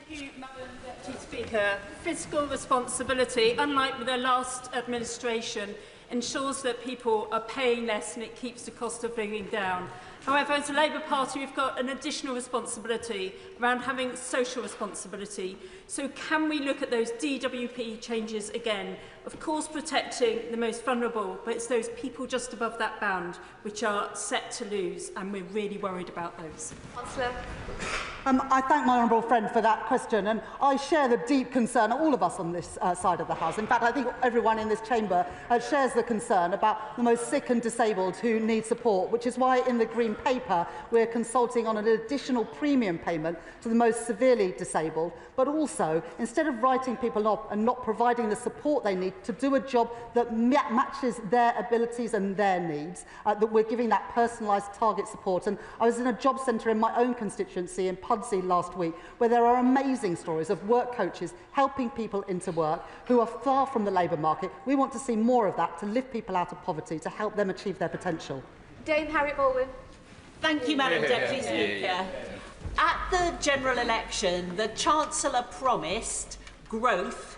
Thank you, Madam Deputy Speaker. Fiscal responsibility, unlike with the last administration, ensures that people are paying less and it keeps the cost of living down. However, as a Labour Party, we've got an additional responsibility around having social responsibility. So can we look at those DWP changes again? Of course, protecting the most vulnerable, but it's those people just above that bound which are set to lose, and we're really worried about those. Councillor. I thank my honourable friend for that question, and I share the deep concern, all of us on this side of the House. In fact, I think everyone in this chamber shares the concern about the most sick and disabled who need support, which is why in the Green Paper we're consulting on an additional premium payment to the most severely disabled, but also, instead of writing people off and not providing the support they need to do a job that matches their abilities and their needs, that we're giving that personalised target support. And I was in a job centre in my own constituency in Pudsey last week, where there are amazing stories of work coaches helping people into work who are far from the labour market. We want to see more of that to lift people out of poverty, to help them achieve their potential. Dame Harriet Baldwin. Thank you, Madam Deputy Speaker. At the general election, the Chancellor promised growth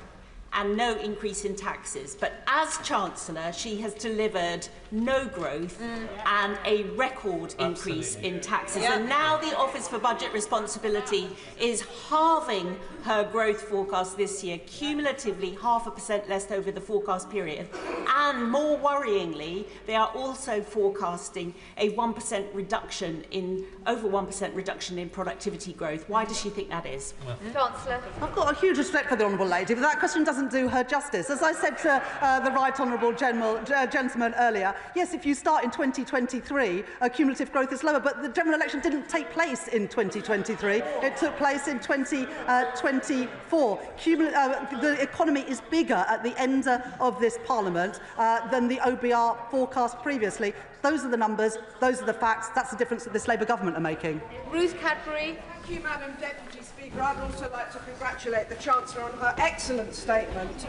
and no increase in taxes. But as Chancellor, she has delivered no growth and a record increase in taxes. Yep. And now the Office for Budget Responsibility is halving her growth forecast this year, cumulatively 0.5% less over the forecast period. And more worryingly, they are also forecasting a 1% reduction in, over 1% reduction in productivity growth. Why does she think that is? Chancellor. I've got a huge respect for the honourable lady, but that question doesn't do her justice. As I said to the right honourable gentleman earlier, yes, if you start in 2023, cumulative growth is lower, but the general election didn't take place in 2023. It took place in 2024. The economy is bigger at the end of this Parliament than the OBR forecast previously. Those are the numbers, those are the facts. That's the difference that this Labour government are making. Ruth Cadbury. Thank you, Madam Deputy Speaker. I'd also like to congratulate the Chancellor on her excellent statement,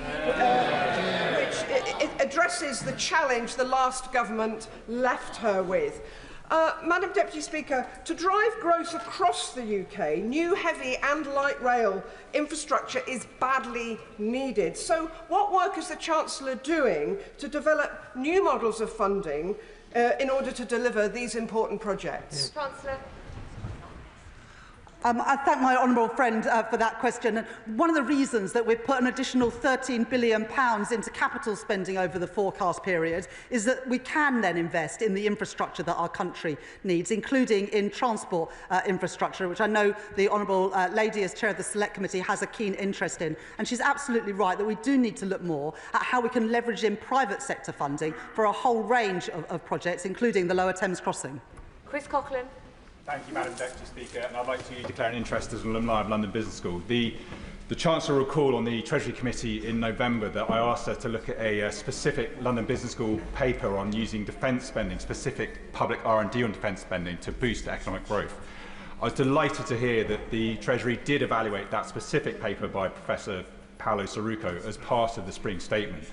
which addresses the challenge the last government left her with. Madam Deputy Speaker, to drive growth across the UK, new heavy and light rail infrastructure is badly needed. So what work is the Chancellor doing to develop new models of funding in order to deliver these important projects? Chancellor. I thank my honourable friend for that question. And one of the reasons that we've put an additional £13 billion into capital spending over the forecast period is that we can then invest in the infrastructure that our country needs, including in transport infrastructure, which I know the honourable lady, as chair of the Select Committee, has a keen interest in. And she's absolutely right that we do need to look more at how we can leverage in private sector funding for a whole range of projects, including the Lower Thames Crossing. Chris Coughlin. Thank you, Madam Deputy Speaker. And I'd like to declare an interest as an alumni of London Business School. The Chancellor will recall on the Treasury Committee in November that I asked her to look at a specific London Business School paper on using defence spending, specific public R&D on defence spending, to boost economic growth. I was delighted to hear that the Treasury did evaluate that specific paper by Professor Paolo Saruco as part of the spring statement,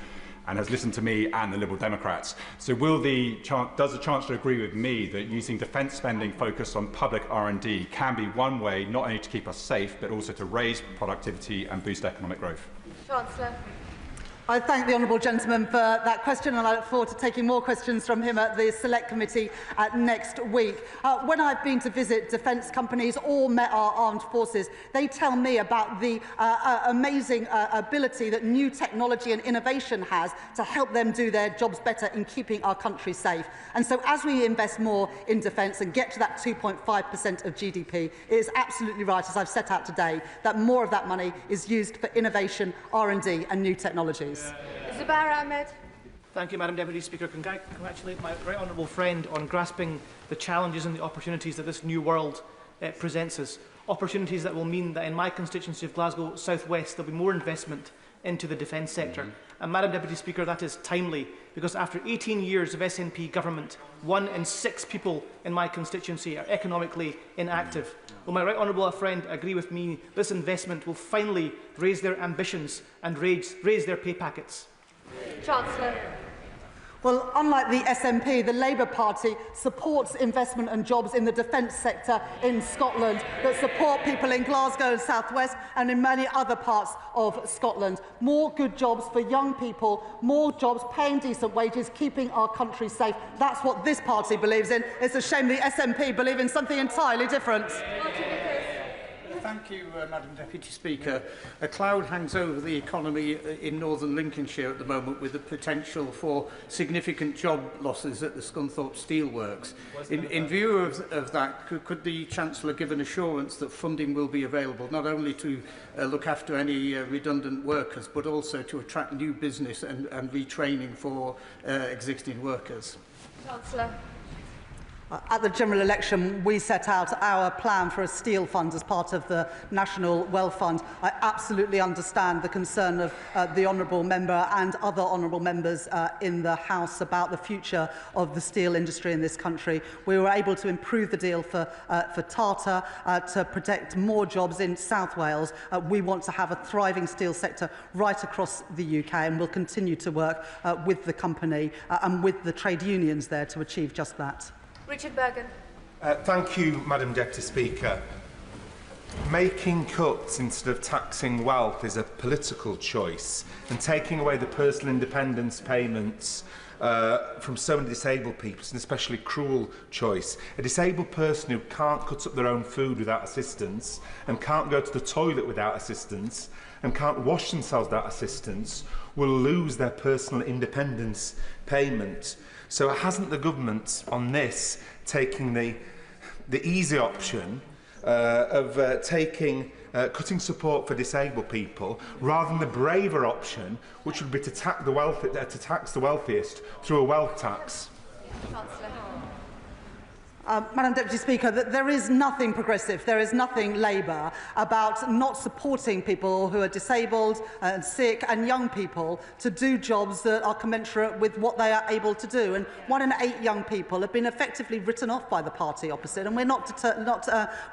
and has listened to me and the Liberal Democrats. So does the Chancellor agree with me that using defence spending focused on public R&D can be one way not only to keep us safe, but also to raise productivity and boost economic growth? Chancellor. I thank the honourable gentleman for that question, and I look forward to taking more questions from him at the Select Committee next week. When I've been to visit defence companies or met our armed forces, they tell me about the amazing ability that new technology and innovation has to help them do their jobs better in keeping our country safe. And so as we invest more in defence and get to that 2.5% of GDP, it is absolutely right, as I've set out today, that more of that money is used for innovation, R&D and new technologies. Zubair Ahmed. Thank you, Madam Deputy Speaker. Congratulate my right honourable friend on grasping the challenges and the opportunities that this new world presents us. Opportunities that will mean that in my constituency of Glasgow South West there will be more investment into the defence sector. And Madam Deputy Speaker, that is timely, because after 18 years of SNP government, 1 in 6 people in my constituency are economically inactive. Will my right honourable friend agree with me this investment will finally raise their ambitions and raise their pay packets? Chancellor. Well, unlike the SNP, the Labour Party supports investment and jobs in the defence sector in Scotland that support people in Glasgow and South West and in many other parts of Scotland. More good jobs for young people, more jobs paying decent wages, keeping our country safe. That's what this party believes in. It's a shame the SNP believe in something entirely different. Thank you, Madam Deputy Speaker. A cloud hangs over the economy in northern Lincolnshire at the moment, with the potential for significant job losses at the Scunthorpe Steelworks. In view of that, could the Chancellor give an assurance that funding will be available not only to look after any redundant workers, but also to attract new business and retraining for existing workers? Chancellor. At the general election, we set out our plan for a steel fund as part of the National Wealth Fund. I absolutely understand the concern of the honourable member and other honourable members in the House about the future of the steel industry in this country. We were able to improve the deal for Tata to protect more jobs in South Wales. We want to have a thriving steel sector right across the UK, and we'll continue to work with the company and with the trade unions there to achieve just that. Richard Bergen. Thank you, Madam Deputy Speaker. Making cuts instead of taxing wealth is a political choice, and taking away the personal independence payments from so many disabled people is an especially cruel choice. A disabled person who can't cut up their own food without assistance, and can't go to the toilet without assistance, and can't wash themselves without assistance will lose their personal independence payment. So hasn't the government on this taking the easy option of cutting support for disabled people, rather than the braver option, which would be to tax the wealthiest through a wealth tax? Madam Deputy Speaker, there is nothing progressive, there is nothing Labour about not supporting people who are disabled and sick and young people to do jobs that are commensurate with what they are able to do. And 1 in 8 young people have been effectively written off by the party opposite, and we're not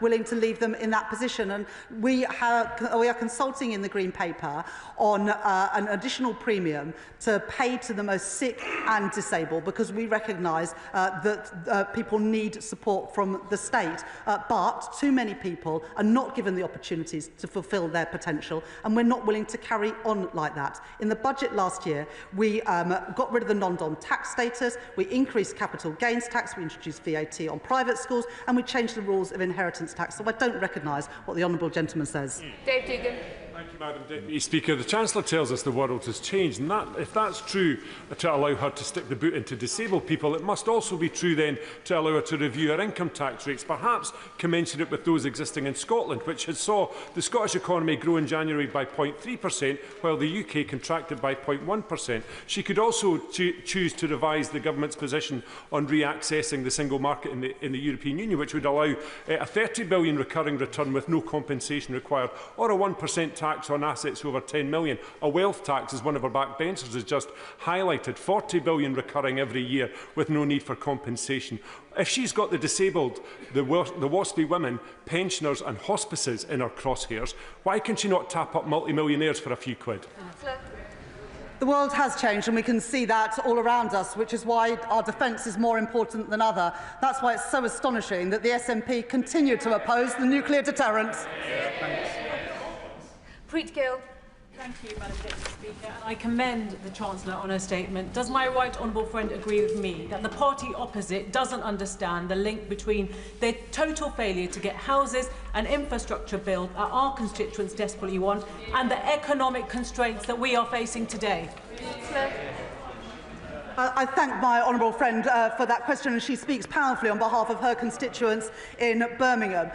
willing to leave them in that position. And we are consulting in the Green Paper on an additional premium to pay to the most sick and disabled, because we recognise that people need support from the state. But too many people are not given the opportunities to fulfil their potential, and we're not willing to carry on like that. In the budget last year, we got rid of the non-dom tax status, we increased capital gains tax, we introduced VAT on private schools, and we changed the rules of inheritance tax. So I don't recognise what the honourable gentleman says. Dave Dugan. Thank you, Madam Deputy Speaker. The Chancellor tells us the world has changed, and if that's true to allow her to stick the boot into disabled people, it must also be true then to allow her to review her income tax rates, perhaps commensurate with those existing in Scotland, which has saw the Scottish economy grow in January by 0.3%, while the UK contracted by 0.1%. She could also choose to revise the government's position on reaccessing the single market in the European Union, which would allow a 30 billion recurring return with no compensation required, or a 1% tax on assets over 10 million. A wealth tax, as one of our backbenchers has just highlighted, 40 billion recurring every year with no need for compensation. If she's got the disabled, the WASPy women, pensioners and hospices in her crosshairs, why can she not tap up multi-millionaires for a few quid? The world has changed, and we can see that all around us, which is why our defence is more important than other. That's why it's so astonishing that the SNP continue to oppose the nuclear deterrent. Preet Gill. Thank you, Madam Deputy Speaker. And I commend the Chancellor on her statement. Does my right honourable friend agree with me that the party opposite doesn't understand the link between their total failure to get houses and infrastructure built that our constituents desperately want and the economic constraints that we are facing today? I thank my honourable friend for that question, and she speaks powerfully on behalf of her constituents in Birmingham.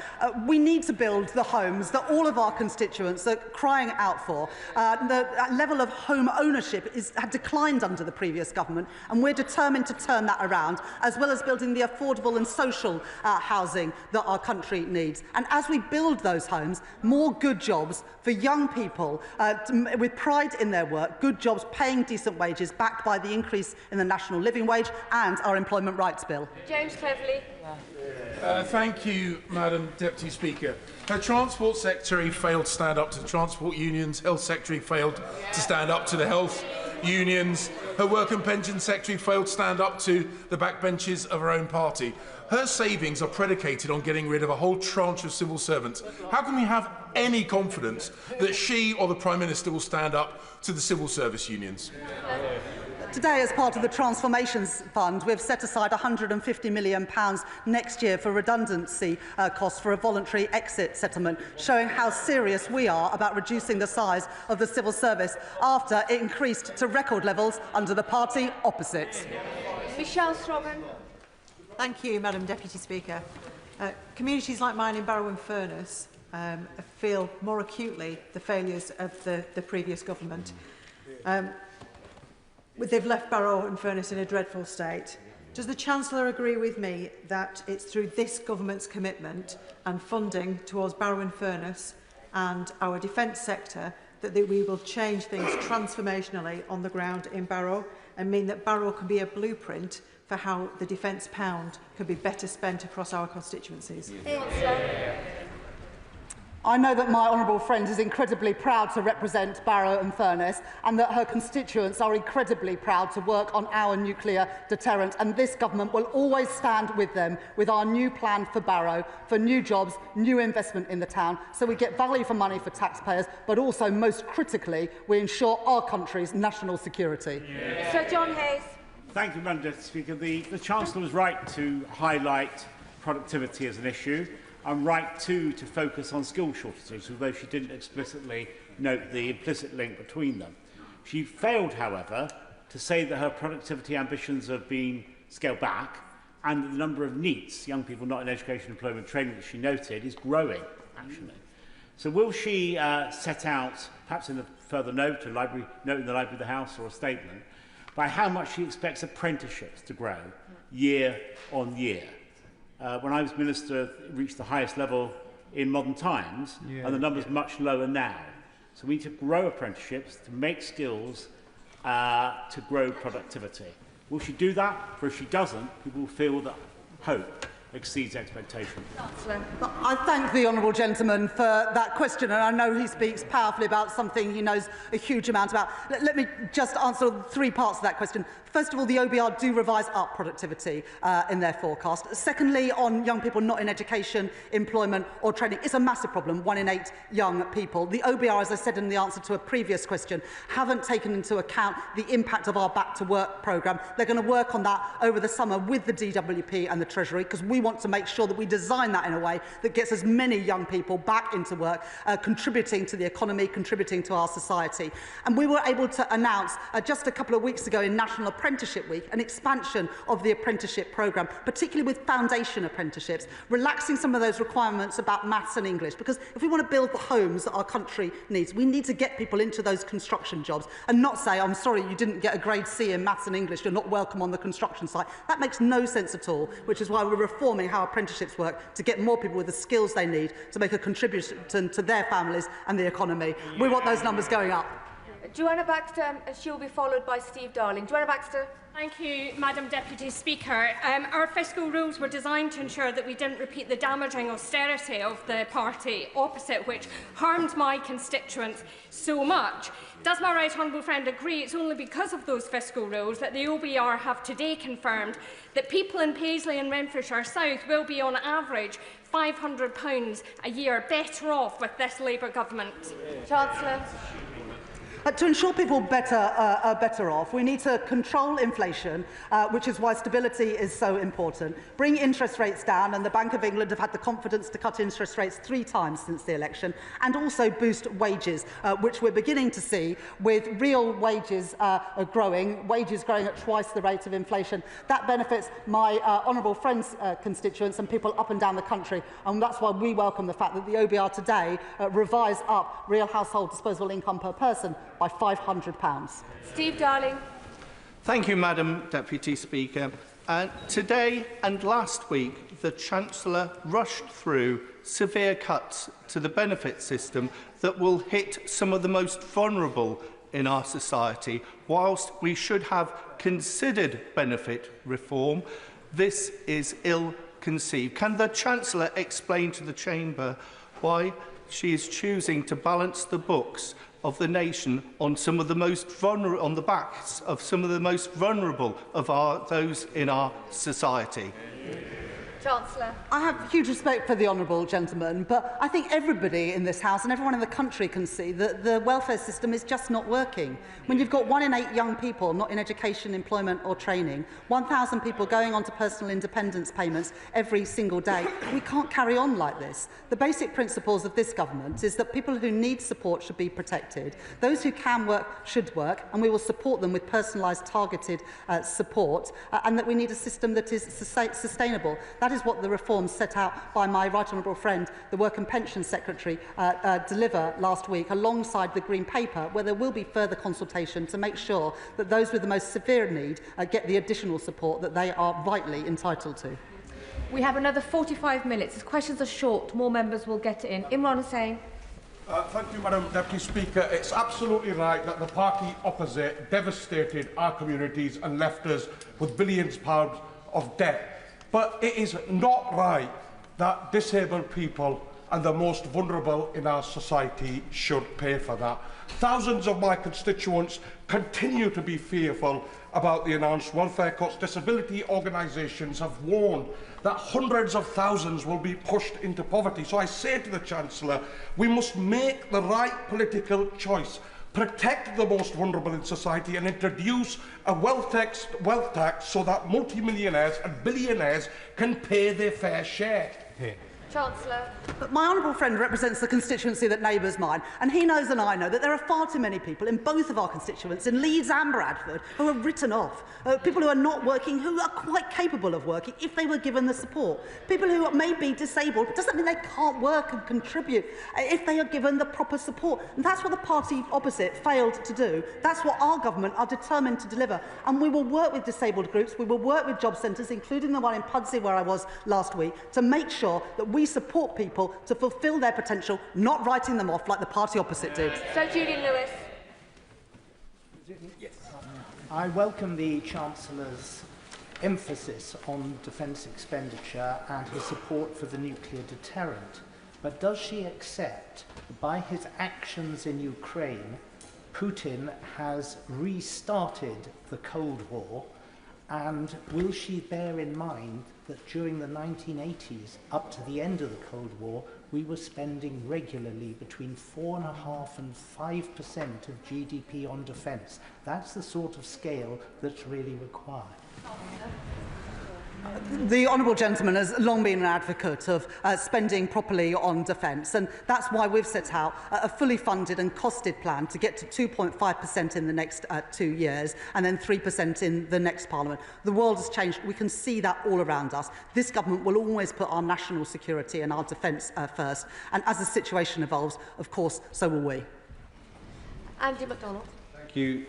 We need to build the homes that all of our constituents are crying out for. The level of home ownership had declined under the previous government, and we're determined to turn that around, as well as building the affordable and social housing that our country needs. And as we build those homes, more good jobs for young people with pride in their work, good jobs paying decent wages, backed by the increase in the national living wage and our employment rights bill. James Cleverly. Thank you, Madam Deputy Speaker. Her Transport Secretary failed to stand up to the transport unions. Health Secretary failed to stand up to the health unions. Her Work and Pension Secretary failed to stand up to the backbenches of her own party. Her savings are predicated on getting rid of a whole tranche of civil servants. How can we have any confidence that she or the Prime Minister will stand up to the civil service unions? Today, as part of the Transformations Fund, we've set aside £150 million next year for redundancy costs for a voluntary exit settlement, showing how serious we are about reducing the size of the civil service after it increased to record levels under the party opposite. Michelle Strobhan. Thank you, Madam Deputy Speaker. Communities like mine in Barrow-in-Furness feel more acutely the failures of the previous government. They've left Barrow-in-Furness in a dreadful state. Does the Chancellor agree with me that it's through this government's commitment and funding towards Barrow-in-Furness and our defence sector that we will change things transformationally on the ground in Barrow and mean that Barrow can be a blueprint for how the defence pound could be better spent across our constituencies? I know that my honourable friend is incredibly proud to represent Barrow-in-Furness, and that her constituents are incredibly proud to work on our nuclear deterrent, and this government will always stand with them with our new plan for Barrow, for new jobs, new investment in the town, so we get value for money for taxpayers, but also, most critically, we ensure our country's national security. Sir John Hayes. Thank you, Madam Deputy Speaker. The Chancellor was right to highlight productivity as an issue, and right too to focus on skill shortages, although she didn't explicitly note the implicit link between them. She failed, however, to say that her productivity ambitions have been scaled back and that the number of NEETs, young people not in education, employment, training, that she noted, is growing, actually. So will she set out, perhaps in a further note, a note in the Library of the House or a statement, by how much she expects apprenticeships to grow year on year? When I was Minister, it reached the highest level in modern times, and the number's much lower now. So we need to grow apprenticeships, to make skills, to grow productivity. Will she do that? For if she doesn't, people will feel that hope exceeds expectation. I thank the honourable gentleman for that question, and I know he speaks powerfully about something he knows a huge amount about. Let me just answer 3 parts of that question. First of all, the OBR do revise up productivity in their forecast. Secondly, on young people not in education, employment or training, it's a massive problem, 1 in 8 young people. The OBR, as I said in the answer to a previous question, haven't taken into account the impact of our Back to Work programme. They're going to work on that over the summer with the DWP and the Treasury, because we want to make sure that we design that in a way that gets as many young people back into work, contributing to the economy, contributing to our society. And we were able to announce just a couple of weeks ago in National Apprenticeship Week an expansion of the apprenticeship programme, particularly with foundation apprenticeships, relaxing some of those requirements about maths and English, because if we want to build the homes that our country needs, we need to get people into those construction jobs and not say, I'm sorry, you didn't get a grade C in maths and English, you're not welcome on the construction site. That makes no sense at all, which is why we're reforming how apprenticeships work to get more people with the skills they need to make a contribution to their families and the economy. We want those numbers going up. Joanna Baxter, she'll be followed by Steve Darling. Joanna Baxter. Thank you, Madam Deputy Speaker. Our fiscal rules were designed to ensure that we didn't repeat the damaging austerity of the party opposite, which harmed my constituents so much. Does my right honourable friend agree it's only because of those fiscal rules that the OBR have today confirmed that people in Paisley and Renfrewshire South will be on average £500 a year better off with this Labour government? Chancellor. To ensure people are better off, we need to control inflation, which is why stability is so important. Bring interest rates down, and the Bank of England have had the confidence to cut interest rates 3 times since the election, and also boost wages, which we're beginning to see with real wages wages growing at twice the rate of inflation. That benefits my honourable friends' constituents and people up and down the country, and that's why we welcome the fact that the OBR today revised up real household disposable income per person by £500. Steve Darling. Thank you, Madam Deputy Speaker. Today and last week, the Chancellor rushed through severe cuts to the benefit system that will hit some of the most vulnerable in our society. Whilst we should have considered benefit reform, this is ill-conceived. Can the Chancellor explain to the Chamber why she is choosing to balance the books of the nation on some of the most vulnerable, on the backs of some of the most vulnerable of those in our society? Chancellor. I have huge respect for the honourable gentleman, but I think everybody in this House and everyone in the country can see that the welfare system is just not working. When you've got 1 in 8 young people not in education, employment or training, 1,000 people going on to personal independence payments every single day, we can't carry on like this. The basic principles of this government is that people who need support should be protected. Those who can work should work, and we will support them with personalised, targeted support, and that we need a system that is sustainable. That is what the reforms set out by my right honourable friend, the Work and Pension Secretary, deliver last week, alongside the Green Paper, where there will be further consultation to make sure that those with the most severe need get the additional support that they are rightly entitled to. We have another 45 minutes. As questions are short, more members will get in. Imran Hussain. Thank you, Madam Deputy Speaker. It's absolutely right that the party opposite devastated our communities and left us with billions of pounds of debt. But it is not right that disabled people and the most vulnerable in our society should pay for that. Thousands of my constituents continue to be fearful about the announced welfare cuts. Disability organisations have warned that hundreds of thousands will be pushed into poverty. So I say to the Chancellor, we must make the right political choice. Protect the most vulnerable in society and introduce a wealth tax so that multimillionaires and billionaires can pay their fair share. Chancellor. But my honourable friend represents the constituency that neighbours mine, and he knows and I know that there are far too many people in both of our constituents, in Leeds and Bradford, who are written off. People who are not working, who are quite capable of working if they were given the support. People who may be disabled, but doesn't mean they can't work and contribute if they are given the proper support. And that's what the party opposite failed to do. That's what our government are determined to deliver. And we will work with disabled groups, we will work with job centres, including the one in Pudsey where I was last week, to make sure that we support people to fulfil their potential, not writing them off like the party opposite did. Sir Julian Lewis. Yes. I welcome the Chancellor's emphasis on defence expenditure and his support for the nuclear deterrent. But does she accept that by his actions in Ukraine, Putin has restarted the Cold War? And will she bear in mind that during the 1980s, up to the end of the Cold War, we were spending regularly between 4.5% and 5% of GDP on defence? That's the sort of scale that's really required. The honourable gentleman has long been an advocate of spending properly on defence, and that's why we've set out a fully funded and costed plan to get to 2.5% in the next 2 years and then 3% in the next Parliament. The world has changed. We can see that all around us. This government will always put our national security and our defence first, and as the situation evolves, of course, so will we. Andy MacDonald. Thank you,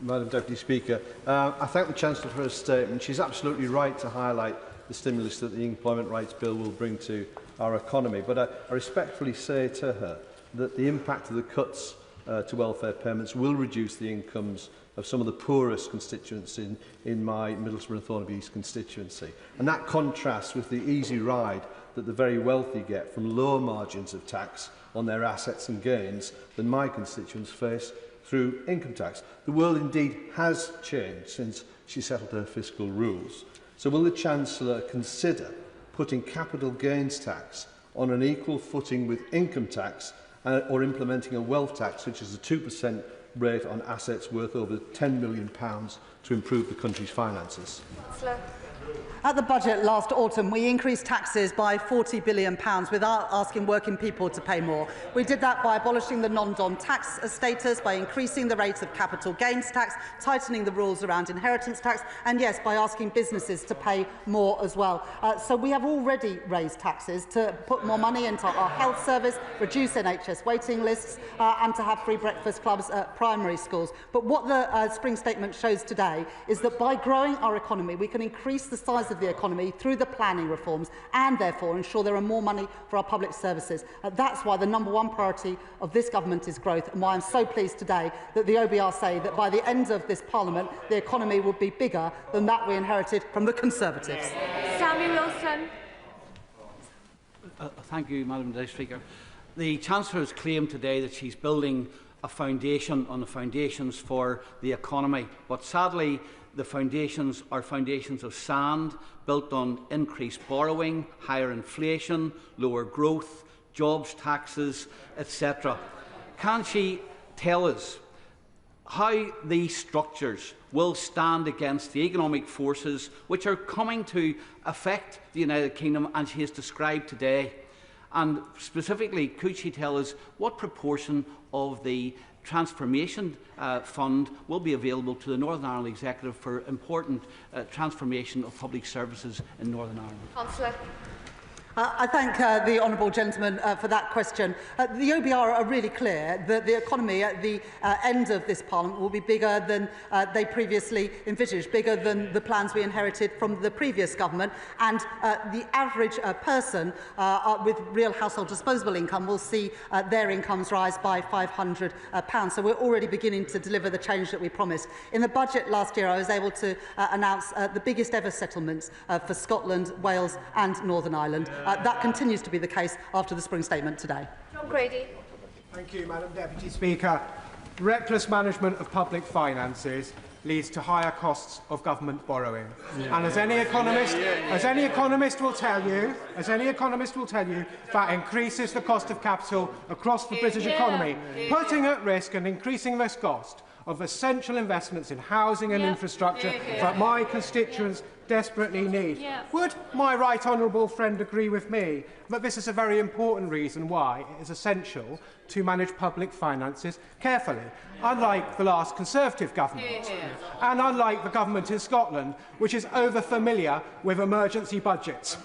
Madam Deputy Speaker. I thank the Chancellor for her statement. She's absolutely right to highlight the stimulus that the Employment Rights Bill will bring to our economy. But I respectfully say to her that the impact of the cuts to welfare payments will reduce the incomes of some of the poorest constituents in my Middlesbrough and Thornaby East constituency. And that contrasts with the easy ride that the very wealthy get from low margins of tax on their assets and gains than my constituents face through income tax. The world indeed has changed since she settled her fiscal rules. So will the Chancellor consider putting capital gains tax on an equal footing with income tax or implementing a wealth tax, which is a 2% rate on assets worth over £10 million to improve the country's finances? At the budget last autumn, we increased taxes by £40 billion without asking working people to pay more. We did that by abolishing the non-dom tax status, by increasing the rate of capital gains tax, tightening the rules around inheritance tax, and yes, by asking businesses to pay more as well. So we have already raised taxes to put more money into our health service, reduce NHS waiting lists, and to have free breakfast clubs at primary schools. But what the Spring Statement shows today is that by growing our economy, we can increase the size of the economy through the planning reforms and therefore ensure there are more money for our public services. That's why the #1 priority of this government is growth, and why I'm so pleased today that the OBR say that by the end of this Parliament the economy will be bigger than that we inherited from the Conservatives. Sammy Wilson. Thank you, Madam Deputy Speaker. The Chancellor has claimed today that she's building a foundation on the foundations for the economy, but sadly the foundations are foundations of sand, built on increased borrowing, higher inflation, lower growth, jobs taxes, etc. Can she tell us how these structures will stand against the economic forces which are coming to affect the United Kingdom and she has described today? And specifically, could she tell us what proportion of the Transformation Fund will be available to the Northern Ireland Executive for important transformation of public services in Northern Ireland? Councillor. I thank the honourable gentleman for that question. The OBR are really clear that the economy at the end of this Parliament will be bigger than they previously envisaged, bigger than the plans we inherited from the previous government, and the average person with real household disposable income will see their incomes rise by £500. So we're already beginning to deliver the change that we promised. In the budget last year, I was able to announce the biggest ever settlements for Scotland, Wales and Northern Ireland. That continues to be the case after the Spring Statement today. John Grady. Thank you, Madam Deputy Speaker. Reckless management of public finances leads to higher costs of government borrowing. And as any economist will tell you, that increases the cost of capital across the British economy, putting at risk and increasing this cost of essential investments in housing and infrastructure that my constituents desperately need. Would my right honourable friend agree with me that this is a very important reason why it is essential to manage public finances carefully, unlike the last Conservative government, and unlike the government in Scotland, which is over-familiar with emergency budgets?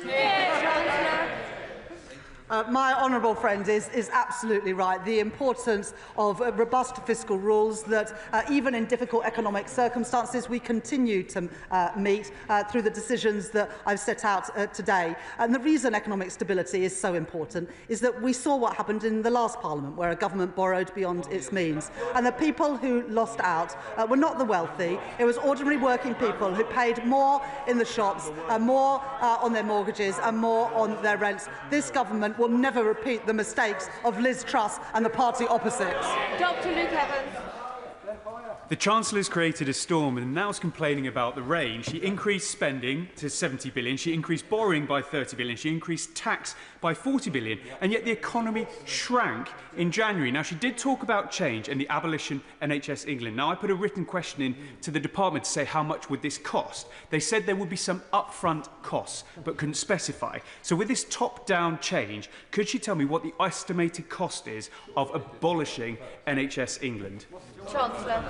My honourable friend is absolutely right. The importance of robust fiscal rules that even in difficult economic circumstances we continue to meet through the decisions that I've set out today. And the reason economic stability is so important is that we saw what happened in the last Parliament, where a government borrowed beyond its means. And the people who lost out were not the wealthy. It was ordinary working people who paid more in the shops, more on their mortgages and more on their rents. This government will never repeat the mistakes of Liz Truss and the party opposites. Dr. Luke Evans. The Chancellor has created a storm and now is complaining about the rain. She increased spending to 70 billion, she increased borrowing by 30 billion, she increased tax by 40 billion, and yet the economy shrank in January. Now, she did talk about change and the abolition NHS England. Now, I put a written question in to the department to say how much would this cost. They said there would be some upfront costs, but couldn't specify. So with this top-down change, could she tell me what the estimated cost is of abolishing NHS England? Chancellor.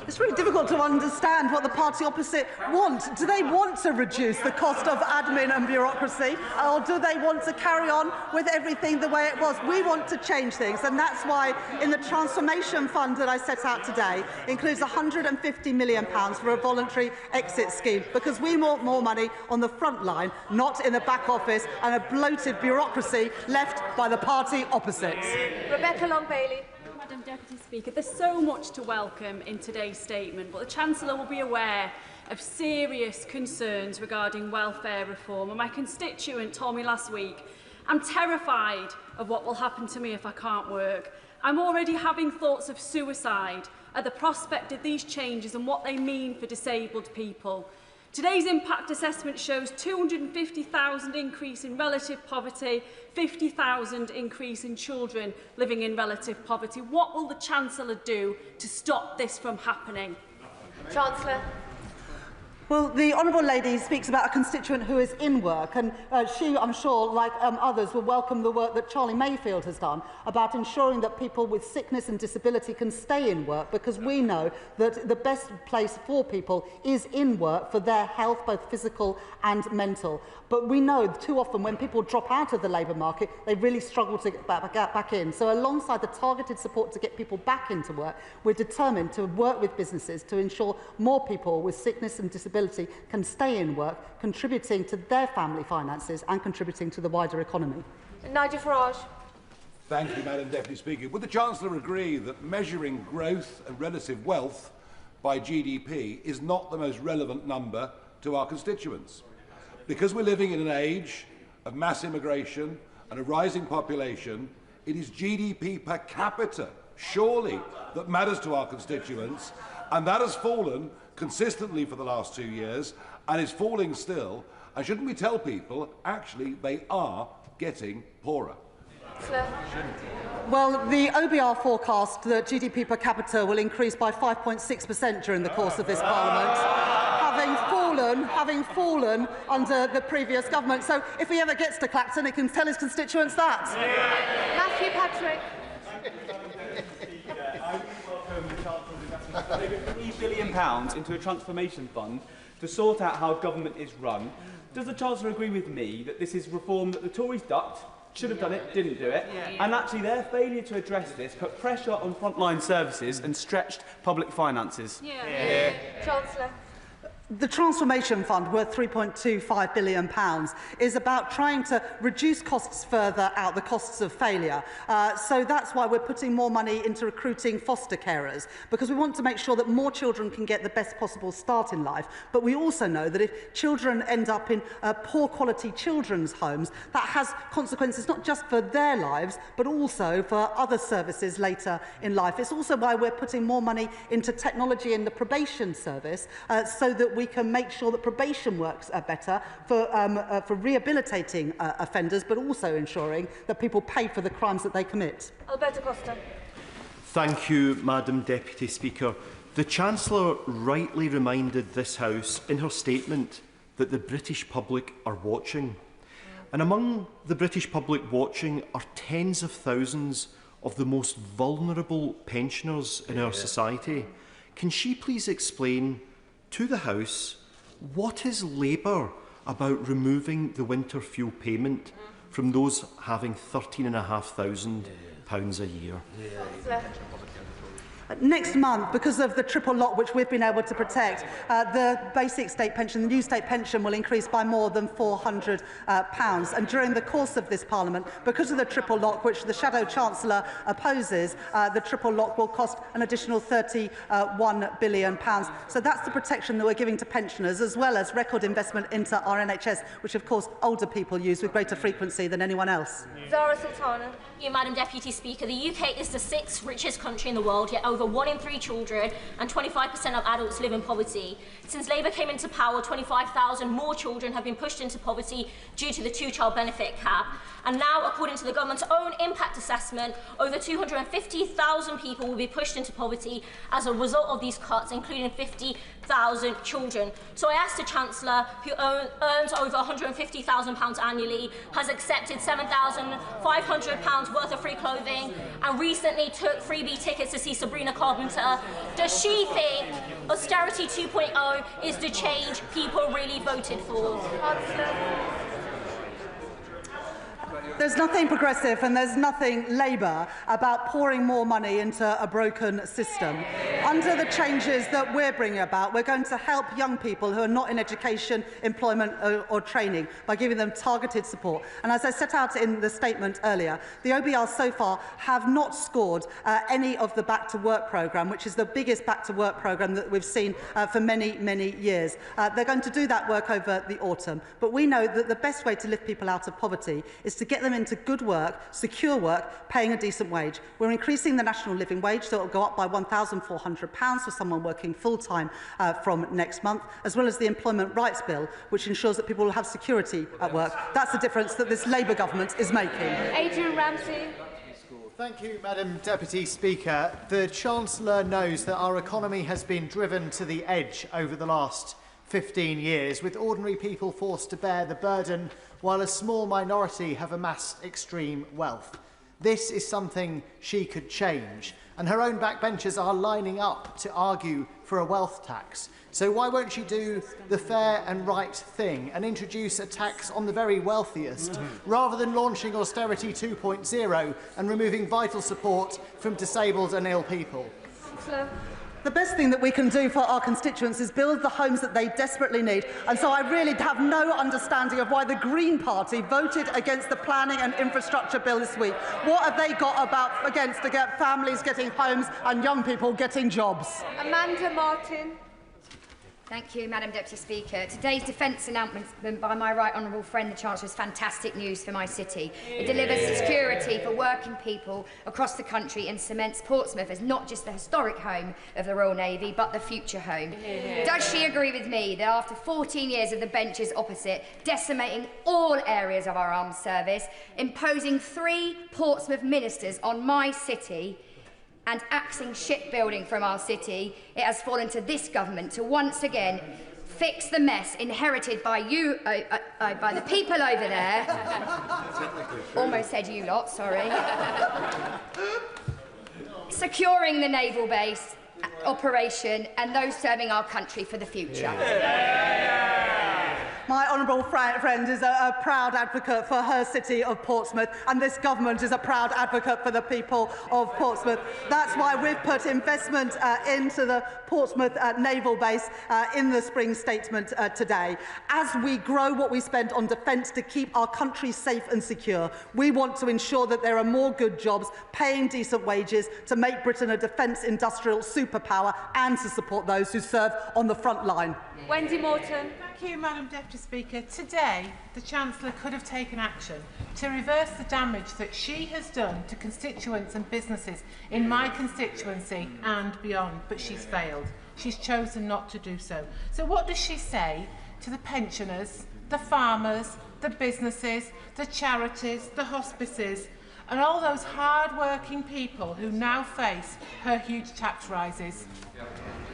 It's really difficult to understand what the party opposite want. Do they want to reduce the cost of admin and bureaucracy, or do they want to carry on with everything the way it was? We want to change things, and that's why in the transformation fund that I set out today includes £150 million for a voluntary exit scheme, because we want more money on the front line, not in the back office and a bloated bureaucracy left by the party opposites. Rebecca Long-Bailey. Madam Deputy Speaker, there's so much to welcome in today's statement, but the Chancellor will be aware of serious concerns regarding welfare reform. And my constituent told me last week, I'm terrified of what will happen to me if I can't work. I'm already having thoughts of suicide at the prospect of these changes and what they mean for disabled people. Today's impact assessment shows 250,000 increase in relative poverty, 50,000 increase in children living in relative poverty. What will the Chancellor do to stop this from happening? Chancellor. Well, the honourable lady speaks about a constituent who is in work, and she, I'm sure, like others, will welcome the work that Charlie Mayfield has done about ensuring that people with sickness and disability can stay in work, because we know that the best place for people is in work for their health, both physical and mental. But we know too often when people drop out of the labour market, they really struggle to get back in. So alongside the targeted support to get people back into work, we're determined to work with businesses to ensure more people with sickness and disability can stay in work, contributing to their family finances and contributing to the wider economy. Nigel Farage. Thank you, Madam Deputy Speaker. Would the Chancellor agree that measuring growth and relative wealth by GDP is not the most relevant number to our constituents? Because we're living in an age of mass immigration and a rising population, it is GDP per capita, surely, that matters to our constituents, and that has fallen consistently for the last 2 years and is falling still. And shouldn't we tell people, actually, they are getting poorer? Well, the OBR forecast that GDP per capita will increase by 5.6% during the course of this Parliament, having fallen under the previous government. So if he ever gets to Clacton, he can tell his constituents that. Matthew Patrick. I welcome the Chancellor's investment £3 billion into a transformation fund to sort out how government is run. Does the Chancellor agree with me that this is reform that the Tories ducked, should have done it, didn't do it, and actually their failure to address this put pressure on frontline services and stretched public finances? Chancellor. The Transformation Fund, worth £3.25 billion, is about trying to reduce costs further out, the costs of failure. So that's why we're putting more money into recruiting foster carers, because we want to make sure that more children can get the best possible start in life. But we also know that if children end up in poor quality children's homes, that has consequences not just for their lives, but also for other services later in life. It's also why we're putting more money into technology in the probation service, so that we can make sure that probation works better for rehabilitating offenders, but also ensuring that people pay for the crimes that they commit. Alberto Costa. Thank you, Madam Deputy Speaker. The Chancellor rightly reminded this House in her statement that the British public are watching. And among the British public watching are tens of thousands of the most vulnerable pensioners in our society. Can she please explain to the House what is Labour about removing the winter fuel payment from those having £13,500 a year. Next month, because of the triple lock which we've been able to protect, the basic state pension, the new state pension, will increase by more than £400. And during the course of this Parliament, because of the triple lock, which the Shadow Chancellor opposes, the triple lock will cost an additional £31 billion. So that's the protection that we're giving to pensioners, as well as record investment into our NHS, which of course older people use with greater frequency than anyone else. Zara Sultana. Thank you, Madam Deputy Speaker. The UK is the 6th richest country in the world, yet over 1 in 3 children and 25% of adults live in poverty. Since Labour came into power, 25,000 more children have been pushed into poverty due to the 2-child benefit cap. And now, according to the government's own impact assessment, over 250,000 people will be pushed into poverty as a result of these cuts, including 50,000 children. So I asked the Chancellor, who earns over £150,000 annually, has accepted £7,500 worth of free clothing, and recently took freebie tickets to see Sabrina Carpenter. Does she think austerity 2.0 is the change people really voted for? There's nothing progressive and there's nothing Labour about pouring more money into a broken system. Under the changes that we're bringing about, we're going to help young people who are not in education, employment or training by giving them targeted support. And as I set out in the statement earlier, the OBR so far have not scored any of the Back to Work programme, which is the biggest Back to Work programme that we've seen for many, many years. They're going to do that work over the autumn. But we know that the best way to lift people out of poverty is to get them into good work, secure work, paying a decent wage. We're increasing the national living wage, so it will go up by £1,400 for someone working full-time from next month, as well as the Employment Rights Bill, which ensures that people will have security at work. That's the difference that this Labour government is making. Adrian Ramsey. Thank you, Madam Deputy Speaker. The Chancellor knows that our economy has been driven to the edge over the last 15 years, with ordinary people forced to bear the burden while a small minority have amassed extreme wealth. This is something she could change, and her own backbenchers are lining up to argue for a wealth tax. So why won't she do the fair and right thing and introduce a tax on the very wealthiest, rather than launching austerity 2.0 and removing vital support from disabled and ill people? The best thing that we can do for our constituents is build the homes that they desperately need. And so I really have no understanding of why the Green Party voted against the planning and infrastructure bill this week. What have they got against to get families getting homes and young people getting jobs? Amanda Martin. Thank you, Madam Deputy Speaker. Today's defence announcement by my right honourable friend, the Chancellor, is fantastic news for my city. It delivers security for working people across the country and cements Portsmouth as not just the historic home of the Royal Navy, but the future home. Does she agree with me that after 14 years of the benches opposite, decimating all areas of our armed service, imposing 3 Portsmouth ministers on my city, and axing shipbuilding from our city, it has fallen to this government to once again fix the mess inherited by you, by the people over there. Almost said you lot, sorry. Securing the naval base operation and those serving our country for the future. My honourable friend is a proud advocate for her city of Portsmouth, and this government is a proud advocate for the people of Portsmouth. That's why we've put investment into the Portsmouth naval base in the spring statement today. As we grow what we spend on defence to keep our country safe and secure, we want to ensure that there are more good jobs, paying decent wages, to make Britain a defence industrial superpower and to support those who serve on the front line. Wendy Morton. Thank you, Madam Deputy Speaker. Today, the Chancellor could have taken action to reverse the damage that she has done to constituents and businesses in my constituency and beyond, but she's failed. She's chosen not to do so. So what does she say to the pensioners, the farmers, the businesses, the charities, the hospices, and all those hard-working people who now face her huge tax rises?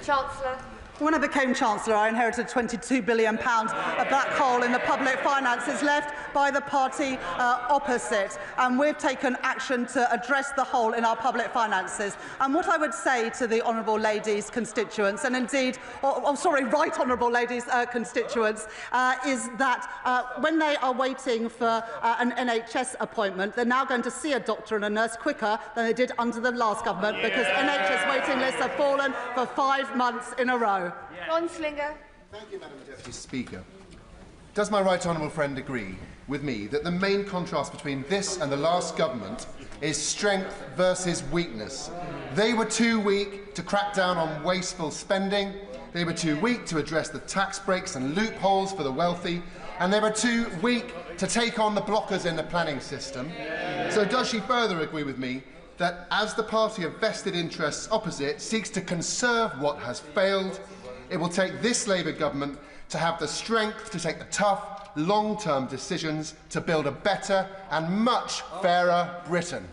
Chancellor. When I became Chancellor, I inherited £22 billion, a black hole in the public finances left by the party opposite. And we've taken action to address the hole in our public finances. And what I would say to the Honourable Lady's constituents, and indeed, Right Honourable Lady's constituents, is that when they are waiting for an NHS appointment, they're now going to see a doctor and a nurse quicker than they did under the last government, because NHS waiting lists have fallen for 5 months in a row. Ron Slinger. Thank you, Madam Deputy Speaker. Does my right honourable friend agree with me that the main contrast between this and the last government is strength versus weakness? They were too weak to crack down on wasteful spending, they were too weak to address the tax breaks and loopholes for the wealthy, and they were too weak to take on the blockers in the planning system. So does she further agree with me that as the party of vested interests opposite seeks to conserve what has failed, it will take this Labour government to have the strength to take the tough, long-term decisions to build a better and much fairer Britain?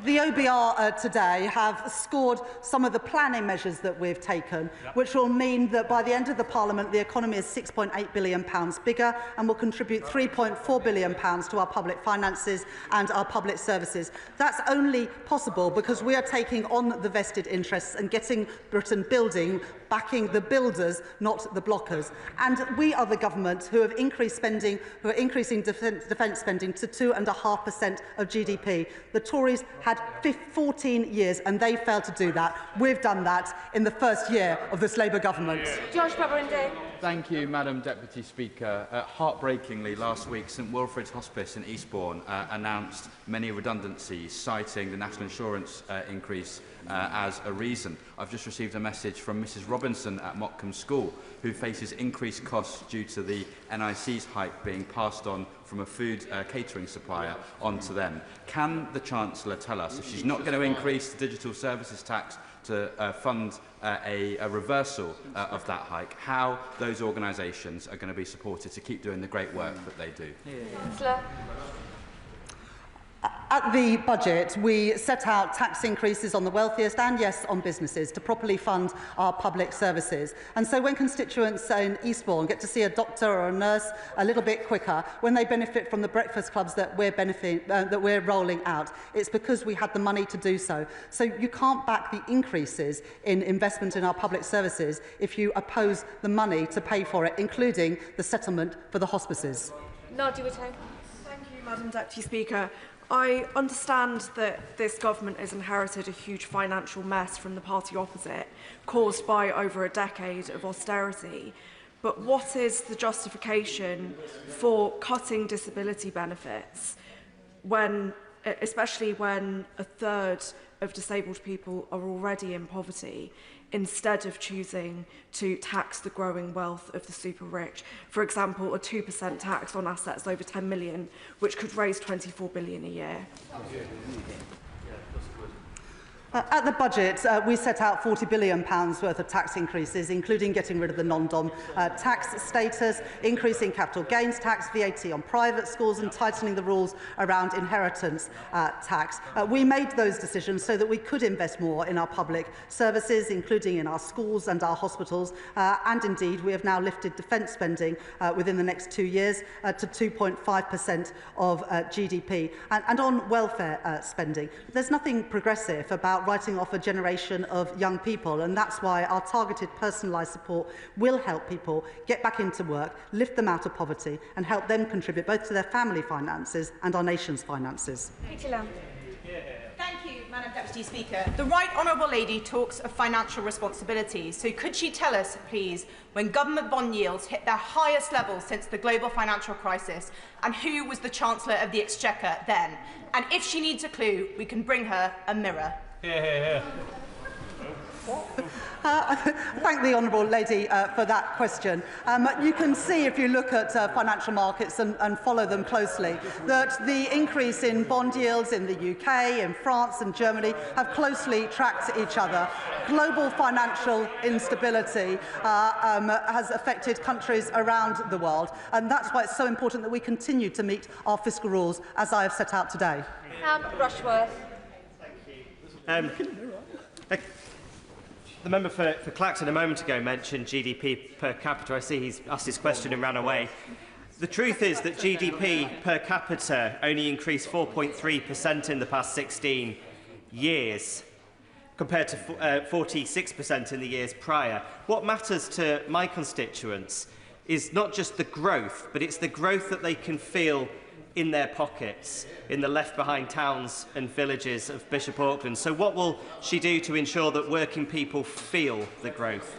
The OBR today have scored some of the planning measures that we've taken, which will mean that by the end of the Parliament, the economy is £6.8 billion bigger and will contribute £3.4 billion to our public finances and our public services. That's only possible because we are taking on the vested interests and getting Britain building, backing the builders, not the blockers. And we are the government who have increased spending, who are increasing defence spending to 2.5% of GDP. The Tories had 14 years and they failed to do that. We've done that in the first year of this Labour government. Josh Babberinde. Thank you, Madam Deputy Speaker. Heartbreakingly, last week, St Wilfrid's Hospice in Eastbourne announced many redundancies, citing the national insurance increase as a reason. I've just received a message from Mrs Robinson at Motcombe School, who faces increased costs due to the NIC's hike being passed on from a food catering supplier onto them. Can the Chancellor tell us if she's not going to increase the digital services tax to fund a reversal of that hike, how those organisations are going to be supported to keep doing the great work that they do? At the budget, we set out tax increases on the wealthiest and, yes, on businesses to properly fund our public services. And so when constituents in Eastbourne get to see a doctor or a nurse a little bit quicker, when they benefit from the breakfast clubs that we're rolling out, it's because we had the money to do so. So you can't back the increases in investment in our public services if you oppose the money to pay for it, including the settlement for the hospices. Nadia Whitton. Thank you, Madam Deputy Speaker. I understand that this government has inherited a huge financial mess from the party opposite, caused by over a decade of austerity. But what is the justification for cutting disability benefits, especially when a third of disabled people are already in poverty, instead of choosing to tax the growing wealth of the super rich? For example, a 2% tax on assets over 10 million, which could raise £24 billion a year. At the budget, we set out £40 billion worth of tax increases, including getting rid of the non-dom tax status, increasing capital gains tax, VAT on private schools, and tightening the rules around inheritance tax. We made those decisions so that we could invest more in our public services, including in our schools and our hospitals, and indeed we have now lifted defence spending within the next 2 years to 2.5% of GDP. And on welfare spending, there's nothing progressive about writing off a generation of young people, and that's why our targeted personalised support will help people get back into work, lift them out of poverty and help them contribute both to their family finances and our nation's finances. Thank you, Madam Deputy Speaker. The Right Honourable Lady talks of financial responsibility. So could she tell us, please, when government bond yields hit their highest level since the global financial crisis, and who was the Chancellor of the Exchequer then? And if she needs a clue, we can bring her a mirror. Thank the Honourable Lady for that question. You can see, if you look at financial markets and follow them closely, that the increase in bond yields in the UK, in France and Germany have closely tracked each other. Global financial instability has affected countries around the world, and that's why it's so important that we continue to meet our fiscal rules, as I have set out today. The member for Clacton a moment ago mentioned GDP per capita. I see he's asked his question and ran away. The truth is that GDP per capita only increased 4.3% in the past 16 years, compared to 46% in the years prior. What matters to my constituents is not just the growth, but it's the growth that they can feel in their pockets, in the left-behind towns and villages of Bishop Auckland. So what will she do to ensure that working people feel the growth?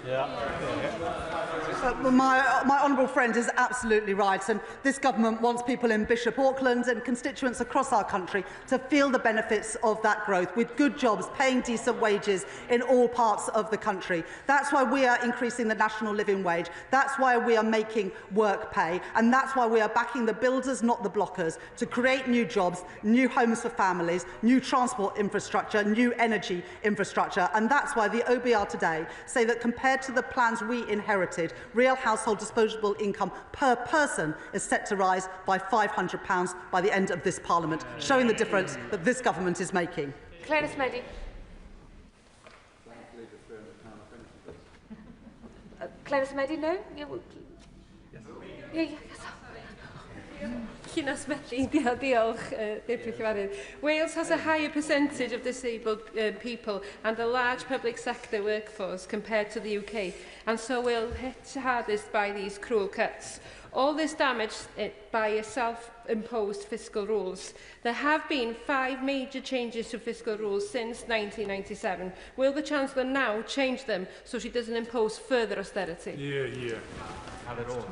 My honourable friend is absolutely right, and this government wants people in Bishop Auckland and constituents across our country to feel the benefits of that growth, with good jobs, paying decent wages in all parts of the country. That's why we are increasing the national living wage. That's why we are making work pay, and that's why we are backing the builders, not the blockers, to create new jobs, new homes for families, new transport infrastructure, new energy infrastructure. And that's why the OBR today say that compared to the plans we inherited, real household disposable income per person is set to rise by £500 by the end of this Parliament, showing the difference that this government is making. Claire Smeddy. Claire Smeddy, no? Yeah. Wales has a higher percentage of disabled people and a large public sector workforce compared to the UK, and so we'll hit hardest by these cruel cuts. All this damage by self-imposed fiscal rules. There have been 5 major changes to fiscal rules since 1997. Will the Chancellor now change them so she doesn't impose further austerity? Have it all.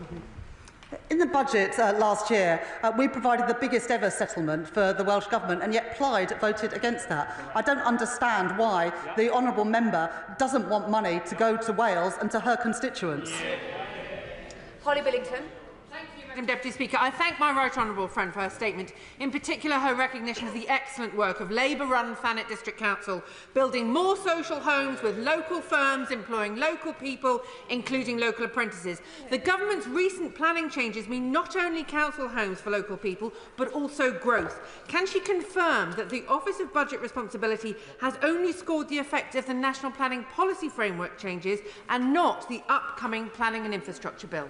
In the budget last year, we provided the biggest ever settlement for the Welsh Government, and yet Plaid voted against that. I don't understand why the honourable member doesn't want money to go to Wales and to her constituents. Holly Billington. Madam Deputy Speaker, I thank my right honourable friend for her statement, in particular her recognition of the excellent work of Labour-run Thanet District Council, building more social homes with local firms, employing local people, including local apprentices. The government's recent planning changes mean not only council homes for local people, but also growth. Can she confirm that the Office of Budget Responsibility has only scored the effect of the National Planning Policy Framework changes and not the upcoming Planning and Infrastructure Bill?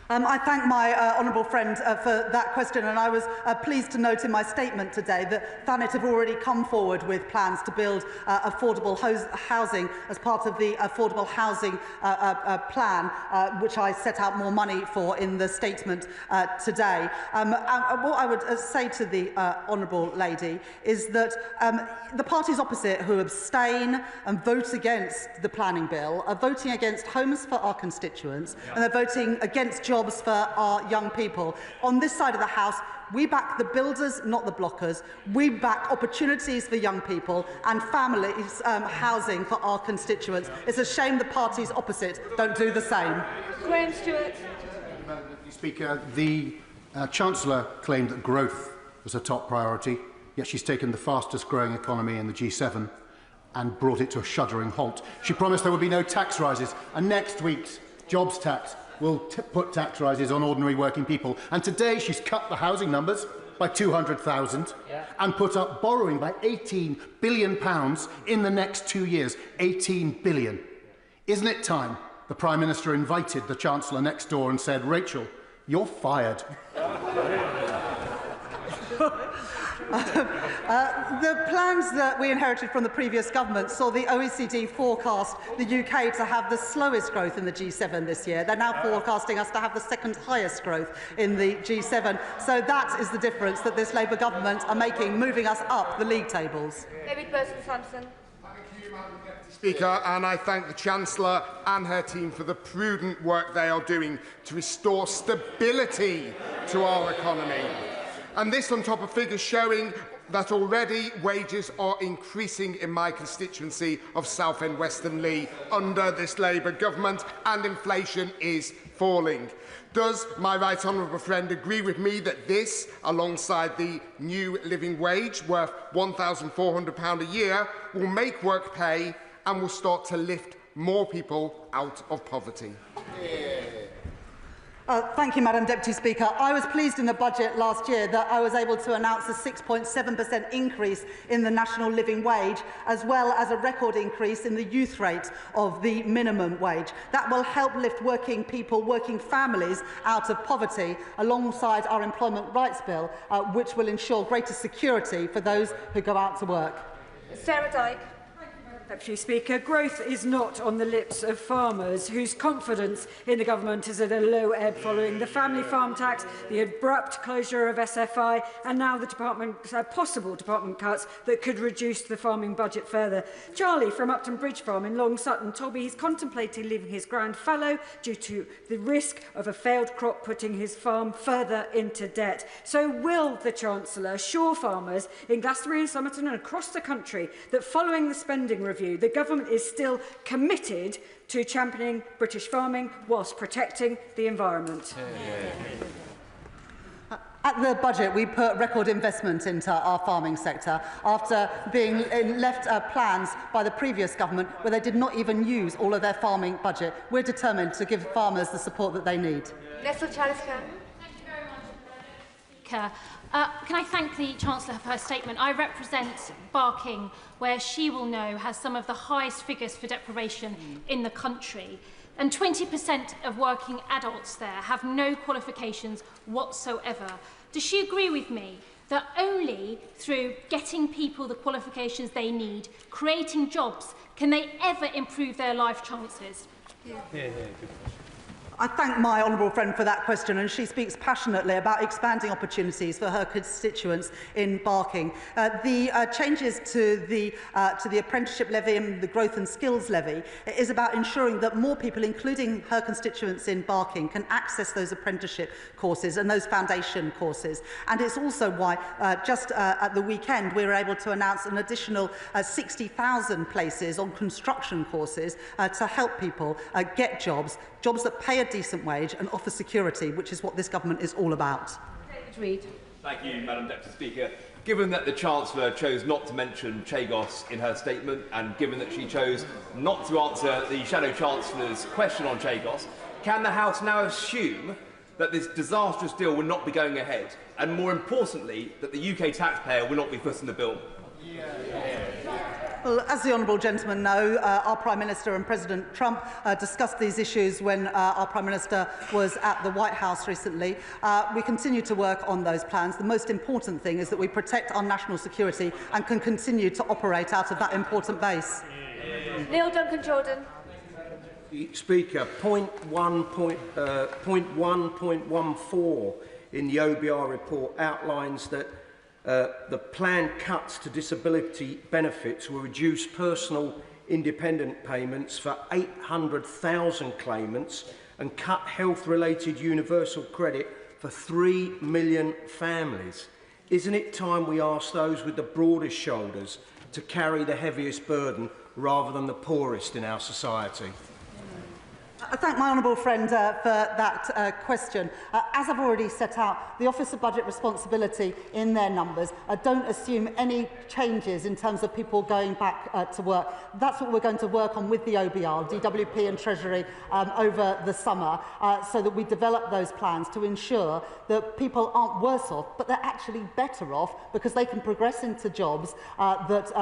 I thank my honourable friend for that question, and I was pleased to note in my statement today that Thanet have already come forward with plans to build affordable housing as part of the affordable housing plan, which I set out more money for in the statement today. What I would say to the honourable lady is that the parties opposite who abstain and vote against the planning bill are voting against homes for our constituents, and they're voting against jobs for our young people. On this side of the House, we back the builders, not the blockers. We back opportunities for young people and families housing for our constituents. It's a shame the parties opposite don't do the same. Graham Stewart. Madam Deputy Speaker, the Chancellor claimed that growth was a top priority, yet she's taken the fastest growing economy in the G7 and brought it to a shuddering halt. She promised there would be no tax rises, and next week's jobs tax will put tax rises on ordinary working people. And today she's cut the housing numbers by 200,000 and put up borrowing by £18 billion in the next 2 years. 18 billion. Isn't it time the Prime Minister invited the Chancellor next door and said, Rachel, you're fired? The plans that we inherited from the previous government saw the OECD forecast the UK to have the slowest growth in the G7 this year. They're now forecasting us to have the second highest growth in the G7. So that is the difference that this Labour government are making, moving us up the league tables. David Burton-Sampson. Speaker, and I thank the Chancellor and her team for the prudent work they are doing to restore stability to our economy. And this on top of figures showing that already wages are increasing in my constituency of Southend Western Leigh under this Labour government, and inflation is falling. Does my right honourable friend agree with me that this, alongside the new living wage worth £1,400 a year, will make work pay and will start to lift more people out of poverty? Thank you, Madam Deputy Speaker. I was pleased in the budget last year that I was able to announce a 6.7% increase in the national living wage, as well as a record increase in the youth rate of the minimum wage. That will help lift working people, working families out of poverty, alongside our Employment Rights Bill, which will ensure greater security for those who go out to work. Sarah Dyke. Deputy Speaker, growth is not on the lips of farmers whose confidence in the government is at a low ebb following the family farm tax, the abrupt closure of SFI and now the possible department cuts that could reduce the farming budget further. Charlie from Upton Bridge Farm in Long Sutton told me he's contemplating leaving his ground fallow due to the risk of a failed crop putting his farm further into debt. So will the Chancellor assure farmers in Glastonbury and Somerton and across the country that following the spending review, the government is still committed to championing British farming whilst protecting the environment? At the budget, we put record investment into our farming sector after being left plans by the previous government where they did not even use all of their farming budget. We're determined to give farmers the support that they need. Nestle Chaliska. Can I thank the Chancellor for her statement? I represent Barking, where she will know has some of the highest figures for deprivation in the country. And 20% of working adults there have no qualifications whatsoever. Does she agree with me that only through getting people the qualifications they need, creating jobs, can they ever improve their life chances? I thank my honourable friend for that question, and she speaks passionately about expanding opportunities for her constituents in Barking. The changes to the apprenticeship levy and the growth and skills levy is about ensuring that more people, including her constituents in Barking, can access those apprenticeship courses and those foundation courses. And it's also why just at the weekend we were able to announce an additional 60,000 places on construction courses to help people get jobs that pay a decent wage and offer security, which is what this government is all about. Reid. Thank you, Madam Deputy Speaker. Given that the Chancellor chose not to mention Chagos in her statement, and given that she chose not to answer the Shadow Chancellor's question on Chagos, can the House now assume that this disastrous deal will not be going ahead, and more importantly, that the UK taxpayer will not be footing the bill? Well, as the honourable gentlemen know, our Prime Minister and President Trump discussed these issues when our Prime Minister was at the White House recently. We continue to work on those plans. The most important thing is that we protect our national security and can continue to operate out of that important base. Neil Duncan-Jordan. Speaker, point 1.14 in the OBR report outlines that the planned cuts to disability benefits will reduce personal independent payments for 800,000 claimants and cut health-related universal credit for 3 million families. Isn't it time we ask those with the broadest shoulders to carry the heaviest burden rather than the poorest in our society? I thank my honourable friend for that question. As I've already set out, the Office of Budget Responsibility in their numbers don't assume any changes in terms of people going back to work. That's what we're going to work on with the OBR, DWP and Treasury over the summer, so that we develop those plans to ensure that people aren't worse off, but they're actually better off because they can progress into jobs that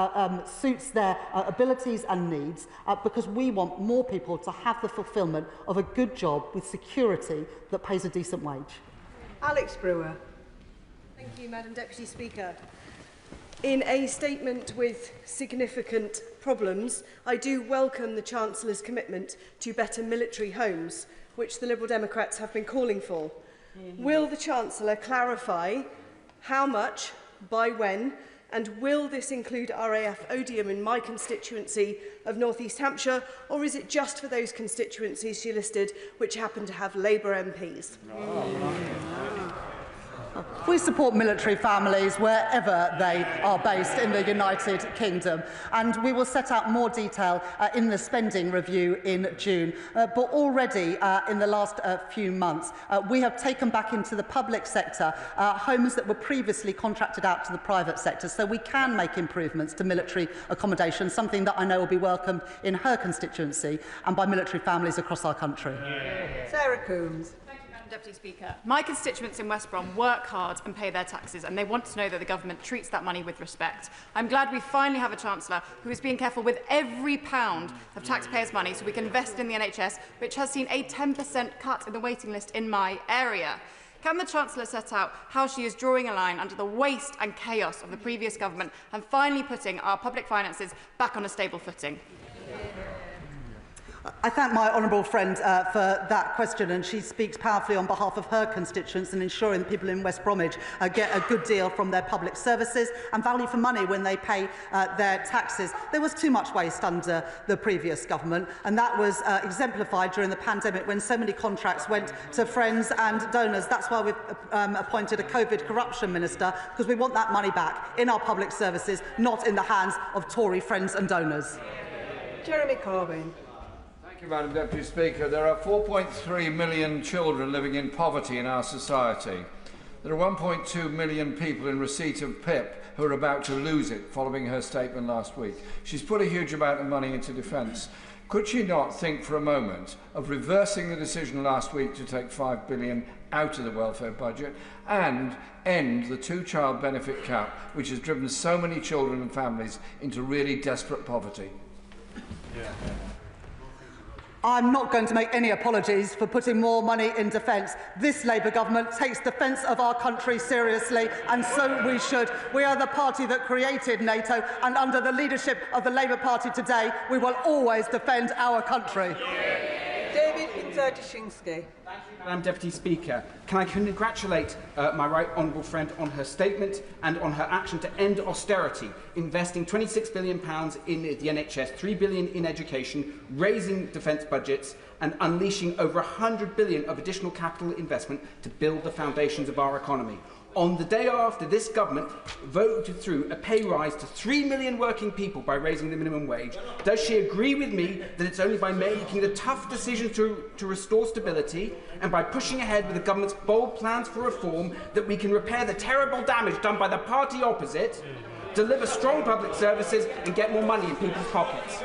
suits their abilities and needs, because we want more people to have the fulfilment of a good job with security that pays a decent wage. Alex Brewer. Thank you, Madam Deputy Speaker. In a statement with significant problems, I do welcome the Chancellor's commitment to better military homes, which the Liberal Democrats have been calling for. Will the Chancellor clarify how much, by when, and will this include RAF Odium in my constituency of North East Hampshire, or is it just for those constituencies she listed which happen to have Labour MPs? We support military families wherever they are based in the United Kingdom, and we will set out more detail in the spending review in June. But already in the last few months, we have taken back into the public sector homes that were previously contracted out to the private sector, so we can make improvements to military accommodation, something that I know will be welcomed in her constituency and by military families across our country. Sarah Coombs. Madam Deputy Speaker, my constituents in West Brom work hard and pay their taxes, and they want to know that the government treats that money with respect. I'm glad we finally have a Chancellor who is being careful with every pound of taxpayers' money so we can invest in the NHS, which has seen a 10% cut in the waiting list in my area. Can the Chancellor set out how she is drawing a line under the waste and chaos of the previous government and finally putting our public finances back on a stable footing? I thank my honourable friend for that question, and she speaks powerfully on behalf of her constituents in ensuring that people in West Bromwich get a good deal from their public services and value for money when they pay their taxes. There was too much waste under the previous government, and that was exemplified during the pandemic when so many contracts went to friends and donors. That's why we've appointed a COVID corruption minister, because we want that money back in our public services, not in the hands of Tory friends and donors. Jeremy Corbyn. Thank you, Madam Deputy Speaker. There are 4.3 million children living in poverty in our society. There are 1.2 million people in receipt of PIP who are about to lose it following her statement last week. She's put a huge amount of money into defence. Could she not think for a moment of reversing the decision last week to take £5 billion out of the welfare budget and end the two-child benefit cap, which has driven so many children and families into really desperate poverty? I'm not going to make any apologies for putting more money in defence. This Labour government takes defence of our country seriously, and so we should. We are the party that created NATO, and under the leadership of the Labour Party today, we will always defend our country. David Windsor-Dushinsky. Madam Deputy Speaker, can I congratulate my right honourable friend on her statement and on her action to end austerity, investing £26 billion in the NHS, £3 billion in education, raising defence budgets and unleashing over £100 billion of additional capital investment to build the foundations of our economy. On the day after this government voted through a pay rise to 3 million working people by raising the minimum wage, does she agree with me that it's only by making the tough decision to restore stability and by pushing ahead with the government's bold plans for reform that we can repair the terrible damage done by the party opposite, deliver strong public services and get more money in people's pockets?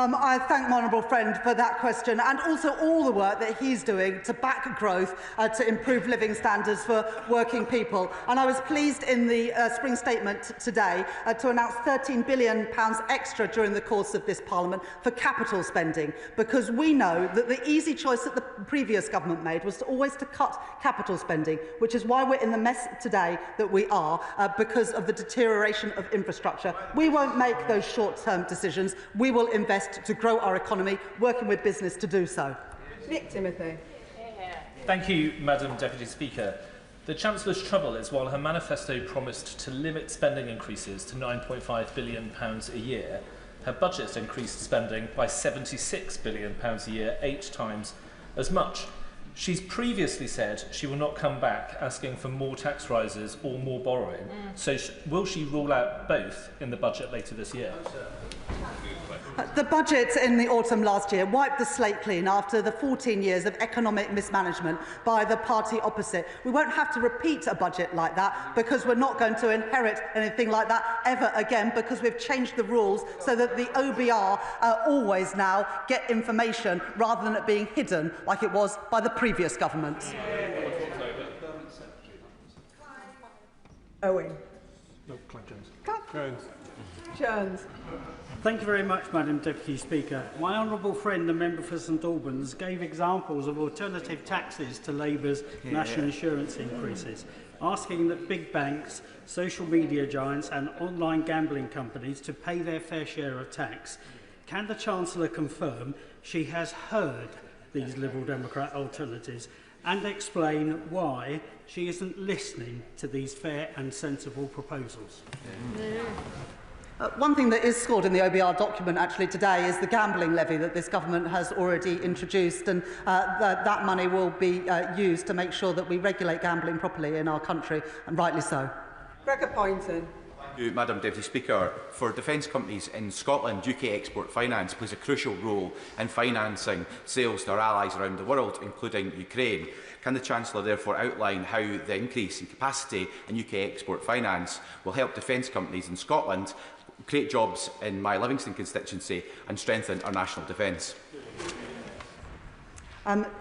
I thank my honourable friend for that question, and also all the work that he's doing to back growth, to improve living standards for working people. And I was pleased in the spring statement today to announce £13 billion extra during the course of this Parliament for capital spending, because we know that the easy choice that the previous government made was always to cut capital spending, which is why we're in the mess today that we are, because of the deterioration of infrastructure. We won't make those short-term decisions. We will invest to grow our economy, working with business to do so. Nick Timothy. Thank you, Madam Deputy Speaker. The Chancellor's trouble is while her manifesto promised to limit spending increases to £9.5 billion a year, her budget increased spending by £76 billion a year, 8 times as much. She's previously said she will not come back asking for more tax rises or more borrowing. So will she rule out both in the budget later this year? The budget in the autumn last year wiped the slate clean after the 14 years of economic mismanagement by the party opposite. We won't have to repeat a budget like that, because we're not going to inherit anything like that ever again, because we've changed the rules so that the OBR always now get information rather than it being hidden like it was by the previous government. Owen. No, Clive Jones. Jones. Jones. Thank you very much, Madam Deputy Speaker. My honourable friend, the member for St Albans, gave examples of alternative taxes to Labour's national insurance increases, asking that big banks, social media giants and online gambling companies to pay their fair share of tax. Can the Chancellor confirm she has heard these Liberal Democrat alternatives and explain why she isn't listening to these fair and sensible proposals? One thing that is scored in the OBR document actually today is the gambling levy that this government has already introduced, and that money will be used to make sure that we regulate gambling properly in our country, and rightly so. Gregor Poynton. Thank you, Madam Deputy Speaker. For defence companies in Scotland, UK Export Finance plays a crucial role in financing sales to our allies around the world, including Ukraine. Can the Chancellor therefore outline how the increase in capacity in UK Export Finance will help defence companies in Scotland create jobs in my Livingston constituency and strengthen our national defence?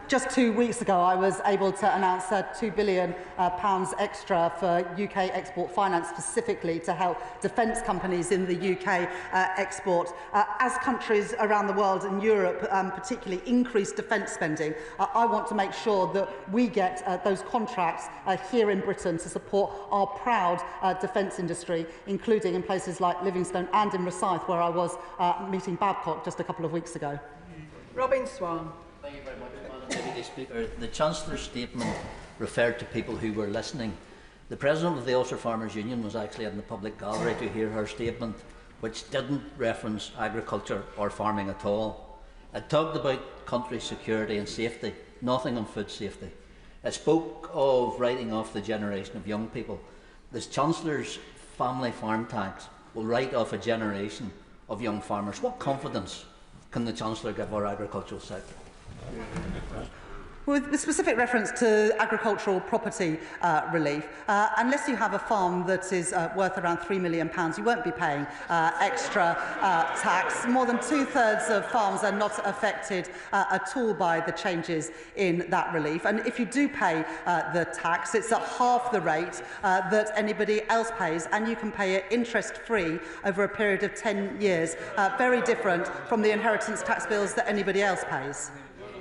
Just 2 weeks ago, I was able to announce £2 billion extra for UK export finance, specifically to help defence companies in the UK export. As countries around the world and Europe particularly increase defence spending, I want to make sure that we get those contracts here in Britain to support our proud defence industry, including in places like Livingstone and in Rosyth, where I was meeting Babcock just a couple of weeks ago. Robin Swan. Thank you very much, Madam Deputy Speaker. The Chancellor's statement referred to people who were listening. The President of the Ulster Farmers Union was actually in the public gallery to hear her statement, which didn't reference agriculture or farming at all. It talked about country security and safety, nothing on food safety. It spoke of writing off the generation of young people. The Chancellor's family farm tax will write off a generation of young farmers. What confidence can the Chancellor give our agricultural sector? With specific reference to agricultural property relief, unless you have a farm that is worth around £3 million, you won't be paying extra tax. More than 2/3 of farms are not affected at all by the changes in that relief. And if you do pay the tax, it's at half the rate that anybody else pays, and you can pay it interest-free over a period of 10 years. Very different from the inheritance tax bills that anybody else pays.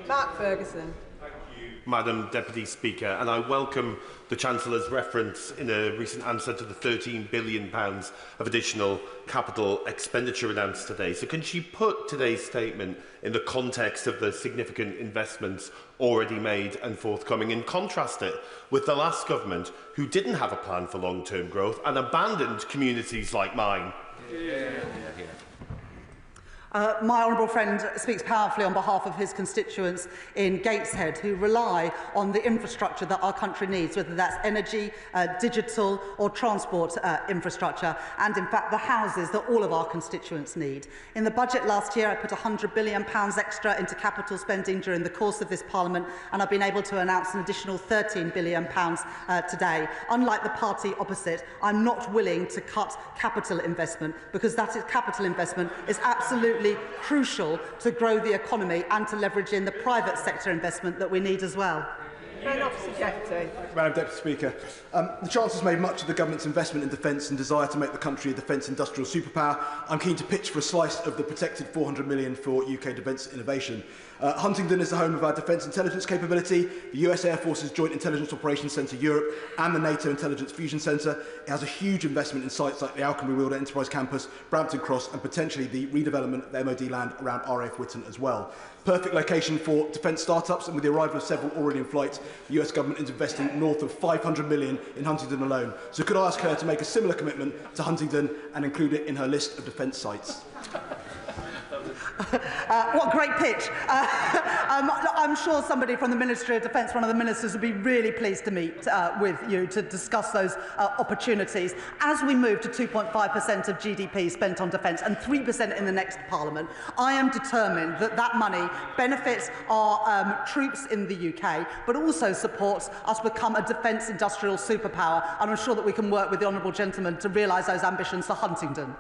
Mark Ferguson. Madam Deputy Speaker, and I welcome the Chancellor's reference in a recent answer to the £13 billion of additional capital expenditure announced today. So can she put today's statement in the context of the significant investments already made and forthcoming, and contrast it with the last government, who didn't have a plan for long-term growth and abandoned communities like mine? My honourable friend speaks powerfully on behalf of his constituents in Gateshead, who rely on the infrastructure that our country needs, whether that's energy, digital or transport infrastructure, and in fact the houses that all of our constituents need. In the budget last year, I put £100 billion extra into capital spending during the course of this Parliament, and I've been able to announce an additional £13 billion today. Unlike the party opposite, I'm not willing to cut capital investment, because capital investment is absolutely crucial to grow the economy and to leverage in the private sector investment that we need as well. Madam Deputy Speaker, the Chancellor's made much of the government's investment in defence and desire to make the country a defence industrial superpower. I'm keen to pitch for a slice of the protected £400 million for UK defence innovation. Huntingdon is the home of our defence intelligence capability, the US Air Force's Joint Intelligence Operations Centre Europe and the NATO Intelligence Fusion Centre. It has a huge investment in sites like the Alconbury Wielder Enterprise Campus, Brampton Cross and potentially the redevelopment of the MOD land around RAF Whitton as well. Perfect location for defence start-ups, and with the arrival of several already in flight, the US government is investing north of £500 million in Huntingdon alone. So could I ask her to make a similar commitment to Huntingdon and include it in her list of defence sites? What a great pitch. I'm sure somebody from the Ministry of Defence, one of the ministers, would be really pleased to meet with you to discuss those opportunities. As we move to 2.5% of GDP spent on defence and 3% in the next Parliament, I am determined that that money benefits our troops in the UK, but also supports us become a defence industrial superpower. And I'm sure that we can work with the honourable gentleman to realise those ambitions for Huntingdon.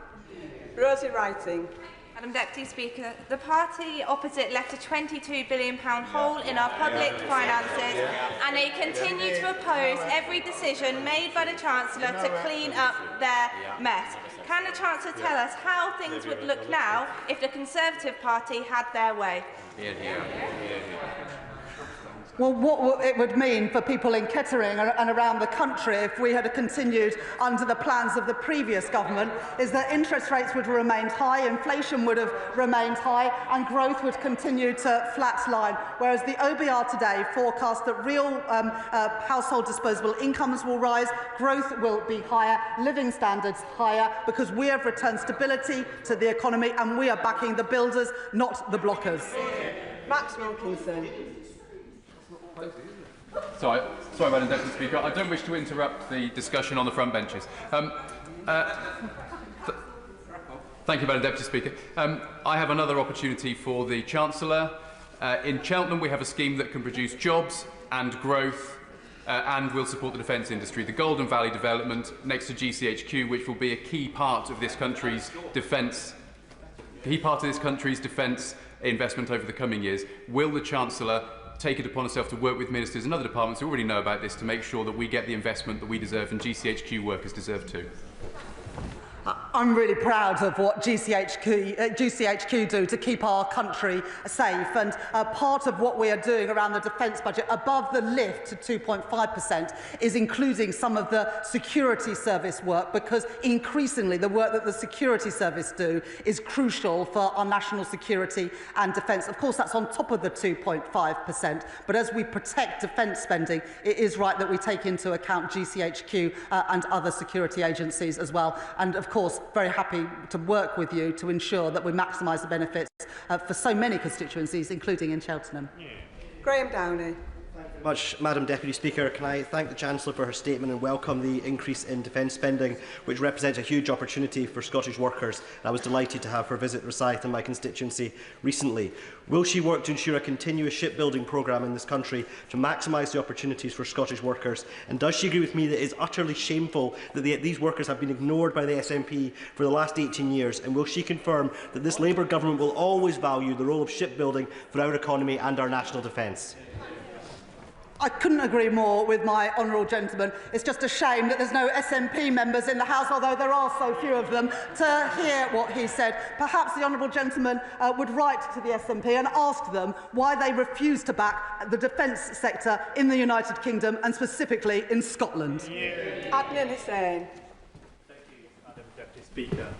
Rosie Writing. Madam Deputy Speaker, the party opposite left a £22 billion hole in our public finances, and they continue to oppose every decision made by the Chancellor to clean up their mess. Can the Chancellor tell us how things would look now if the Conservative Party had their way? Well, what it would mean for people in Kettering and around the country if we had continued under the plans of the previous government is that interest rates would have remained high, inflation would have remained high and growth would continue to flatline, whereas the OBR today forecasts that real household disposable incomes will rise, growth will be higher, living standards higher, because we have returned stability to the economy and we are backing the builders, not the blockers. Max Wilkinson. Sorry, Madam Deputy Speaker. I don't wish to interrupt the discussion on the front benches. Thank you, Madam Deputy Speaker. I have another opportunity for the Chancellor. In Cheltenham, we have a scheme that can produce jobs and growth and will support the defence industry. The Golden Valley development next to GCHQ, which will be a key part of this country's defence investment over the coming years. Will the Chancellor taken upon herself to work with ministers and other departments who already know about this to make sure that we get the investment that we deserve and GCHQ workers deserve too. I'm really proud of what GCHQ do to keep our country safe, and part of what we are doing around the defence budget above the lift to 2.5% is including some of the security service work, because increasingly the work that the security service do is crucial for our national security and defence. Of course, that's on top of the 2.5%, but as we protect defence spending, it is right that we take into account GCHQ and other security agencies as well. And of course, very happy to work with you to ensure that we maximise the benefits for so many constituencies, including in Cheltenham. Graham Downey. Much, Madam Deputy Speaker. Can I thank the Chancellor for her statement and welcome the increase in defence spending, which represents a huge opportunity for Scottish workers. I was delighted to have her visit Rosyth in my constituency recently. Will she work to ensure a continuous shipbuilding programme in this country to maximise the opportunities for Scottish workers? And does she agree with me that it is utterly shameful that these workers have been ignored by the SNP for the last 18 years? And will she confirm that this Labour government will always value the role of shipbuilding for our economy and our national defence? I couldn't agree more with my honourable gentleman. It's just a shame that there's no SNP members in the House, although there are so few of them, to hear what he said. Perhaps the honourable gentleman would write to the SNP and ask them why they refuse to back the defence sector in the United Kingdom and specifically in Scotland. Adnan Hussain. Thank you, Madam Deputy Speaker.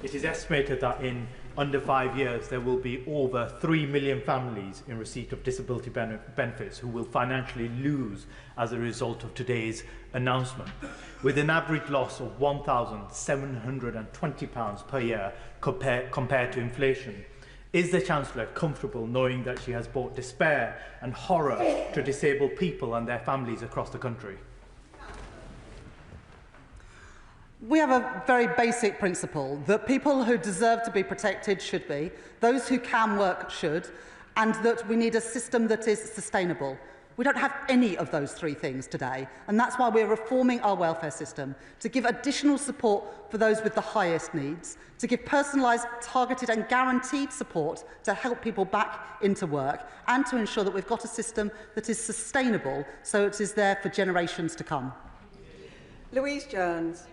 It is estimated that in under 5 years, there will be over 3 million families in receipt of disability benefits who will financially lose as a result of today's announcement, with an average loss of £1,720 per year compared to inflation. Is the Chancellor comfortable knowing that she has brought despair and horror to disabled people and their families across the country? We have a very basic principle that people who deserve to be protected should be, those who can work should, and that we need a system that is sustainable. We don't have any of those three things today, and that's why we're reforming our welfare system, to give additional support for those with the highest needs, to give personalised, targeted and guaranteed support to help people back into work, and to ensure that we've got a system that is sustainable so it is there for generations to come. Louise Jones.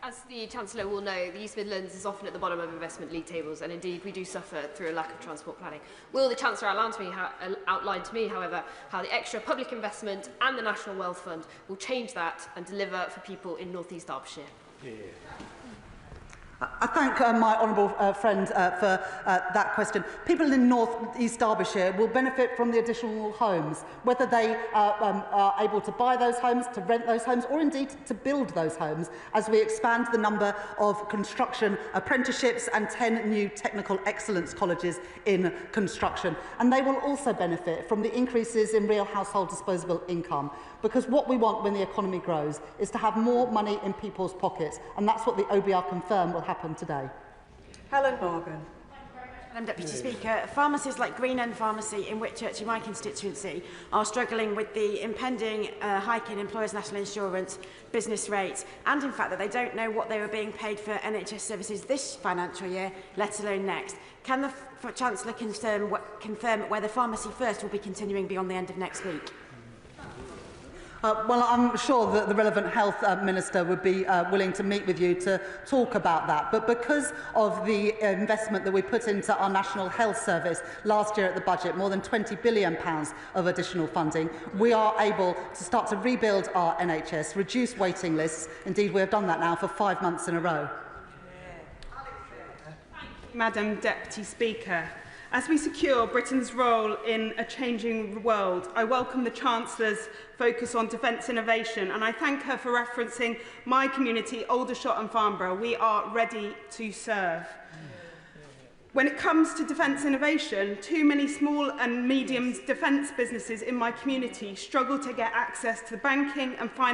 As the Chancellor will know, the East Midlands is often at the bottom of investment league tables, and indeed we do suffer through a lack of transport planning. Will the Chancellor outline to me, however, how the extra public investment and the National Wealth Fund will change that and deliver for people in North East Derbyshire? I thank my honourable friend for that question. People in North East Derbyshire will benefit from the additional homes, whether they are able to buy those homes, to rent those homes, or indeed to build those homes, as we expand the number of construction apprenticeships and 10 new technical excellence colleges in construction. And they will also benefit from the increases in real household disposable income, because what we want when the economy grows is to have more money in people's pockets, and that's what the OBR confirmed will happen today. Helen Morgan. Madam Deputy Speaker, pharmacies like Green End Pharmacy in Whitchurch in my constituency are struggling with the impending hike in employers' national insurance, business rates, and in fact that they don't know what they were being paid for NHS services this financial year, let alone next. Can the Chancellor confirm whether Pharmacy First will be continuing beyond the end of next week? Well, I'm sure that the relevant health minister would be willing to meet with you to talk about that. But because of the investment that we put into our National Health Service last year at the budget, more than £20 billion of additional funding, we are able to start to rebuild our NHS, reduce waiting lists. Indeed, we have done that now for 5 months in a row. Madam Deputy Speaker, as we secure Britain's role in a changing world, I welcome the Chancellor's focus on defence innovation, and I thank her for referencing my community, Aldershot and Farnborough. We are ready to serve. When it comes to defence innovation, too many small and medium defence businesses in my community struggle to get access to banking and finance